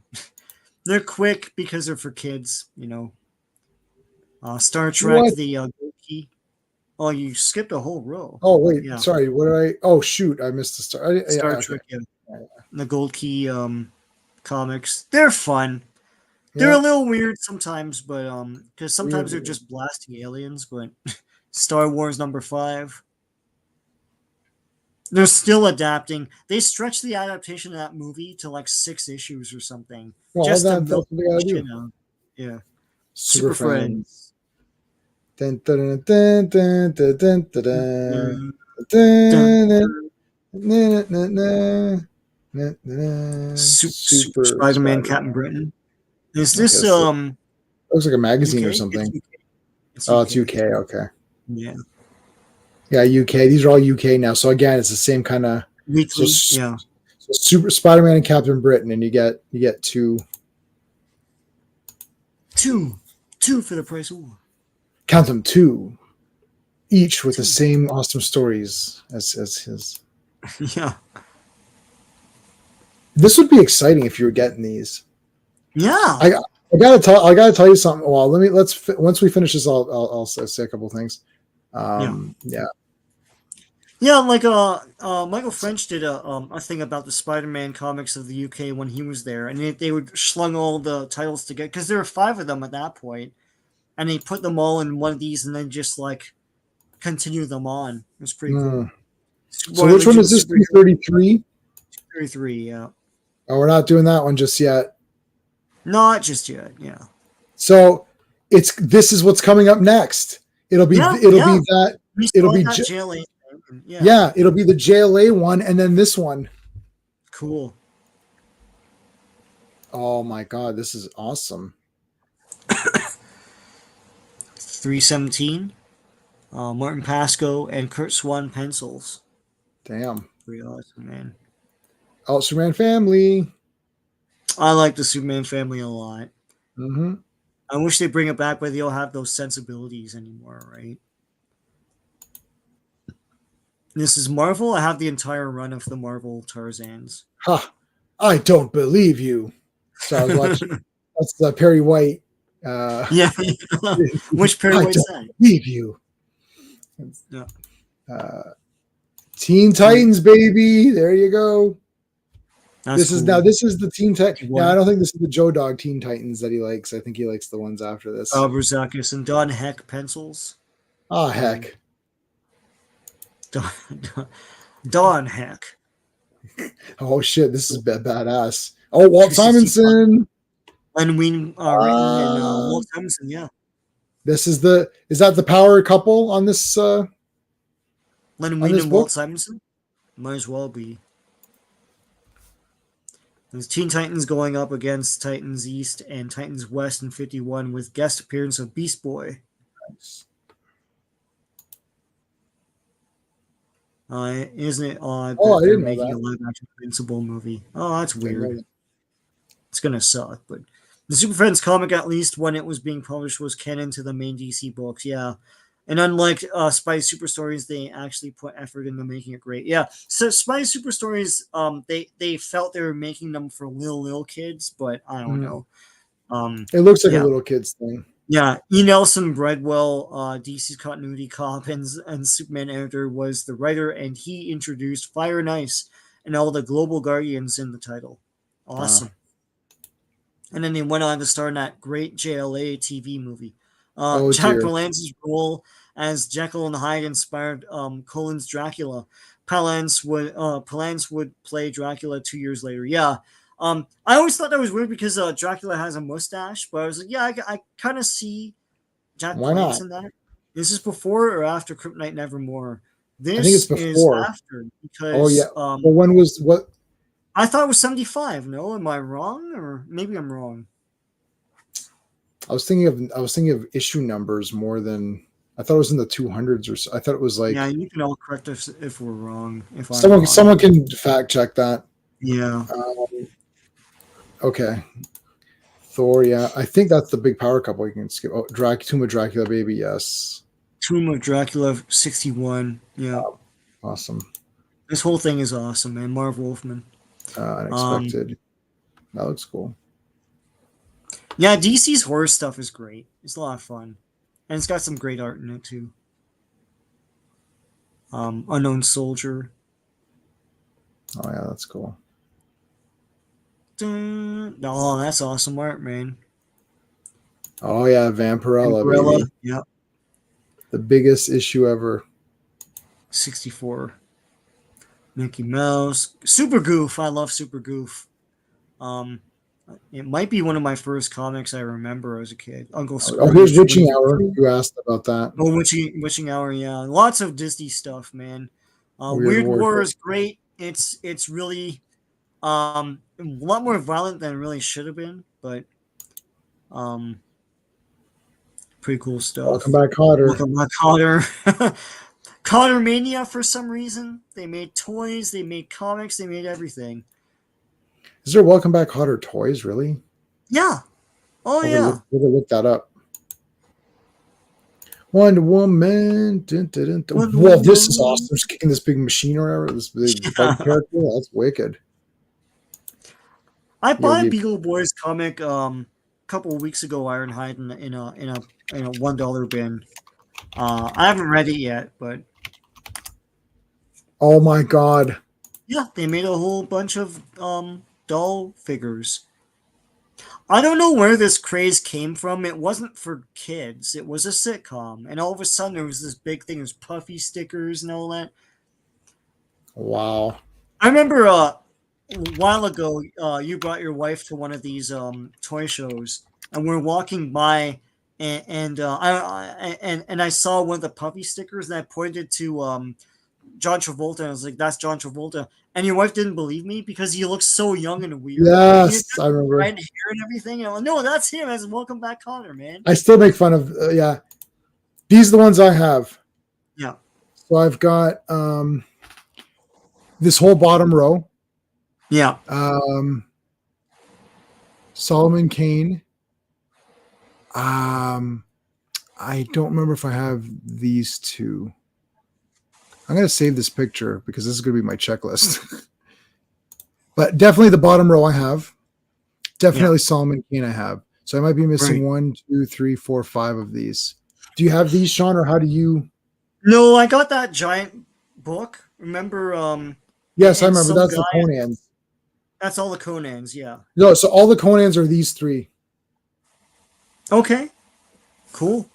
[SPEAKER 2] They're quick because they're for kids. You know, Star Trek,
[SPEAKER 1] What?
[SPEAKER 2] the Gold Key. Oh, you skipped a whole row.
[SPEAKER 1] Oh wait,
[SPEAKER 2] Yeah,
[SPEAKER 1] sorry. What did I? Oh shoot, I missed the start. Yeah,
[SPEAKER 2] Star
[SPEAKER 1] okay.
[SPEAKER 2] Trek. Yeah, the Gold Key comics. They're fun. They're
[SPEAKER 1] Yeah.
[SPEAKER 2] a little weird sometimes, but because sometimes they're
[SPEAKER 1] Weird.
[SPEAKER 2] just blasting aliens. But Star Wars number 5. They're still adapting. They stretched the adaptation of that movie to like 6 issues or something,
[SPEAKER 1] Well,
[SPEAKER 2] just to
[SPEAKER 1] that's
[SPEAKER 2] milk
[SPEAKER 1] what they gotta
[SPEAKER 2] the shit
[SPEAKER 1] do.
[SPEAKER 2] out. Yeah,
[SPEAKER 1] Super
[SPEAKER 2] Super
[SPEAKER 1] Friends.
[SPEAKER 2] Friends.
[SPEAKER 1] Dun, dun, dun, dun, dun, dun, dun, dun.
[SPEAKER 2] Dun, dun,
[SPEAKER 1] Dun, dun,
[SPEAKER 2] dun.
[SPEAKER 1] na, na, na, na, na.
[SPEAKER 2] Super
[SPEAKER 1] Super
[SPEAKER 2] Spider-Man, Captain
[SPEAKER 1] Spider-Man.
[SPEAKER 2] Britain. Is
[SPEAKER 1] I
[SPEAKER 2] this
[SPEAKER 1] guess it looks like a magazine or
[SPEAKER 2] UK? It's
[SPEAKER 1] something.
[SPEAKER 2] UK. It's
[SPEAKER 1] Oh,
[SPEAKER 2] UK.
[SPEAKER 1] it's UK. Okay.
[SPEAKER 2] Yeah.
[SPEAKER 1] Yeah, UK. These are all UK now. So again, it's the same kind of. So,
[SPEAKER 2] Weekly. Yeah.
[SPEAKER 1] so Super Spider-Man and Captain Britain, and you get two.
[SPEAKER 2] Two for the price of one.
[SPEAKER 1] Count them, two, each with the
[SPEAKER 2] Two.
[SPEAKER 1] same awesome stories as his.
[SPEAKER 2] Yeah.
[SPEAKER 1] This would be exciting if you were getting these.
[SPEAKER 2] Yeah.
[SPEAKER 1] I gotta tell you something. Well, once we finish this, I'll say a couple things. Yeah.
[SPEAKER 2] Yeah, like Michael French did a thing about the Spider-Man comics of the UK when he was there, and they would slung all the titles together because there were 5 of them at that point, and they put them all in one of these and then just like continue them on. It was pretty cool.
[SPEAKER 1] So which one is this? 33.
[SPEAKER 2] 33, yeah.
[SPEAKER 1] Oh, we're not doing that one just yet.
[SPEAKER 2] Not just yet, yeah.
[SPEAKER 1] So this is what's coming up next. It'll be that it'll be
[SPEAKER 2] that JLA thing.
[SPEAKER 1] Yeah, it'll be the JLA one and then this one.
[SPEAKER 2] Cool.
[SPEAKER 1] Oh my god, this is awesome.
[SPEAKER 2] 317. Martin Pascoe and Kurt Swan pencils.
[SPEAKER 1] Damn.
[SPEAKER 2] Pretty awesome, man.
[SPEAKER 1] Oh, Superman family.
[SPEAKER 2] I like the Superman family a lot.
[SPEAKER 1] Mm-hmm.
[SPEAKER 2] I wish they bring it back, but they don't have those sensibilities anymore, right? This is Marvel. I have the entire run of the Marvel Tarzans.
[SPEAKER 1] Ha! I don't believe you. So I was watching. That's the Perry White. Uh,
[SPEAKER 2] Yeah. Which Perry
[SPEAKER 1] I
[SPEAKER 2] White's
[SPEAKER 1] don't
[SPEAKER 2] that?
[SPEAKER 1] believe you.
[SPEAKER 2] Yeah.
[SPEAKER 1] Uh, Teen Titans, baby. There you go.
[SPEAKER 2] That's cool.
[SPEAKER 1] This is the Teen Titan. Now I
[SPEAKER 2] One.
[SPEAKER 1] don't think this is the Joe Dog Teen Titans that he likes. I think he likes the ones after this.
[SPEAKER 2] Brzakis and Don Heck pencils.
[SPEAKER 1] Ah,
[SPEAKER 2] Um,
[SPEAKER 1] heck.
[SPEAKER 2] Don, Don Heck.
[SPEAKER 1] Oh shit, this is badass. Oh, Walt
[SPEAKER 2] 265.
[SPEAKER 1] Simonson.
[SPEAKER 2] Len Wein written and
[SPEAKER 1] Uh,
[SPEAKER 2] Walt Simonson. Yeah.
[SPEAKER 1] this is the is that the power couple
[SPEAKER 2] Len
[SPEAKER 1] on
[SPEAKER 2] Wein
[SPEAKER 1] this
[SPEAKER 2] and
[SPEAKER 1] book?
[SPEAKER 2] Walt Simonson. Might as well be. There's Teen Titans going up against Titans East and Titans West in 51 with guest appearance of Beast Boy. Isn't it odd
[SPEAKER 1] Oh, I
[SPEAKER 2] that they're
[SPEAKER 1] didn't know
[SPEAKER 2] making a
[SPEAKER 1] that.
[SPEAKER 2] live action Invincible movie? Oh, that's
[SPEAKER 1] Didn't know
[SPEAKER 2] weird.
[SPEAKER 1] that.
[SPEAKER 2] It's gonna suck, but the Super Friends comic, at least when it was being published, was canon to the main DC books. Yeah, and unlike Spy Super Stories, they actually put effort into making it great. Yeah, so Spy Super Stories, they felt they were making them for little kids, but I don't
[SPEAKER 1] Mhm.
[SPEAKER 2] know.
[SPEAKER 1] It looks like a
[SPEAKER 2] Yeah,
[SPEAKER 1] little kid's thing.
[SPEAKER 2] yeah. E. Nelson Bredwell, DC's continuity cop and Superman editor, was the writer, and he introduced Fire and Ice and all the Global Guardians in the title.
[SPEAKER 1] Wow.
[SPEAKER 2] Awesome. And then they went on to star in that great JLA TV movie.
[SPEAKER 1] Oh
[SPEAKER 2] Jack
[SPEAKER 1] dear.
[SPEAKER 2] Palance's role as Jekyll and Hyde inspired Colin's Dracula. Palance would play Dracula 2 years later. Yeah. I always thought that was weird because Dracula has a mustache, but I was like, yeah, I kind of see Jack
[SPEAKER 1] Why
[SPEAKER 2] Palance
[SPEAKER 1] not?
[SPEAKER 2] in that. Is this before or after Kryptonite Nevermore?
[SPEAKER 1] I think it's
[SPEAKER 2] This is
[SPEAKER 1] before.
[SPEAKER 2] after
[SPEAKER 1] Oh yeah.
[SPEAKER 2] because
[SPEAKER 1] Well, when was what?
[SPEAKER 2] I thought it was 75. No, am I wrong? Or maybe I'm wrong.
[SPEAKER 1] I was thinking of issue numbers more than I thought it was in the 200s or so. I thought it was
[SPEAKER 2] Yeah,
[SPEAKER 1] like
[SPEAKER 2] you can all correct us if we're wrong, if I'm wrong.
[SPEAKER 1] someone can fact check that.
[SPEAKER 2] Yeah.
[SPEAKER 1] Okay. Thor, yeah. I think that's the big power couple you can skip. Oh, Tomb of Dracula, baby, yes.
[SPEAKER 2] Tomb of Dracula 61. Yeah.
[SPEAKER 1] Awesome.
[SPEAKER 2] This whole thing is awesome, man. Marv Wolfman. Um,
[SPEAKER 1] Unexpected. That looks cool.
[SPEAKER 2] yeah, DC's horror stuff is great. It's a lot of fun. And it's got some great art in it, too. Unknown Soldier.
[SPEAKER 1] Oh yeah, that's cool.
[SPEAKER 2] Oh, that's awesome art, man.
[SPEAKER 1] Oh yeah, Vampirella,
[SPEAKER 2] Umbrella.
[SPEAKER 1] baby.
[SPEAKER 2] Yeah.
[SPEAKER 1] The biggest issue ever.
[SPEAKER 2] 64. Mickey Mouse. Super Goof. I love Super Goof. Um, it might be one of my first comics I remember as a kid. Uncle
[SPEAKER 1] Oh, here's
[SPEAKER 2] Scrooge.
[SPEAKER 1] Witching Hour. You asked about that.
[SPEAKER 2] Oh, Witching Hour, yeah. Lots of Disney stuff, man.
[SPEAKER 1] Weird
[SPEAKER 2] Weird
[SPEAKER 1] War.
[SPEAKER 2] War is great. It's really a lot more violent than it really should have been, but um pretty cool
[SPEAKER 1] Welcome
[SPEAKER 2] stuff.
[SPEAKER 1] back, Cotter.
[SPEAKER 2] Welcome back, Cotter. Cotter Mania for some reason. They made toys, they made comics, they made everything.
[SPEAKER 1] Is there Welcome Back, Cotter toys? Really?
[SPEAKER 2] Yeah. Oh yeah.
[SPEAKER 1] Look that up. Wonder Woman. Dun, dun, dun, dun.
[SPEAKER 2] Wonder
[SPEAKER 1] Whoa, this is
[SPEAKER 2] Woman.
[SPEAKER 1] awesome. Just kicking this big machine or whatever. This big bug
[SPEAKER 2] Yeah.
[SPEAKER 1] character. That's wicked.
[SPEAKER 2] I
[SPEAKER 1] Yo,
[SPEAKER 2] bought a Beagle Boys comic a couple of weeks ago, Ironhide, in a $1 bin. I haven't read it yet, but
[SPEAKER 1] oh my god.
[SPEAKER 2] yeah, they made a whole bunch of doll figures. I don't know where this craze came from. It wasn't for kids. It was a sitcom, and all of a sudden there was this big thing. There's puffy stickers and all that.
[SPEAKER 1] Wow.
[SPEAKER 2] I remember a while ago, you brought your wife to one of these toy shows, and we're walking by, and I saw one of the puffy stickers, and I pointed to John Travolta, and I was like, "That's John Travolta." And your wife didn't believe me because he looks so young and weird. He has
[SPEAKER 1] Yes,
[SPEAKER 2] got
[SPEAKER 1] I remember.
[SPEAKER 2] red hair and everything. And I'm like, no, that's him. As Welcome Back, Connor, man.
[SPEAKER 1] I still make fun of yeah. These are the ones I have.
[SPEAKER 2] Yeah.
[SPEAKER 1] So I've got this whole bottom row.
[SPEAKER 2] Yeah.
[SPEAKER 1] Solomon Kane. I don't remember if I have these two. I'm going to save this picture because this is going to be my checklist. But definitely the bottom row I have. Definitely Solomon Kane I have. So I might be missing 1, 2, 3, 4, 5 of these. Do you have these, Sean, or how do you?
[SPEAKER 2] No, I got that giant book. Remember?
[SPEAKER 1] Yes, I remember. That's the Conans.
[SPEAKER 2] That's all the Conans, yeah.
[SPEAKER 1] No, so all the Conans are these 3.
[SPEAKER 2] Okay. Cool.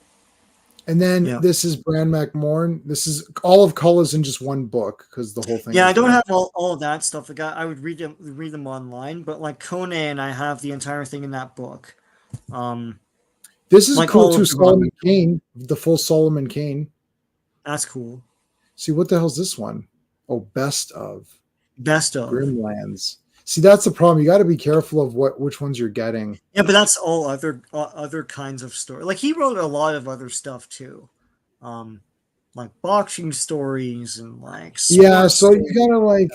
[SPEAKER 1] And then this is Bran McMorn. This is all of Culla's in just one book because the whole thing.
[SPEAKER 2] Yeah, I don't have all of that stuff. I would read them online, but like Conan, I have the entire thing in that book.
[SPEAKER 1] This is like cool too. Solomon Kane, the full Solomon Kane.
[SPEAKER 2] That's cool.
[SPEAKER 1] See, what the hell's this one? Oh, best of Grimlands. See, that's the problem. You got to be careful of which ones you're getting.
[SPEAKER 2] Yeah, but that's all other kinds of story. Like he wrote a lot of other stuff too, like boxing stories and like
[SPEAKER 1] so stories. You gotta like,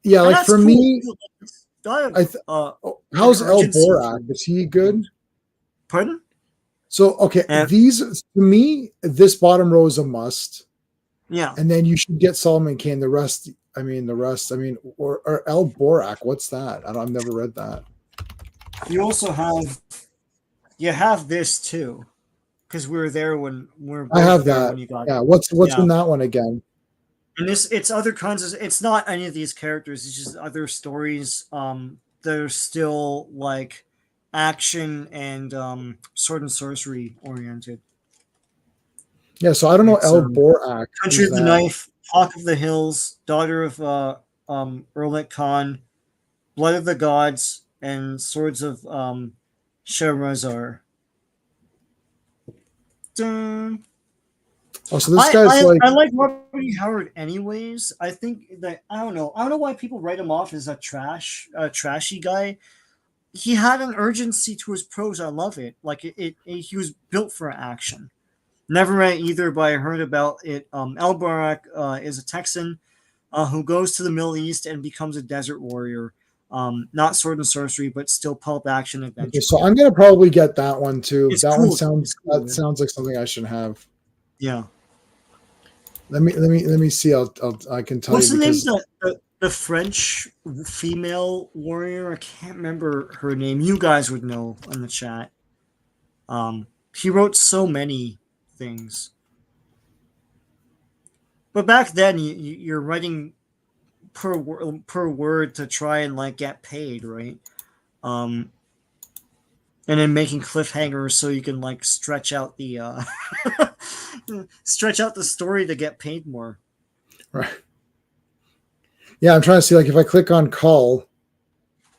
[SPEAKER 1] like for cool. Me, how's El Borak? Is he good?
[SPEAKER 2] Pardon?
[SPEAKER 1] So these to me, this bottom row is a must.
[SPEAKER 2] Yeah,
[SPEAKER 1] and then you should get Solomon Kane. The rest, or El Borak. What's that? I've never read that.
[SPEAKER 2] You also have this too, because we were there when
[SPEAKER 1] I have that. When you got what's in that one again?
[SPEAKER 2] And it's other kinds of. It's not any of these characters. It's just other stories. That are still like action and sword and sorcery oriented.
[SPEAKER 1] Yeah, so I don't know El Borak.
[SPEAKER 2] Country of the Knife, Hawk of the Hills, Daughter of Erlik Khan, Blood of the Gods, and Swords of Shahrazar. Dun.
[SPEAKER 1] Oh, so this guy's
[SPEAKER 2] I like Robert E. Howard anyways. I think that I don't know why people write him off as a trashy guy. He had an urgency to his prose. I love it. Like he was built for action. Never read either, but I heard about it. El Barak is a Texan who goes to the Middle East and becomes a desert warrior. Not sword and sorcery, but still pulp action adventure.
[SPEAKER 1] Okay, so I'm gonna probably get that one too.
[SPEAKER 2] It's
[SPEAKER 1] that
[SPEAKER 2] cool.
[SPEAKER 1] One sounds cool, that sounds like something I should have.
[SPEAKER 2] Yeah.
[SPEAKER 1] Let me see. I can tell
[SPEAKER 2] What's
[SPEAKER 1] you.
[SPEAKER 2] What's the name? The French female warrior. I can't remember her name. You guys would know in the chat. He wrote so many things, but back then you're writing per word to try and like get paid, right? And then making cliffhangers so you can like stretch out the story to get paid more.
[SPEAKER 1] Right. Yeah, I'm trying to see, like, if I click on Cull,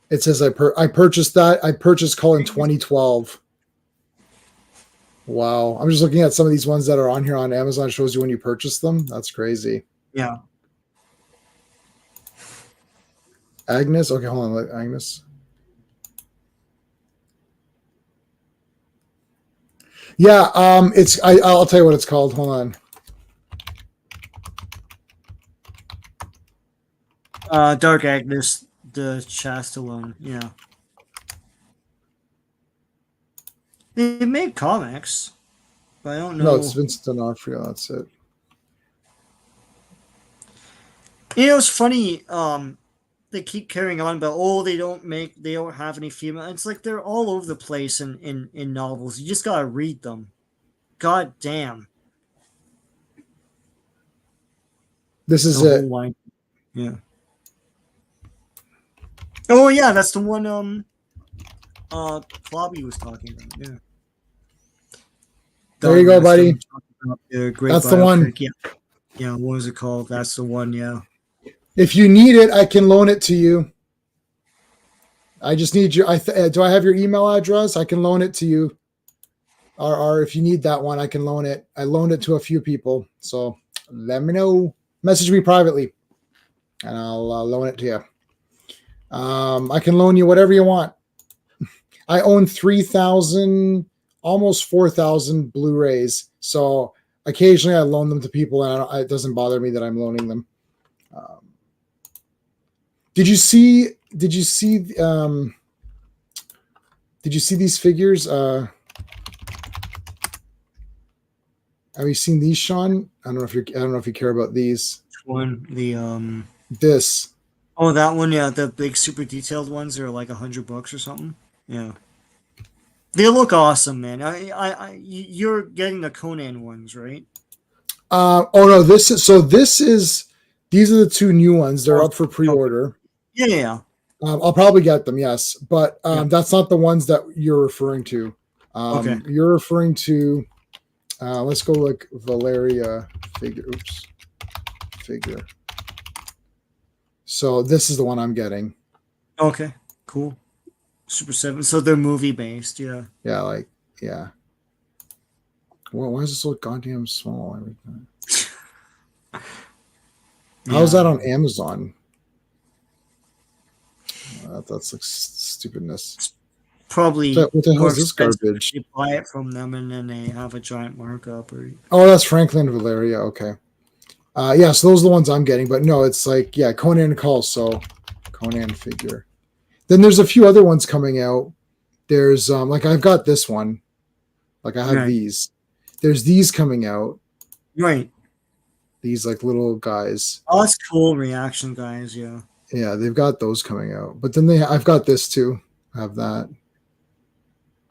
[SPEAKER 1] it says I purchased that. I purchased Cull in 2012. Wow. I'm just looking at some of these ones that are on here on Amazon. It shows you when you purchase them. That's crazy.
[SPEAKER 2] Yeah.
[SPEAKER 1] Agnes? Okay, hold on. Agnes. Yeah, I'll tell you what it's called. Hold on.
[SPEAKER 2] Dark Agnes de Chastelon, yeah. They made comics, but I don't know.
[SPEAKER 1] No, it's Vincent D'Onofrio. That's it.
[SPEAKER 2] You know, it's funny. They keep carrying on about they don't have any female. It's like they're all over the place in novels. You just gotta read them. God damn.
[SPEAKER 1] This is it.
[SPEAKER 2] Line. Yeah. Oh yeah, that's the one Clobby was talking about. Yeah.
[SPEAKER 1] There you go, buddy.
[SPEAKER 2] That's
[SPEAKER 1] the one.
[SPEAKER 2] Yeah. What was it called? That's the one. Yeah.
[SPEAKER 1] If you need it, I can loan it to you. I just need your. Do I have your email address? I can loan it to you. Or if you need that one, I can loan it. I loaned it to a few people, so let me know. Message me privately, and I'll loan it to you. I can loan you whatever you want. I own 3,000, almost 4,000 Blu-rays. So occasionally I loan them to people, and it doesn't bother me that I'm loaning them. Did you see Did you see these figures? Have you seen these, Sean? I don't know if you care about these.
[SPEAKER 2] Which one?
[SPEAKER 1] This.
[SPEAKER 2] Oh, that one. Yeah, the big super detailed ones are like $100 or something. Yeah, they look awesome, man. You're getting the Conan ones, right?
[SPEAKER 1] Oh no, these are the two new ones. They're up for pre-order.
[SPEAKER 2] Yeah, yeah.
[SPEAKER 1] I'll probably get them, yes, but
[SPEAKER 2] Yeah.
[SPEAKER 1] that's not the ones that you're referring to.
[SPEAKER 2] Okay.
[SPEAKER 1] You're referring to. Let's go like Valeria figure. Oops, figure. So this is the one I'm getting.
[SPEAKER 2] Okay. Cool. Super 7. So they're movie based. Yeah.
[SPEAKER 1] Yeah, yeah. Well, why is it so goddamn small? Everything. How's that on Amazon? That's like stupidness.
[SPEAKER 2] Probably
[SPEAKER 1] what the hell is this garbage?
[SPEAKER 2] You buy it from them and then they have a giant markup.
[SPEAKER 1] Oh, that's Franklin Valeria. Okay. Yeah, so those are the ones I'm getting, but no, it's like, yeah, Conan calls, so Conan figure. Then there's a few other ones coming out. There's like I've got this one. Like I have these. There's these coming out.
[SPEAKER 2] Right.
[SPEAKER 1] These like little guys.
[SPEAKER 2] Oh, that's cool. Reaction guys, yeah.
[SPEAKER 1] Yeah, they've got those coming out. But then I've got this too. I have that.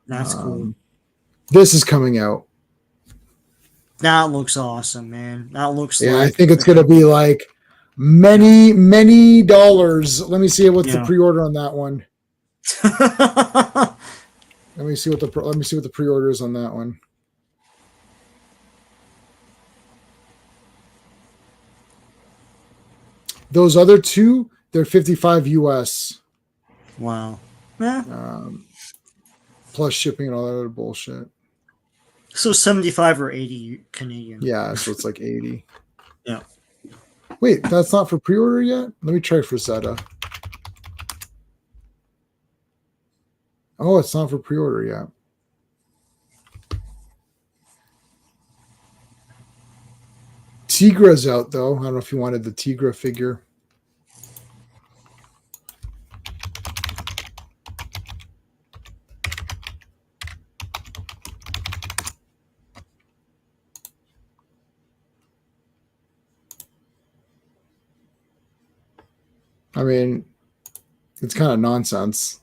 [SPEAKER 2] That's cool.
[SPEAKER 1] This is coming out.
[SPEAKER 2] That looks awesome, man. That looks
[SPEAKER 1] I think it's gonna be like many dollars. Let me see what's the pre-order on that one. Let me see what the pre-order is on that one. Those other two, they're 55 US.
[SPEAKER 2] Wow. Yeah.
[SPEAKER 1] Plus shipping and all that other bullshit.
[SPEAKER 2] So 75 or 80 Canadian.
[SPEAKER 1] Yeah, so it's like 80.
[SPEAKER 2] Yeah.
[SPEAKER 1] Wait, that's not for pre-order yet? Let me try for Zeta. Oh, it's not for pre-order yet. Tigra's out though. I don't know if you wanted the Tigra figure. I mean, it's kind of nonsense.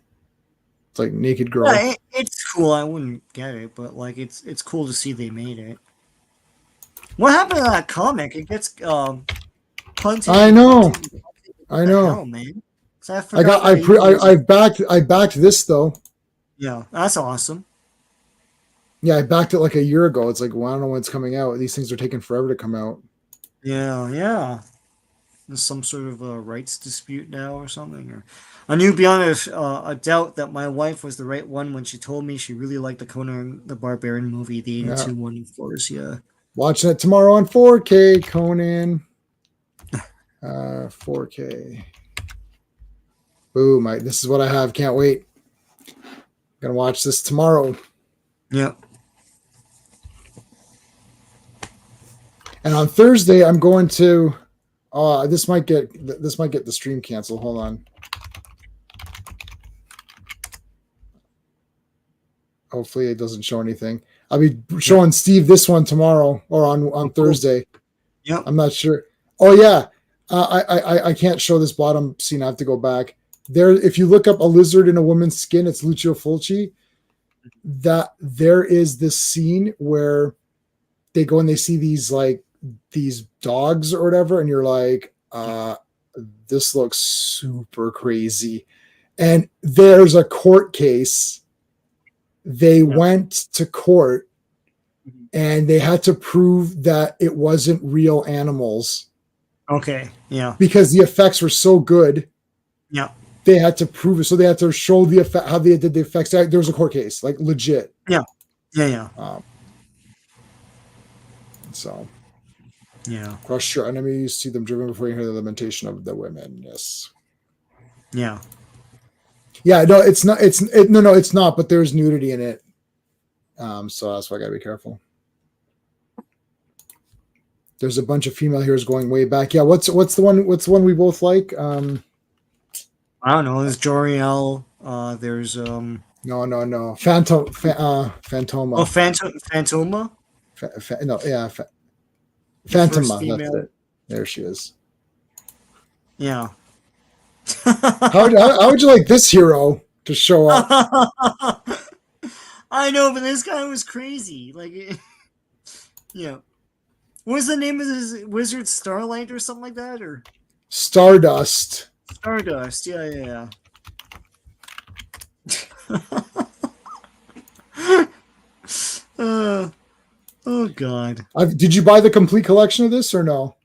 [SPEAKER 1] It's like naked girl.
[SPEAKER 2] Yeah, it's cool. I wouldn't get it, but like it's cool to see they made it. What happened to that comic? It gets punted.
[SPEAKER 1] I know. I know.
[SPEAKER 2] Hell, man.
[SPEAKER 1] I backed this though.
[SPEAKER 2] Yeah, that's awesome.
[SPEAKER 1] Yeah, I backed it like a year ago. It's like, well, I don't know when it's coming out. These things are taking forever to come out.
[SPEAKER 2] Yeah. There's some sort of a rights dispute now or something. Or I knew beyond a doubt that my wife was the right one when she told me she really liked the Conan the Barbarian movie, the 82 one, of course. Yeah.
[SPEAKER 1] Watching it tomorrow on 4K, Conan. 4K. Boom! This is what I have. Can't wait. Gonna watch this tomorrow.
[SPEAKER 2] Yep.
[SPEAKER 1] And on Thursday, I'm going to. This might get the stream canceled. Hold on. Hopefully, it doesn't show anything. I'll be showing Steve this one tomorrow or on Thursday.
[SPEAKER 2] Yep.
[SPEAKER 1] I'm not sure. Oh yeah, I can't show this bottom scene. I have to go back there. If you look up a lizard in a woman's skin, it's Lucio Fulci. That there is this scene where they go and they see these dogs or whatever, and you're like, this looks super crazy. And there's a court case. They went to court and they had to prove that it wasn't real animals.
[SPEAKER 2] Okay. Yeah.
[SPEAKER 1] Because the effects were so good.
[SPEAKER 2] Yeah.
[SPEAKER 1] They had to prove it. So they had to show the effect, how they did the effects. There was a court case, like legit.
[SPEAKER 2] Yeah.
[SPEAKER 1] So.
[SPEAKER 2] Yeah.
[SPEAKER 1] Crush your enemies, see them driven before you hear the lamentation of the women. Yes.
[SPEAKER 2] Yeah.
[SPEAKER 1] Yeah, no, it's not. No, it's not. But there's nudity in it, so that's why I gotta be careful. There's a bunch of female heroes going way back. Yeah, what's the one? What's the one we both like?
[SPEAKER 2] I don't know. There's Jor-El. There's
[SPEAKER 1] No.
[SPEAKER 2] Oh,
[SPEAKER 1] Phantoma.
[SPEAKER 2] Phantoma.
[SPEAKER 1] No, yeah,
[SPEAKER 2] The first
[SPEAKER 1] Phantoma. That's
[SPEAKER 2] female.
[SPEAKER 1] it. There she is.
[SPEAKER 2] Yeah.
[SPEAKER 1] How would you like this hero to show up?
[SPEAKER 2] I know, but this guy was crazy. Like, yeah. What was the name of his wizard? Starlight or something like that, or
[SPEAKER 1] Stardust.
[SPEAKER 2] Stardust? Yeah. uh, oh God.
[SPEAKER 1] Did you buy the complete collection of this or no?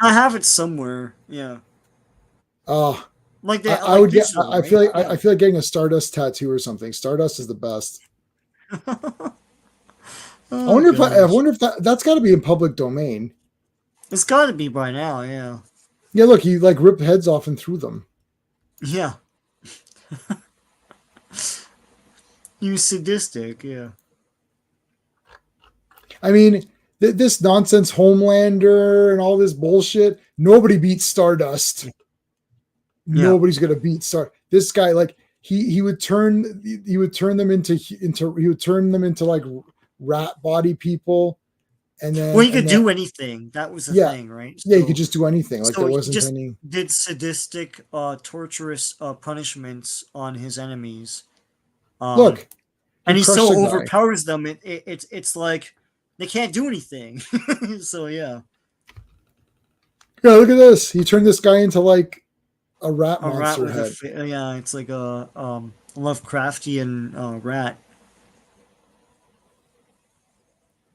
[SPEAKER 2] I have it somewhere. Yeah.
[SPEAKER 1] Oh,
[SPEAKER 2] Like
[SPEAKER 1] I,
[SPEAKER 2] that,
[SPEAKER 1] I
[SPEAKER 2] like
[SPEAKER 1] would get.
[SPEAKER 2] digital,
[SPEAKER 1] I feel
[SPEAKER 2] right?
[SPEAKER 1] like
[SPEAKER 2] Yeah.
[SPEAKER 1] I feel like getting a Stardust tattoo or something. Stardust is the best. I
[SPEAKER 2] Oh
[SPEAKER 1] wonder if I
[SPEAKER 2] gosh.
[SPEAKER 1] wonder if that's got to be in public domain.
[SPEAKER 2] It's got to be by now. Yeah.
[SPEAKER 1] Yeah, look, he like ripped heads off and threw them.
[SPEAKER 2] Yeah. He was sadistic. Yeah.
[SPEAKER 1] I mean, this nonsense Homelander and all this bullshit. Nobody beats Stardust.
[SPEAKER 2] Yeah.
[SPEAKER 1] Nobody's gonna beat Star. This guy, like he would turn them into like rat body people, and
[SPEAKER 2] Well,
[SPEAKER 1] then
[SPEAKER 2] he could do anything. That was the
[SPEAKER 1] yeah,
[SPEAKER 2] thing, right?
[SPEAKER 1] yeah, he could just do anything. Like
[SPEAKER 2] So
[SPEAKER 1] there
[SPEAKER 2] he
[SPEAKER 1] wasn't
[SPEAKER 2] just
[SPEAKER 1] any.
[SPEAKER 2] did sadistic, torturous punishments on his enemies.
[SPEAKER 1] Look, he
[SPEAKER 2] And he
[SPEAKER 1] crushed
[SPEAKER 2] so
[SPEAKER 1] a guy.
[SPEAKER 2] overpowers them. It's like they can't do anything. So yeah,
[SPEAKER 1] Yeah, look at this. He turned this guy into like a rat
[SPEAKER 2] a rat
[SPEAKER 1] monster
[SPEAKER 2] with
[SPEAKER 1] head.
[SPEAKER 2] yeah, it's like a Lovecraftian rat.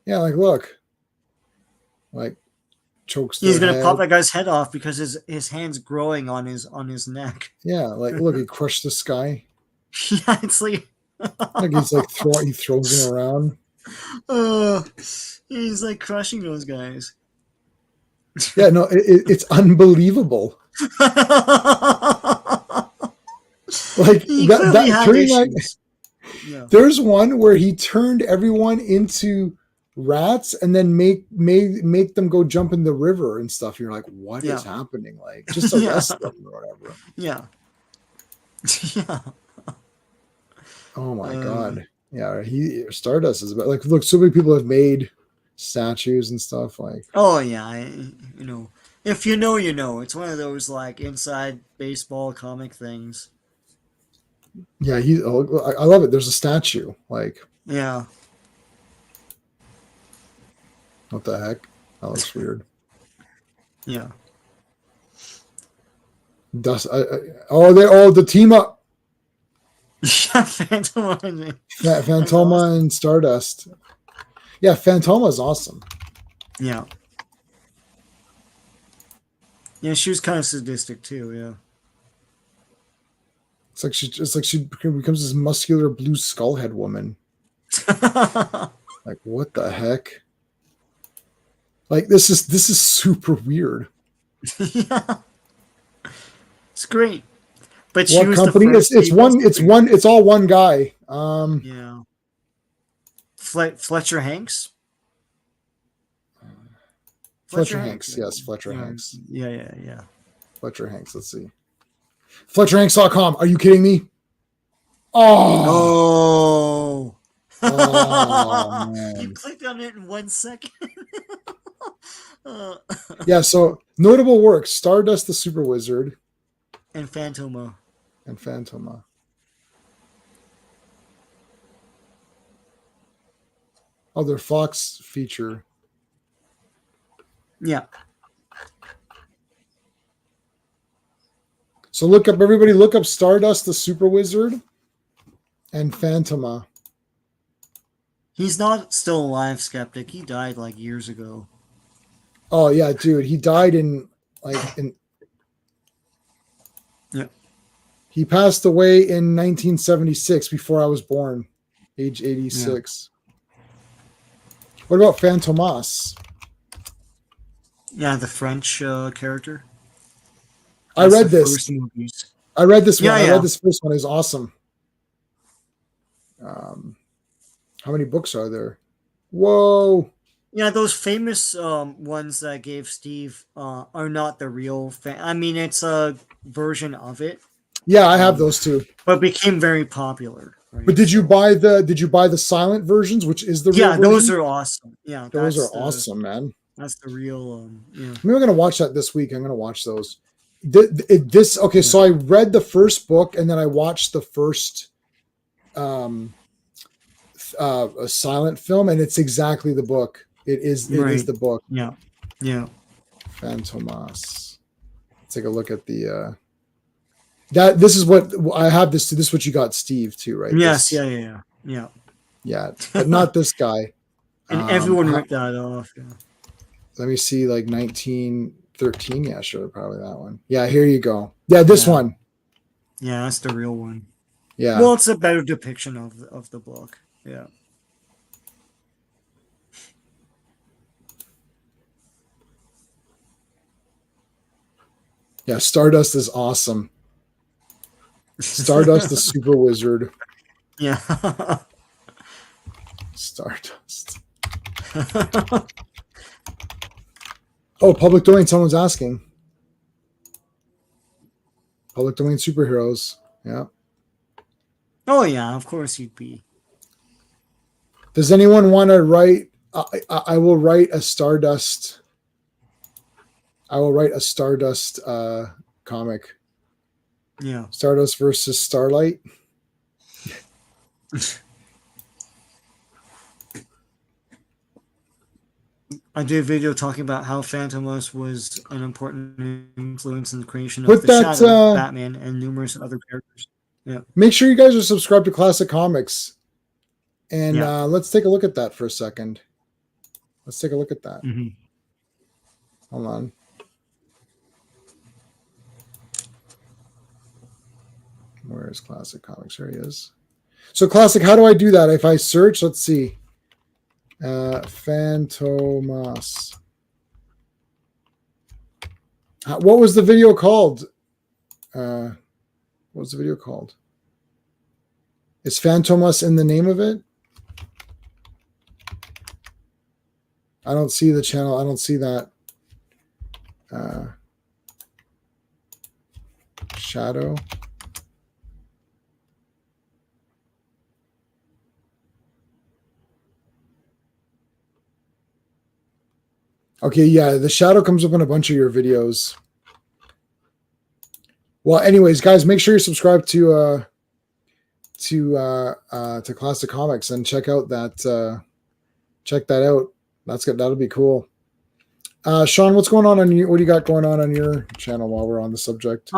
[SPEAKER 1] Yeah, like look, like chokes
[SPEAKER 2] He's
[SPEAKER 1] their
[SPEAKER 2] gonna pop
[SPEAKER 1] head.
[SPEAKER 2] that guy's head off because his hand's growing on his neck.
[SPEAKER 1] Yeah, like look, he crushed this guy.
[SPEAKER 2] Yeah, it's like
[SPEAKER 1] Like he throws him around.
[SPEAKER 2] uh, he's like crushing those guys.
[SPEAKER 1] Yeah, no, it's unbelievable. Like
[SPEAKER 2] He clearly
[SPEAKER 1] that
[SPEAKER 2] had
[SPEAKER 1] turning that.
[SPEAKER 2] issues. Yeah.
[SPEAKER 1] There's one where he turned everyone into rats and then make them go jump in the river and stuff. You're like, what is
[SPEAKER 2] Yeah.
[SPEAKER 1] happening? Like, just
[SPEAKER 2] Yeah.
[SPEAKER 1] arrest them or whatever.
[SPEAKER 2] Yeah. Yeah.
[SPEAKER 1] Oh my god. Yeah, he Stardust is about like look, so many people have made statues and stuff like
[SPEAKER 2] Oh yeah, you know, if you know, you know. It's one of those like inside baseball comic things.
[SPEAKER 1] yeah, I love it. There's a statue. Like,
[SPEAKER 2] Yeah.
[SPEAKER 1] what the heck? That looks weird.
[SPEAKER 2] Yeah.
[SPEAKER 1] Dust the team up.
[SPEAKER 2] Yeah, Phantom.
[SPEAKER 1] Phantoma and Stardust. Yeah, Phantoma is awesome.
[SPEAKER 2] Yeah. Yeah, she was kind of sadistic too. Yeah.
[SPEAKER 1] It's like she becomes this muscular blue skullhead woman. Like what the heck? Like this is super weird.
[SPEAKER 2] Yeah. It's great. But she
[SPEAKER 1] What
[SPEAKER 2] was
[SPEAKER 1] company?
[SPEAKER 2] the first
[SPEAKER 1] It's all one guy.
[SPEAKER 2] Yeah. Fletcher Hanks.
[SPEAKER 1] Fletcher Hanks. Yes, Fletcher
[SPEAKER 2] Yeah.
[SPEAKER 1] Hanks.
[SPEAKER 2] Yeah.
[SPEAKER 1] Fletcher Hanks. Let's see. FletcherHanks.com. Are you kidding me? Oh.
[SPEAKER 2] Oh.
[SPEAKER 1] Man.
[SPEAKER 2] You clicked on it in 1 second. uh,
[SPEAKER 1] Yeah, so notable works: Stardust the Super Wizard
[SPEAKER 2] and Phantoma.
[SPEAKER 1] and Phantoma. Other Fox feature.
[SPEAKER 2] Yeah.
[SPEAKER 1] So everybody look up Stardust the Super Wizard and Phantoma.
[SPEAKER 2] He's not still alive, Skeptic. He died like years ago.
[SPEAKER 1] Oh yeah, dude, he died in.
[SPEAKER 2] Yeah.
[SPEAKER 1] He passed away in 1976 before I was born, age 86. Yeah. What about Fantomas?
[SPEAKER 2] Yeah, the French character.
[SPEAKER 1] I read this. I read this one. I read this first one. It's awesome. How many books are there? Whoa.
[SPEAKER 2] Yeah, those famous ones that I gave Steve are not the real I mean, it's a version of it.
[SPEAKER 1] Yeah, I have those too.
[SPEAKER 2] But became very popular. Right?
[SPEAKER 1] But did you buy the silent versions, which is the real
[SPEAKER 2] Yeah, those
[SPEAKER 1] version?
[SPEAKER 2] are awesome. Yeah,
[SPEAKER 1] Those are awesome, man.
[SPEAKER 2] that's the real. Yeah,
[SPEAKER 1] Maybe I'm gonna watch that this week. I'm gonna watch those. Okay.
[SPEAKER 2] yeah,
[SPEAKER 1] So I read the first book and then I watched the first um a silent film, and it's exactly the book. It is
[SPEAKER 2] right.
[SPEAKER 1] the book.
[SPEAKER 2] Yeah, yeah.
[SPEAKER 1] Phantomas. Let's take a look at the that this is what I have this is what you got, Steve, too, right?
[SPEAKER 2] Yes,
[SPEAKER 1] This,
[SPEAKER 2] yeah, yeah, yeah.
[SPEAKER 1] yeah, but
[SPEAKER 2] Yeah.
[SPEAKER 1] not this guy.
[SPEAKER 2] And everyone
[SPEAKER 1] How,
[SPEAKER 2] ripped that off. Yeah.
[SPEAKER 1] let me see, like 1913. Yeah, sure, probably that one. Yeah, here you go. Yeah, this
[SPEAKER 2] Yeah,
[SPEAKER 1] one.
[SPEAKER 2] yeah, that's the real one.
[SPEAKER 1] Yeah.
[SPEAKER 2] Well, it's a better depiction of the book. Yeah.
[SPEAKER 1] Yeah, Stardust is awesome. Stardust the super wizard.
[SPEAKER 2] Yeah.
[SPEAKER 1] Stardust. Oh, public domain. Someone's asking. Public domain superheroes. Yeah.
[SPEAKER 2] Oh yeah, of course you'd be.
[SPEAKER 1] Does anyone want to write? I will write a Stardust. I will write a Stardust comic.
[SPEAKER 2] Yeah.
[SPEAKER 1] Stardust versus Starlight.
[SPEAKER 2] I did a video talking about how Phantomos was an important influence in the creation of
[SPEAKER 1] Put
[SPEAKER 2] the
[SPEAKER 1] that.
[SPEAKER 2] Shadow, Batman, and numerous other characters. Yeah.
[SPEAKER 1] Make sure you guys are subscribed to Classic Comics, and
[SPEAKER 2] Yeah.
[SPEAKER 1] let's take a look at that for a second. Let's take a look at that.
[SPEAKER 2] Mm-hmm.
[SPEAKER 1] Hold on. Where is Classic Comics? Here he is. So Classic, how do I do that? If I search, let's see. Phantomas. What was the video called? What was the video called? Is Phantomas in the name of it? I don't see the channel. I don't see that. Shadow. Okay, yeah, the shadow comes up in a bunch of your videos. Well, anyways, guys, make sure you subscribe to Classic Comics and check out that check that out. That's good. That'll be cool. Sean, what's going on you? What do you got going on your channel while we're on the subject?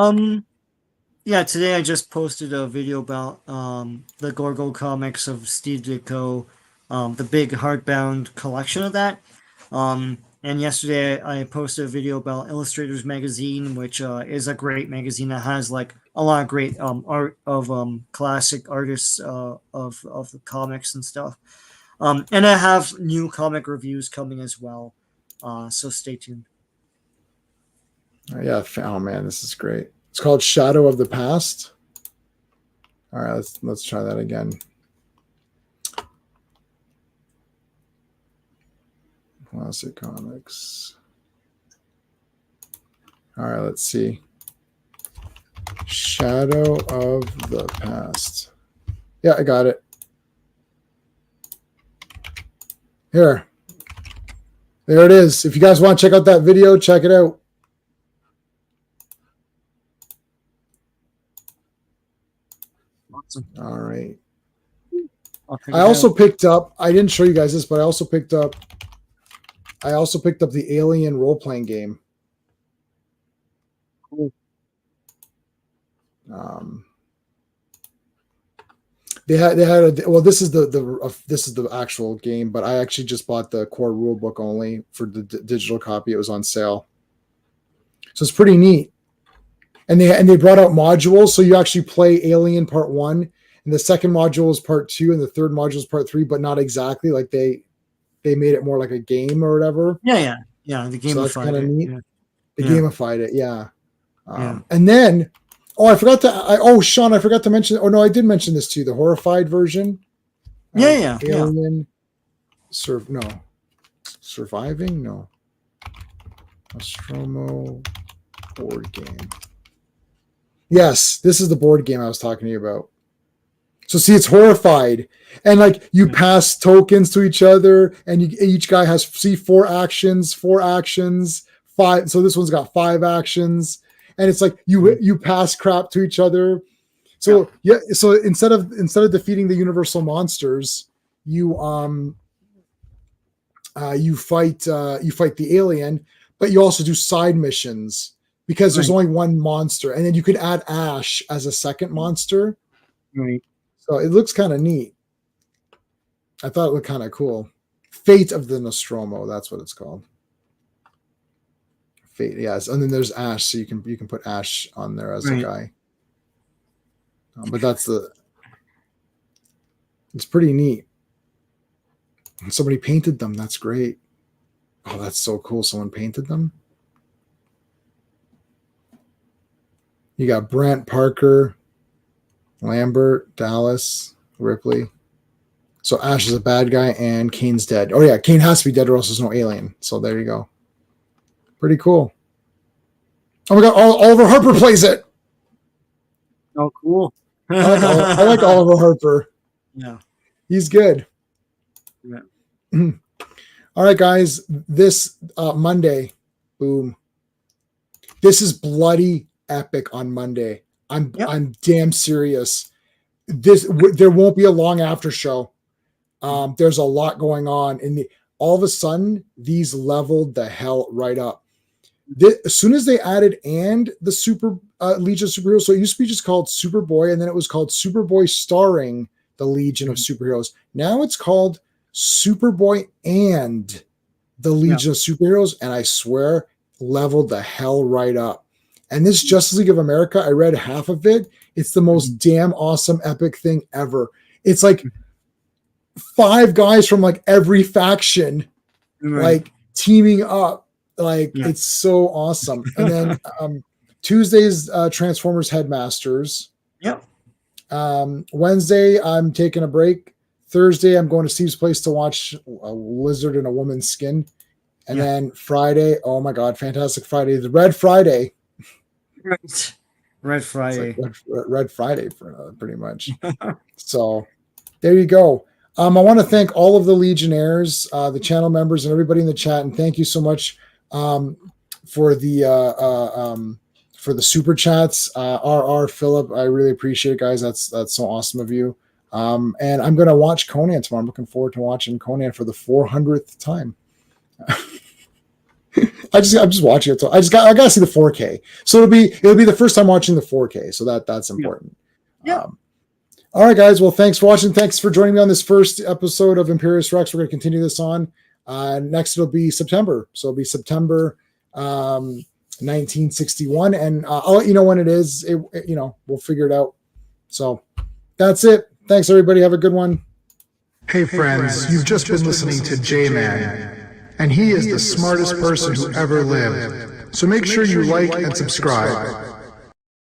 [SPEAKER 2] Yeah, today I just posted a video about the Gorgo comics of Steve Ditko, the big hardbound collection of that. And yesterday I posted a video about Illustrators Magazine, which is a great magazine that has like a lot of great art of classic artists of the comics and stuff. And I have new comic reviews coming as well. So stay tuned.
[SPEAKER 1] Yeah. Oh man, this is great. It's called Shadow of the Past. All right, let's try that again. Classic Comics. All right, let's see. Shadow of the Past. Yeah, I got it. Here. There it is. If you guys want to check out that video, check it out.
[SPEAKER 2] Awesome.
[SPEAKER 1] All right. I also picked up, I didn't show you guys this, but I also picked up the Alien role-playing game.
[SPEAKER 2] Cool.
[SPEAKER 1] They had well, this is the actual game, but I actually just bought the core rule book only for the digital copy. It was on sale, so it's pretty neat. And they brought out modules, so you actually play Alien Part 1, and the second module is Part 2, and the third module is Part 3, but not exactly. Like they made it more like a game or whatever.
[SPEAKER 2] Yeah. The gamified
[SPEAKER 1] so that's kind of neat.
[SPEAKER 2] Yeah.
[SPEAKER 1] They gamified it, yeah.
[SPEAKER 2] Yeah.
[SPEAKER 1] And then, Sean, I forgot to mention. Oh no, I did mention this too. The horrified version. Alien. Surviving. No. Nostromo board game. Yes, this is the board game I was talking to you about. So see, it's horrified. And like you pass tokens to each other, and each guy has 4 actions, 5. So this one's got 5 actions, and it's like you pass crap to each other. So yeah, so instead of defeating the universal monsters, you you fight the alien, but you also do side missions because there's only one monster, and then you could add Ash as a second monster.
[SPEAKER 2] Right.
[SPEAKER 1] So it looks kind of neat. I thought it looked kind of cool. Fate of the Nostromo, that's what it's called. Fate, yes. And then there's Ash, so you can put Ash on there as a guy. But it's pretty neat. Somebody painted them. That's great. Oh, that's so cool. Someone painted them. You got Brent, Parker, Lambert, Dallas, Ripley. So Ash is a bad guy and Kane's dead. Oh yeah, Kane has to be dead or else there's no alien. So there you go. Pretty cool. Oh my God, Oliver Harper plays it.
[SPEAKER 2] Oh, cool.
[SPEAKER 1] I like Oliver Harper.
[SPEAKER 2] Yeah.
[SPEAKER 1] He's good.
[SPEAKER 2] Yeah.
[SPEAKER 1] All right, guys. This Monday, boom. This is bloody epic on Monday. I'm damn serious. There won't be a long after show. There's a lot going on, and all of a sudden these leveled the hell right up. As soon as they added and the Super Legion of Superheroes, so it used to be just called Superboy, and then it was called Superboy starring the Legion of Superheroes. Now it's called Superboy and the Legion of Superheroes, and I swear leveled the hell right up. And this Justice League of America, I read half of it. It's the most damn awesome epic thing ever. It's like 5 guys from like every faction, like teaming up. Like it's so awesome. And then Tuesday's Transformers Headmasters.
[SPEAKER 2] Yep.
[SPEAKER 1] Wednesday, I'm taking a break. Thursday, I'm going to Steve's place to watch a lizard in a woman's skin. And then Friday, oh my God, Fantastic Friday, the Red Friday.
[SPEAKER 2] Red Friday.
[SPEAKER 1] Like Red Friday for pretty much. So there you go. I want to thank all of the Legionnaires, the channel members, and everybody in the chat. And thank you so much for the super chats. RR Philip, I really appreciate it, guys. That's so awesome of you. And I'm going to watch Conan tomorrow. I'm looking forward to watching Conan for the 400th time. I'm just watching it. So I gotta see the 4K. So it'll be the first time watching the 4K. So that's important.
[SPEAKER 2] Yeah.
[SPEAKER 1] All right, guys. Well, thanks for watching. Thanks for joining me on this first episode of Imperious Rex. We're going to continue this on. Next, it'll be September. So it'll be September 1961. And I'll let you know when it is. We'll figure it out. So that's it. Thanks, everybody. Have a good one.
[SPEAKER 3] Hey, friends. You've just been listening to J-Man. And he is the smartest person who ever lived. So make sure you like and subscribe.